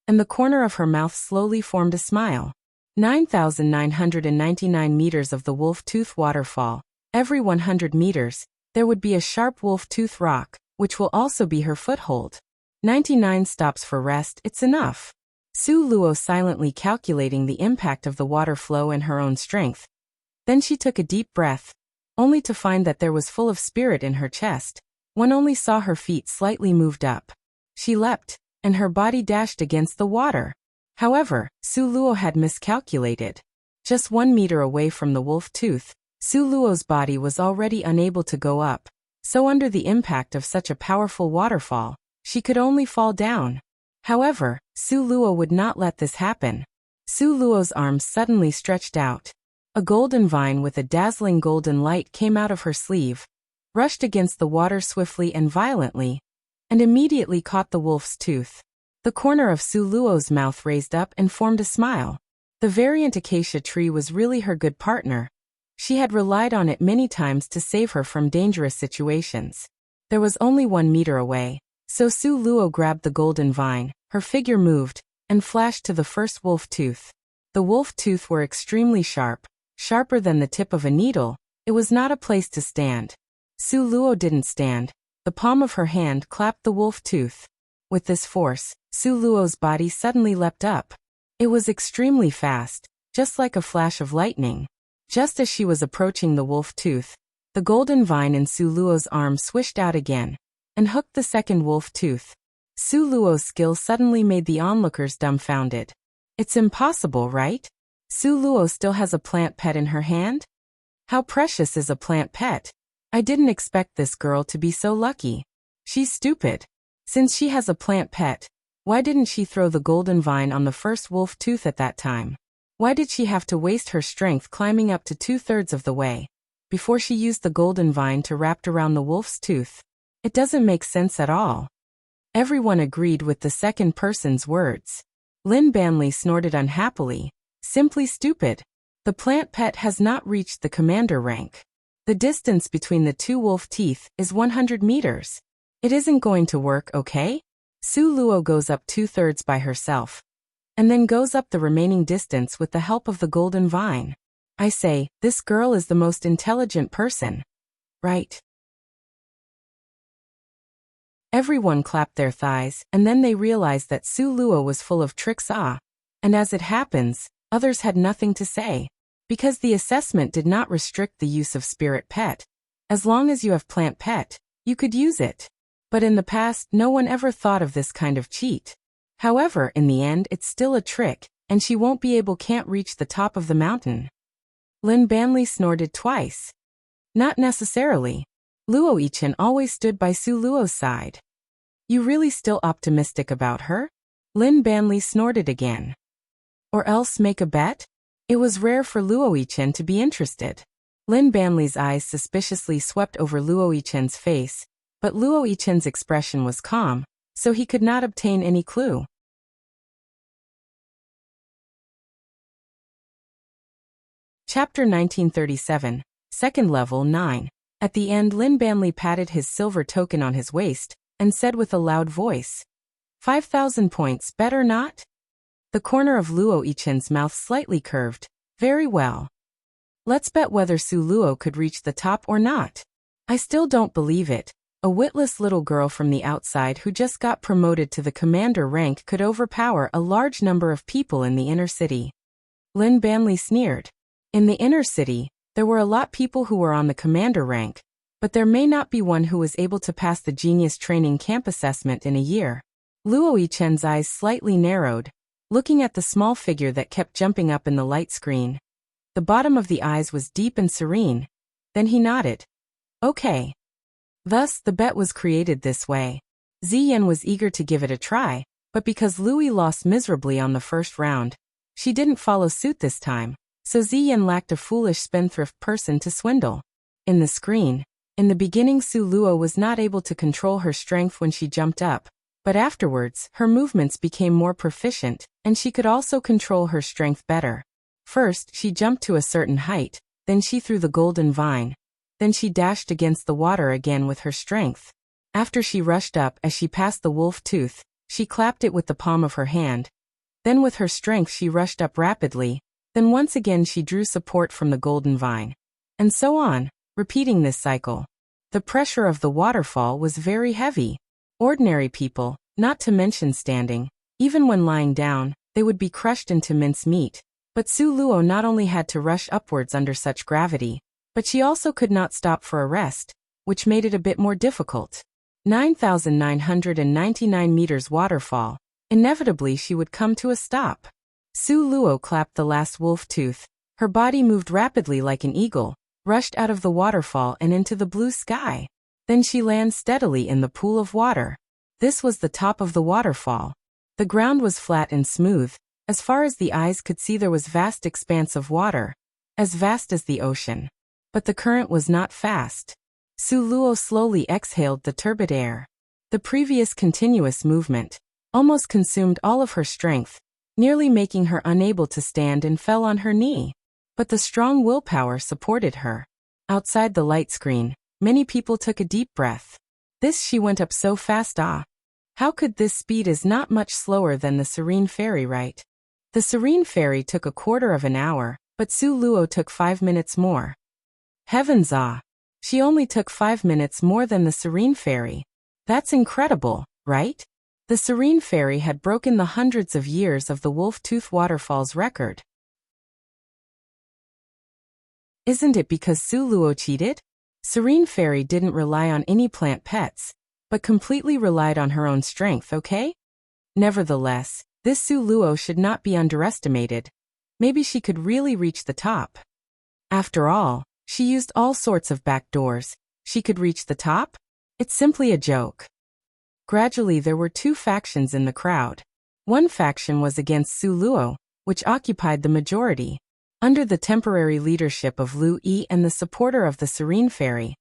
and the corner of her mouth slowly formed a smile. 9,999 meters of the Wolf Tooth Waterfall. Every 100 meters, there would be a sharp wolf tooth rock, which will also be her foothold. 99 stops for rest, it's enough. Su Luo silently calculating the impact of the water flow and her own strength. Then she took a deep breath, only to find that there was full of spirit in her chest. One only saw her feet slightly moved up. She leapt, and her body dashed against the water. However, Su Luo had miscalculated. Just 1 meter away from the wolf tooth, Su Luo's body was already unable to go up, so under the impact of such a powerful waterfall, she could only fall down. However, Su Luo would not let this happen. Su Luo's arms suddenly stretched out. A golden vine with a dazzling golden light came out of her sleeve, rushed against the water swiftly and violently, and immediately caught the wolf's tooth. The corner of Su Luo's mouth raised up and formed a smile. The variant acacia tree was really her good partner. She had relied on it many times to save her from dangerous situations. There was only 1 meter away, so Su Luo grabbed the golden vine, her figure moved, and flashed to the first wolf tooth. The wolf tooth were extremely sharp, sharper than the tip of a needle. It was not a place to stand. Su Luo didn't stand. The palm of her hand clapped the wolf tooth. With this force, Su Luo's body suddenly leapt up. It was extremely fast, just like a flash of lightning. Just as she was approaching the wolf tooth, the golden vine in Su Luo's arm swished out again, and hooked the second wolf tooth. Su Luo's skill suddenly made the onlookers dumbfounded. It's impossible, right? Su Luo still has a plant pet in her hand? How precious is a plant pet? I didn't expect this girl to be so lucky. She's stupid. Since she has a plant pet, why didn't she throw the golden vine on the first wolf tooth at that time? Why did she have to waste her strength climbing up to 2/3 of the way before she used the golden vine to wrap around the wolf's tooth? It doesn't make sense at all. Everyone agreed with the second person's words. Lin Banli snorted unhappily. Simply stupid. The plant pet has not reached the commander rank. The distance between the 2 wolf teeth is 100 meters. It isn't going to work, okay? Su Luo goes up 2/3 by herself, and then goes up the remaining distance with the help of the golden vine. I say, this girl is the most intelligent person. Right? Everyone clapped their thighs, and then they realized that Su Luo was full of tricks. And as it happens, others had nothing to say. Because the assessment did not restrict the use of spirit pet. As long as you have plant pet, you could use it. But in the past, no one ever thought of this kind of cheat. However, in the end, it's still a trick, and she won't be able can't reach the top of the mountain. Lin Banli snorted twice. Not necessarily. Luo Yichen always stood by Su Luo's side. You really still optimistic about her? Lin Banli snorted again. Or else make a bet? It was rare for Luo Yichen to be interested. Lin Banli's eyes suspiciously swept over Luo Yichen's face, but Luo Yichen's expression was calm, so he could not obtain any clue. Chapter 1937, Second Level 9. At the end, Lin Banli patted his silver token on his waist, and said with a loud voice, 5,000 points, better not? The corner of Luo Yichen's mouth slightly curved. Very well. Let's bet whether Su Luo could reach the top or not. I still don't believe it. A witless little girl from the outside who just got promoted to the commander rank could overpower a large number of people in the inner city. Lin Banli sneered. In the inner city, there were a lot people who were on the commander rank, but there may not be one who was able to pass the genius training camp assessment in a year. Luo Yichen's eyes slightly narrowed, looking at the small figure that kept jumping up in the light screen. The bottom of the eyes was deep and serene. Then he nodded. Okay. Thus, the bet was created this way. Ziyan was eager to give it a try, but because Louis lost miserably on the first round, she didn't follow suit this time, so Ziyan lacked a foolish spendthrift person to swindle. In the screen, in the beginning Su Luo was not able to control her strength when she jumped up, but afterwards, her movements became more proficient, and she could also control her strength better. First, she jumped to a certain height, then she threw the golden vine. Then she dashed against the water again with her strength. After she rushed up as she passed the wolf tooth, she clapped it with the palm of her hand. Then with her strength she rushed up rapidly, then once again she drew support from the golden vine. And so on, repeating this cycle. The pressure of the waterfall was very heavy. Ordinary people, not to mention standing, even when lying down, they would be crushed into mincemeat. But Su Luo not only had to rush upwards under such gravity, but she also could not stop for a rest, which made it a bit more difficult. 9,999 meters waterfall. Inevitably she would come to a stop. Su Luo clapped the last wolf tooth, Her body moved rapidly like an eagle, rushed out of the waterfall and into the blue sky. Then she landed steadily in the pool of water. This was the top of the waterfall. The ground was flat and smooth. As far as the eyes could see, there was vast expanse of water, as vast as the ocean. But the current was not fast. Su Luo slowly exhaled the turbid air. The previous continuous movement almost consumed all of her strength, nearly making her unable to stand, and fell on her knee. But the strong willpower supported her. Outside the light screen, many people took a deep breath. She went up so fast. How could this speed is not much slower than the Serene Fairy, right? The Serene Fairy took a quarter of an hour, but Su Luo took 5 minutes more. Heavens, she only took 5 minutes more than the Serene Fairy. That's incredible, right? The Serene Fairy had broken the hundreds of years of the Wolf-Tooth Waterfall's record. Isn't it because Su Luo cheated? Serene Fairy didn't rely on any plant pets, but completely relied on her own strength, okay? Nevertheless, this Su Luo should not be underestimated. Maybe she could really reach the top. After all, she used all sorts of back doors. She could reach the top? It's simply a joke. Gradually there were two factions in the crowd. One faction was against Su Luo, which occupied the majority. Under the temporary leadership of Lu Yi and the supporter of the Serene Fairy,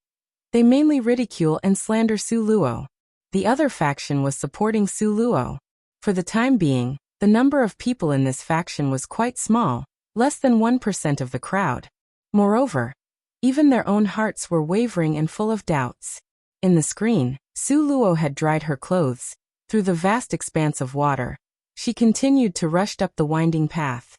they mainly ridicule and slander Su Luo. The other faction was supporting Su Luo. For the time being, the number of people in this faction was quite small, less than 1% of the crowd. Moreover, even their own hearts were wavering and full of doubts. In the screen, Su Luo had dried her clothes. Through the vast expanse of water, she continued to rush up the winding path.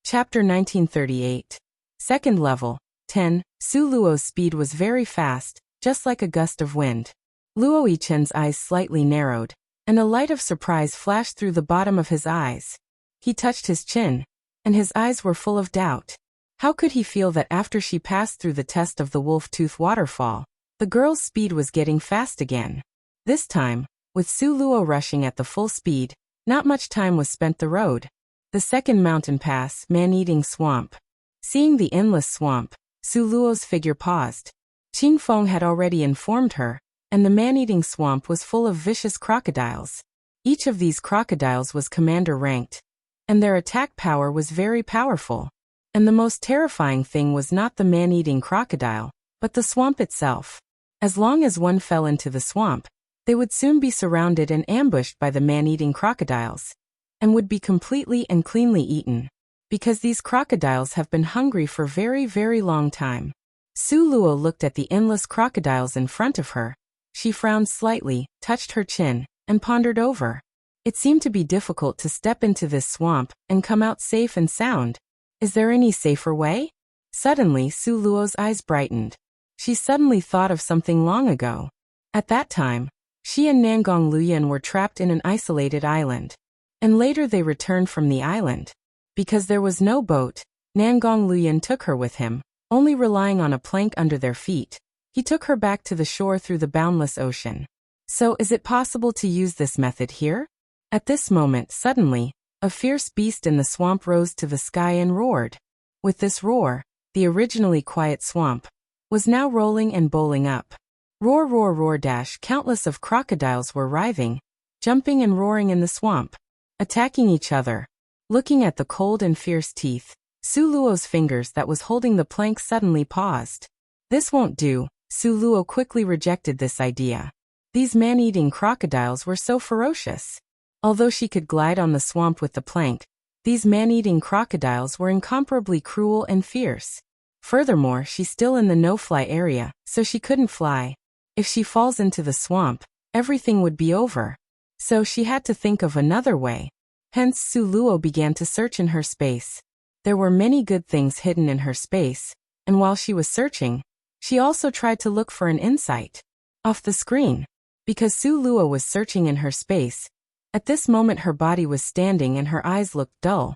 Chapter 1938. Second level, 10. Su Luo's speed was very fast, just like a gust of wind. Luo Yichen's eyes slightly narrowed, and a light of surprise flashed through the bottom of his eyes. He touched his chin, and his eyes were full of doubt. How could he feel that after she passed through the test of the Wolf-Tooth Waterfall, the girl's speed was getting fast again? This time, with Su Luo rushing at the full speed, not much time was spent the road. The second mountain pass, Man-Eating Swamp. Seeing the endless swamp, Su Luo's figure paused. Qing Feng had already informed her, and the Man-Eating Swamp was full of vicious crocodiles. Each of these crocodiles was commander ranked, and their attack power was very powerful. And the most terrifying thing was not the man-eating crocodile, but the swamp itself. As long as one fell into the swamp, they would soon be surrounded and ambushed by the man-eating crocodiles, and would be completely and cleanly eaten, because these crocodiles have been hungry for very, very long time. Su Luo looked at the endless crocodiles in front of her. She frowned slightly, touched her chin, and pondered over. It seemed to be difficult to step into this swamp and come out safe and sound. Is there any safer way? Suddenly Su Luo's eyes brightened. She suddenly thought of something long ago. At that time, she and Nangong Luyan were trapped in an isolated island. And later they returned from the island. Because there was no boat, Nangong Luyan took her with him, only relying on a plank under their feet. He took her back to the shore through the boundless ocean. So is it possible to use this method here? At this moment, suddenly, a fierce beast in the swamp rose to the sky and roared. With this roar, the originally quiet swamp was now rolling and bowling up. Roar, roar, roar, dash. Countless of crocodiles were writhing, jumping and roaring in the swamp, attacking each other. Looking at the cold and fierce teeth, Su Luo's fingers that was holding the plank suddenly paused. This won't do. Su Luo quickly rejected this idea. These man-eating crocodiles were so ferocious. Although she could glide on the swamp with the plank, these man-eating crocodiles were incomparably cruel and fierce. Furthermore, she's still in the no-fly area, so she couldn't fly. If she falls into the swamp, everything would be over. So she had to think of another way. Hence Su Luo began to search in her space. There were many good things hidden in her space, and while she was searching, she also tried to look for an insight. Off the screen. Because Su Luo was searching in her space, at this moment her body was standing and her eyes looked dull.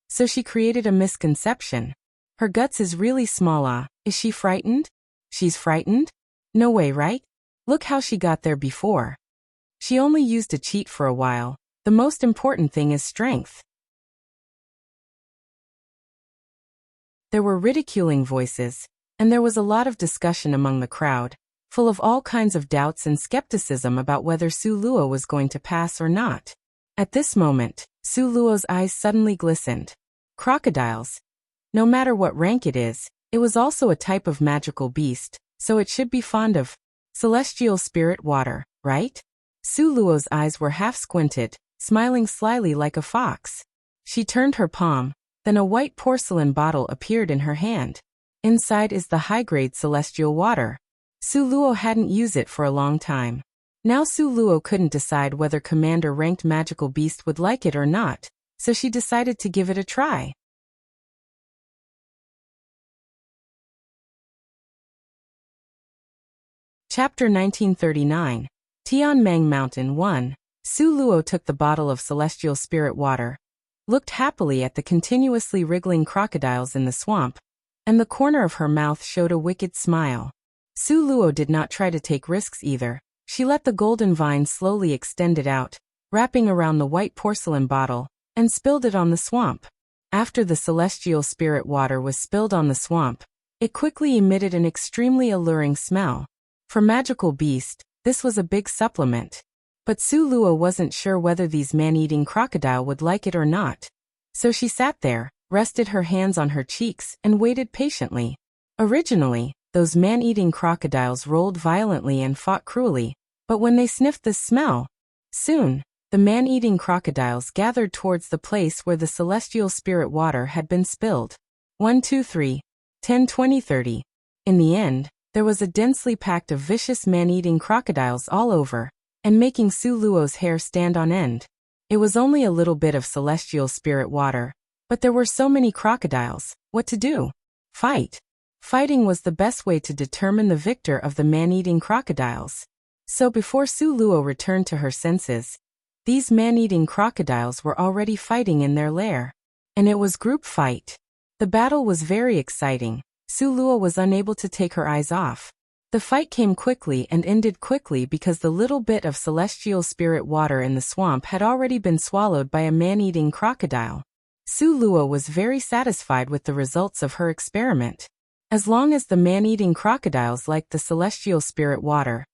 So she created a misconception. Her guts is really small. Is she frightened? She's frightened? No way, right? Look how she got there before. She only used a cheat for a while. The most important thing is strength. There were ridiculing voices, and there was a lot of discussion among the crowd, full of all kinds of doubts and skepticism about whether Su Luo was going to pass or not. At this moment, Su Luo's eyes suddenly glistened. Crocodiles. No matter what rank it was also a type of magical beast, so it should be fond of celestial spirit water, right? Su Luo's eyes were half squinted, smiling slyly like a fox. She turned her palm, then a white porcelain bottle appeared in her hand. Inside is the high-grade celestial water. Su Luo hadn't used it for a long time. Now Su Luo couldn't decide whether commander-ranked magical beast would like it or not, so she decided to give it a try. Chapter 1939. Tian Mang Mountain 1. Su Luo took the bottle of celestial spirit water, looked happily at the continuously wriggling crocodiles in the swamp, and the corner of her mouth showed a wicked smile. Su Luo did not try to take risks either. She let the golden vine slowly extend it out, wrapping around the white porcelain bottle, and spilled it on the swamp. After the celestial spirit water was spilled on the swamp, it quickly emitted an extremely alluring smell. For magical beast, this was a big supplement. But Su Luo wasn't sure whether these man-eating crocodile would like it or not. So she sat there, rested her hands on her cheeks, and waited patiently. Originally, those man-eating crocodiles rolled violently and fought cruelly, but when they sniffed the smell, soon, the man-eating crocodiles gathered towards the place where the celestial spirit water had been spilled. 1, 2, 3, 10, 20, 30. In the end, there was a densely packed of vicious man-eating crocodiles all over, and making Su Luo's hair stand on end. It was only a little bit of celestial spirit water, but there were so many crocodiles. What to do? Fight. Fighting was the best way to determine the victor of the man-eating crocodiles. So before Su Luo returned to her senses, these man-eating crocodiles were already fighting in their lair. And it was group fight. The battle was very exciting. Su Luo was unable to take her eyes off. The fight came quickly and ended quickly because the little bit of celestial spirit water in the swamp had already been swallowed by a man-eating crocodile. Su Luo was very satisfied with the results of her experiment. As long as the man-eating crocodiles liked the celestial spirit water,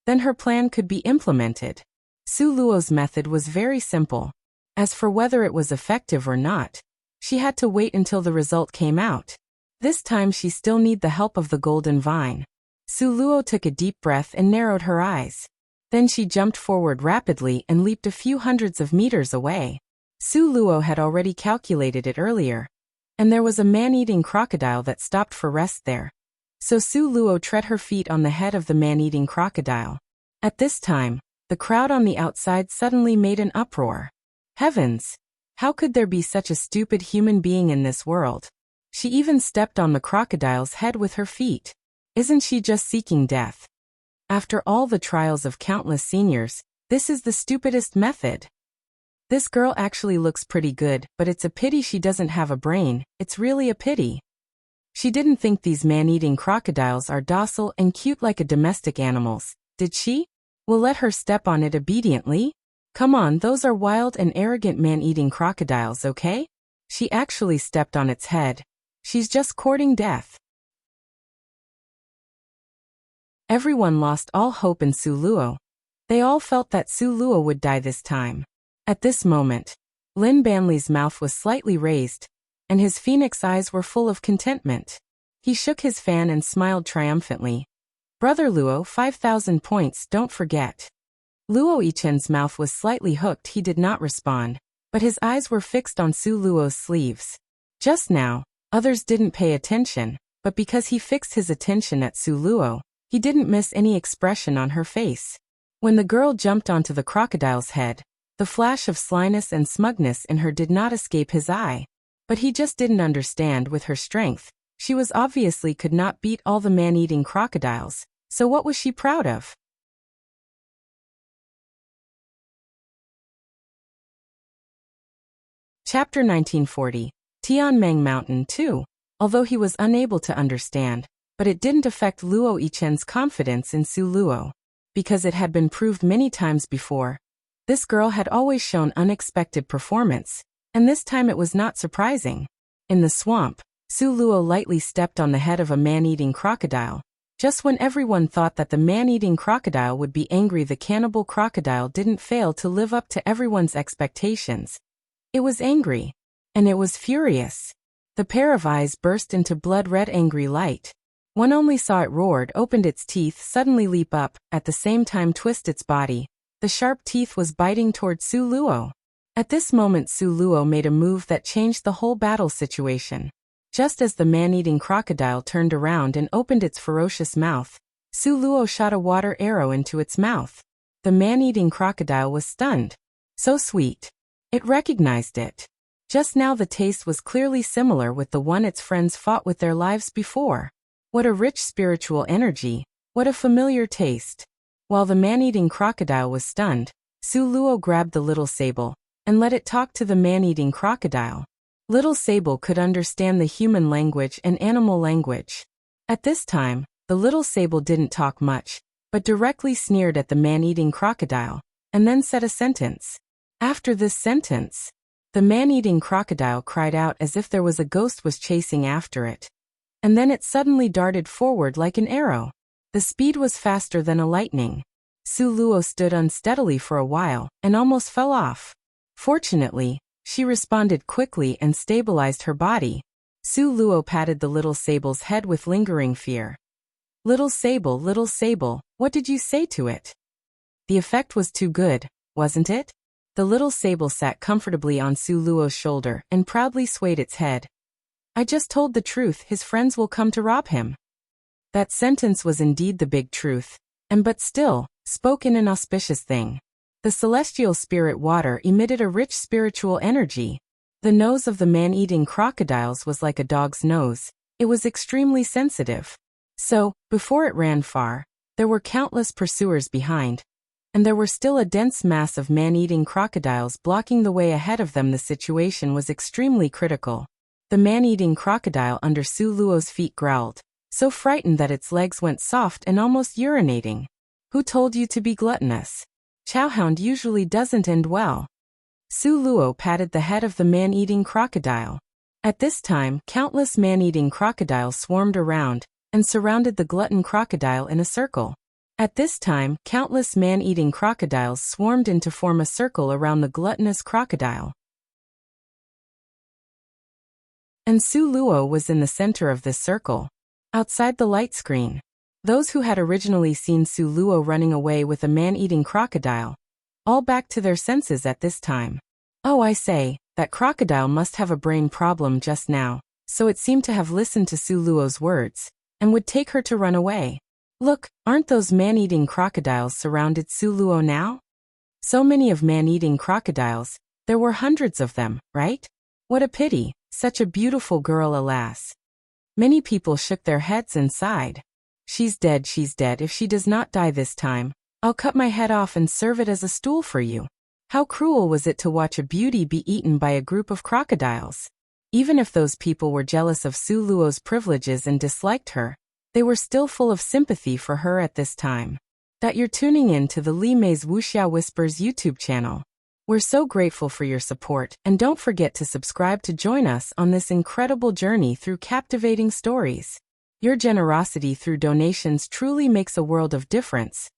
then her plan could be implemented. Su Luo's method was very simple. As for whether it was effective or not, she had to wait until the result came out. This time she still needed the help of the golden vine. Su Luo took a deep breath and narrowed her eyes. Then she jumped forward rapidly and leaped a few hundreds of meters away. Su Luo had already calculated it earlier, and there was a man-eating crocodile that stopped for rest there. So Su Luo tread her feet on the head of the man-eating crocodile. At this time, the crowd on the outside suddenly made an uproar. Heavens! How could there be such a stupid human being in this world? She even stepped on the crocodile's head with her feet. Isn't she just seeking death? After all the trials of countless seniors, this is the stupidest method. This girl actually looks pretty good, but it's a pity she doesn't have a brain. It's really a pity. She didn't think these man-eating crocodiles are docile and cute like a domestic animals, did she? We'll let her step on it obediently. Come on, those are wild and arrogant man-eating crocodiles, okay? She actually stepped on its head. She's just courting death. Everyone lost all hope in Su Luo. They all felt that Su Luo would die this time. At this moment, Lin Banli's mouth was slightly raised, and his phoenix eyes were full of contentment. He shook his fan and smiled triumphantly. Brother Luo, 5,000 points, don't forget. Luo Yichen's mouth was slightly hooked. He did not respond, but his eyes were fixed on Su Luo's sleeves. Just now, others didn't pay attention, but because he fixed his attention at Su Luo, he didn't miss any expression on her face. When the girl jumped onto the crocodile's head, the flash of slyness and smugness in her did not escape his eye. But he just didn't understand. With her strength, she was obviously could not beat all the man-eating crocodiles, so what was she proud of? Chapter 1940. Tian Mang Mountain 2. Although he was unable to understand, but it didn't affect Luo Yichen's confidence in Su Luo. Because it had been proved many times before, This girl had always shown unexpected performance, and this time it was not surprising. In the swamp, Su Luo lightly stepped on the head of a man-eating crocodile. Just when everyone thought that the man-eating crocodile would be angry, the cannibal crocodile didn't fail to live up to everyone's expectations. It was angry. And it was furious. The pair of eyes burst into blood-red angry light. One only saw it roared, opened its teeth, suddenly leap up, at the same time twist its body. The sharp teeth was biting toward Su Luo. At this moment Su Luo made a move that changed the whole battle situation. Just as the man-eating crocodile turned around and opened its ferocious mouth, Su Luo shot a water arrow into its mouth. The man-eating crocodile was stunned. So sweet. It recognized it. Just now the taste was clearly similar with the one its friends fought with their lives before. What a rich spiritual energy. What a familiar taste. While the man-eating crocodile was stunned, Su Luo grabbed the little sable and let it talk to the man-eating crocodile. Little Sable could understand the human language and animal language. At this time, the little Sable didn't talk much, but directly sneered at the man-eating crocodile, and then said a sentence. After this sentence, the man-eating crocodile cried out as if there was a ghost was chasing after it. And then it suddenly darted forward like an arrow. The speed was faster than a lightning. Su Luo stood unsteadily for a while, and almost fell off. Fortunately, she responded quickly and stabilized her body. Su Luo patted the little Sable's head with lingering fear. Little Sable, what did you say to it? The effect was too good, wasn't it? The little Sable sat comfortably on Su Luo's shoulder and proudly swayed its head. I just told the truth, his friends will come to rob him. That sentence was indeed the big truth, but still, spoke in an auspicious thing. The celestial spirit water emitted a rich spiritual energy. The nose of the man-eating crocodiles was like a dog's nose. It was extremely sensitive. So, before it ran far, there were countless pursuers behind, and there were still a dense mass of man-eating crocodiles blocking the way ahead of them. The situation was extremely critical. The man-eating crocodile under Su Luo's feet growled, so frightened that its legs went soft and almost urinating. Who told you to be gluttonous? Chowhound usually doesn't end well. Su Luo patted the head of the man-eating crocodile. At this time, countless man-eating crocodiles swarmed around and surrounded the glutton crocodile in a circle. At this time, countless man-eating crocodiles swarmed in to form a circle around the gluttonous crocodile. And Su Luo was in the center of this circle. Outside the light screen, those who had originally seen Su Luo running away with a man-eating crocodile, all back to their senses at this time. Oh, I say, that crocodile must have a brain problem just now, so it seemed to have listened to Su Luo's words, and would take her to run away. Look, aren't those man-eating crocodiles surrounded Su Luo now? So many of man-eating crocodiles, there were hundreds of them, right? What a pity, such a beautiful girl, alas. Many people shook their heads and sighed. She's dead, if she does not die this time, I'll cut my head off and serve it as a stool for you. How cruel was it to watch a beauty be eaten by a group of crocodiles? Even if those people were jealous of Su Luo's privileges and disliked her, they were still full of sympathy for her at this time. That you're tuning in to the Li Mei's Wuxia Whispers YouTube channel. We're so grateful for your support, and don't forget to subscribe to join us on this incredible journey through captivating stories. Your generosity through donations truly makes a world of difference,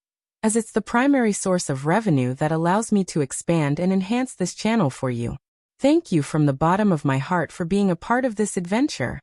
as it's the primary source of revenue that allows me to expand and enhance this channel for you. Thank you from the bottom of my heart for being a part of this adventure.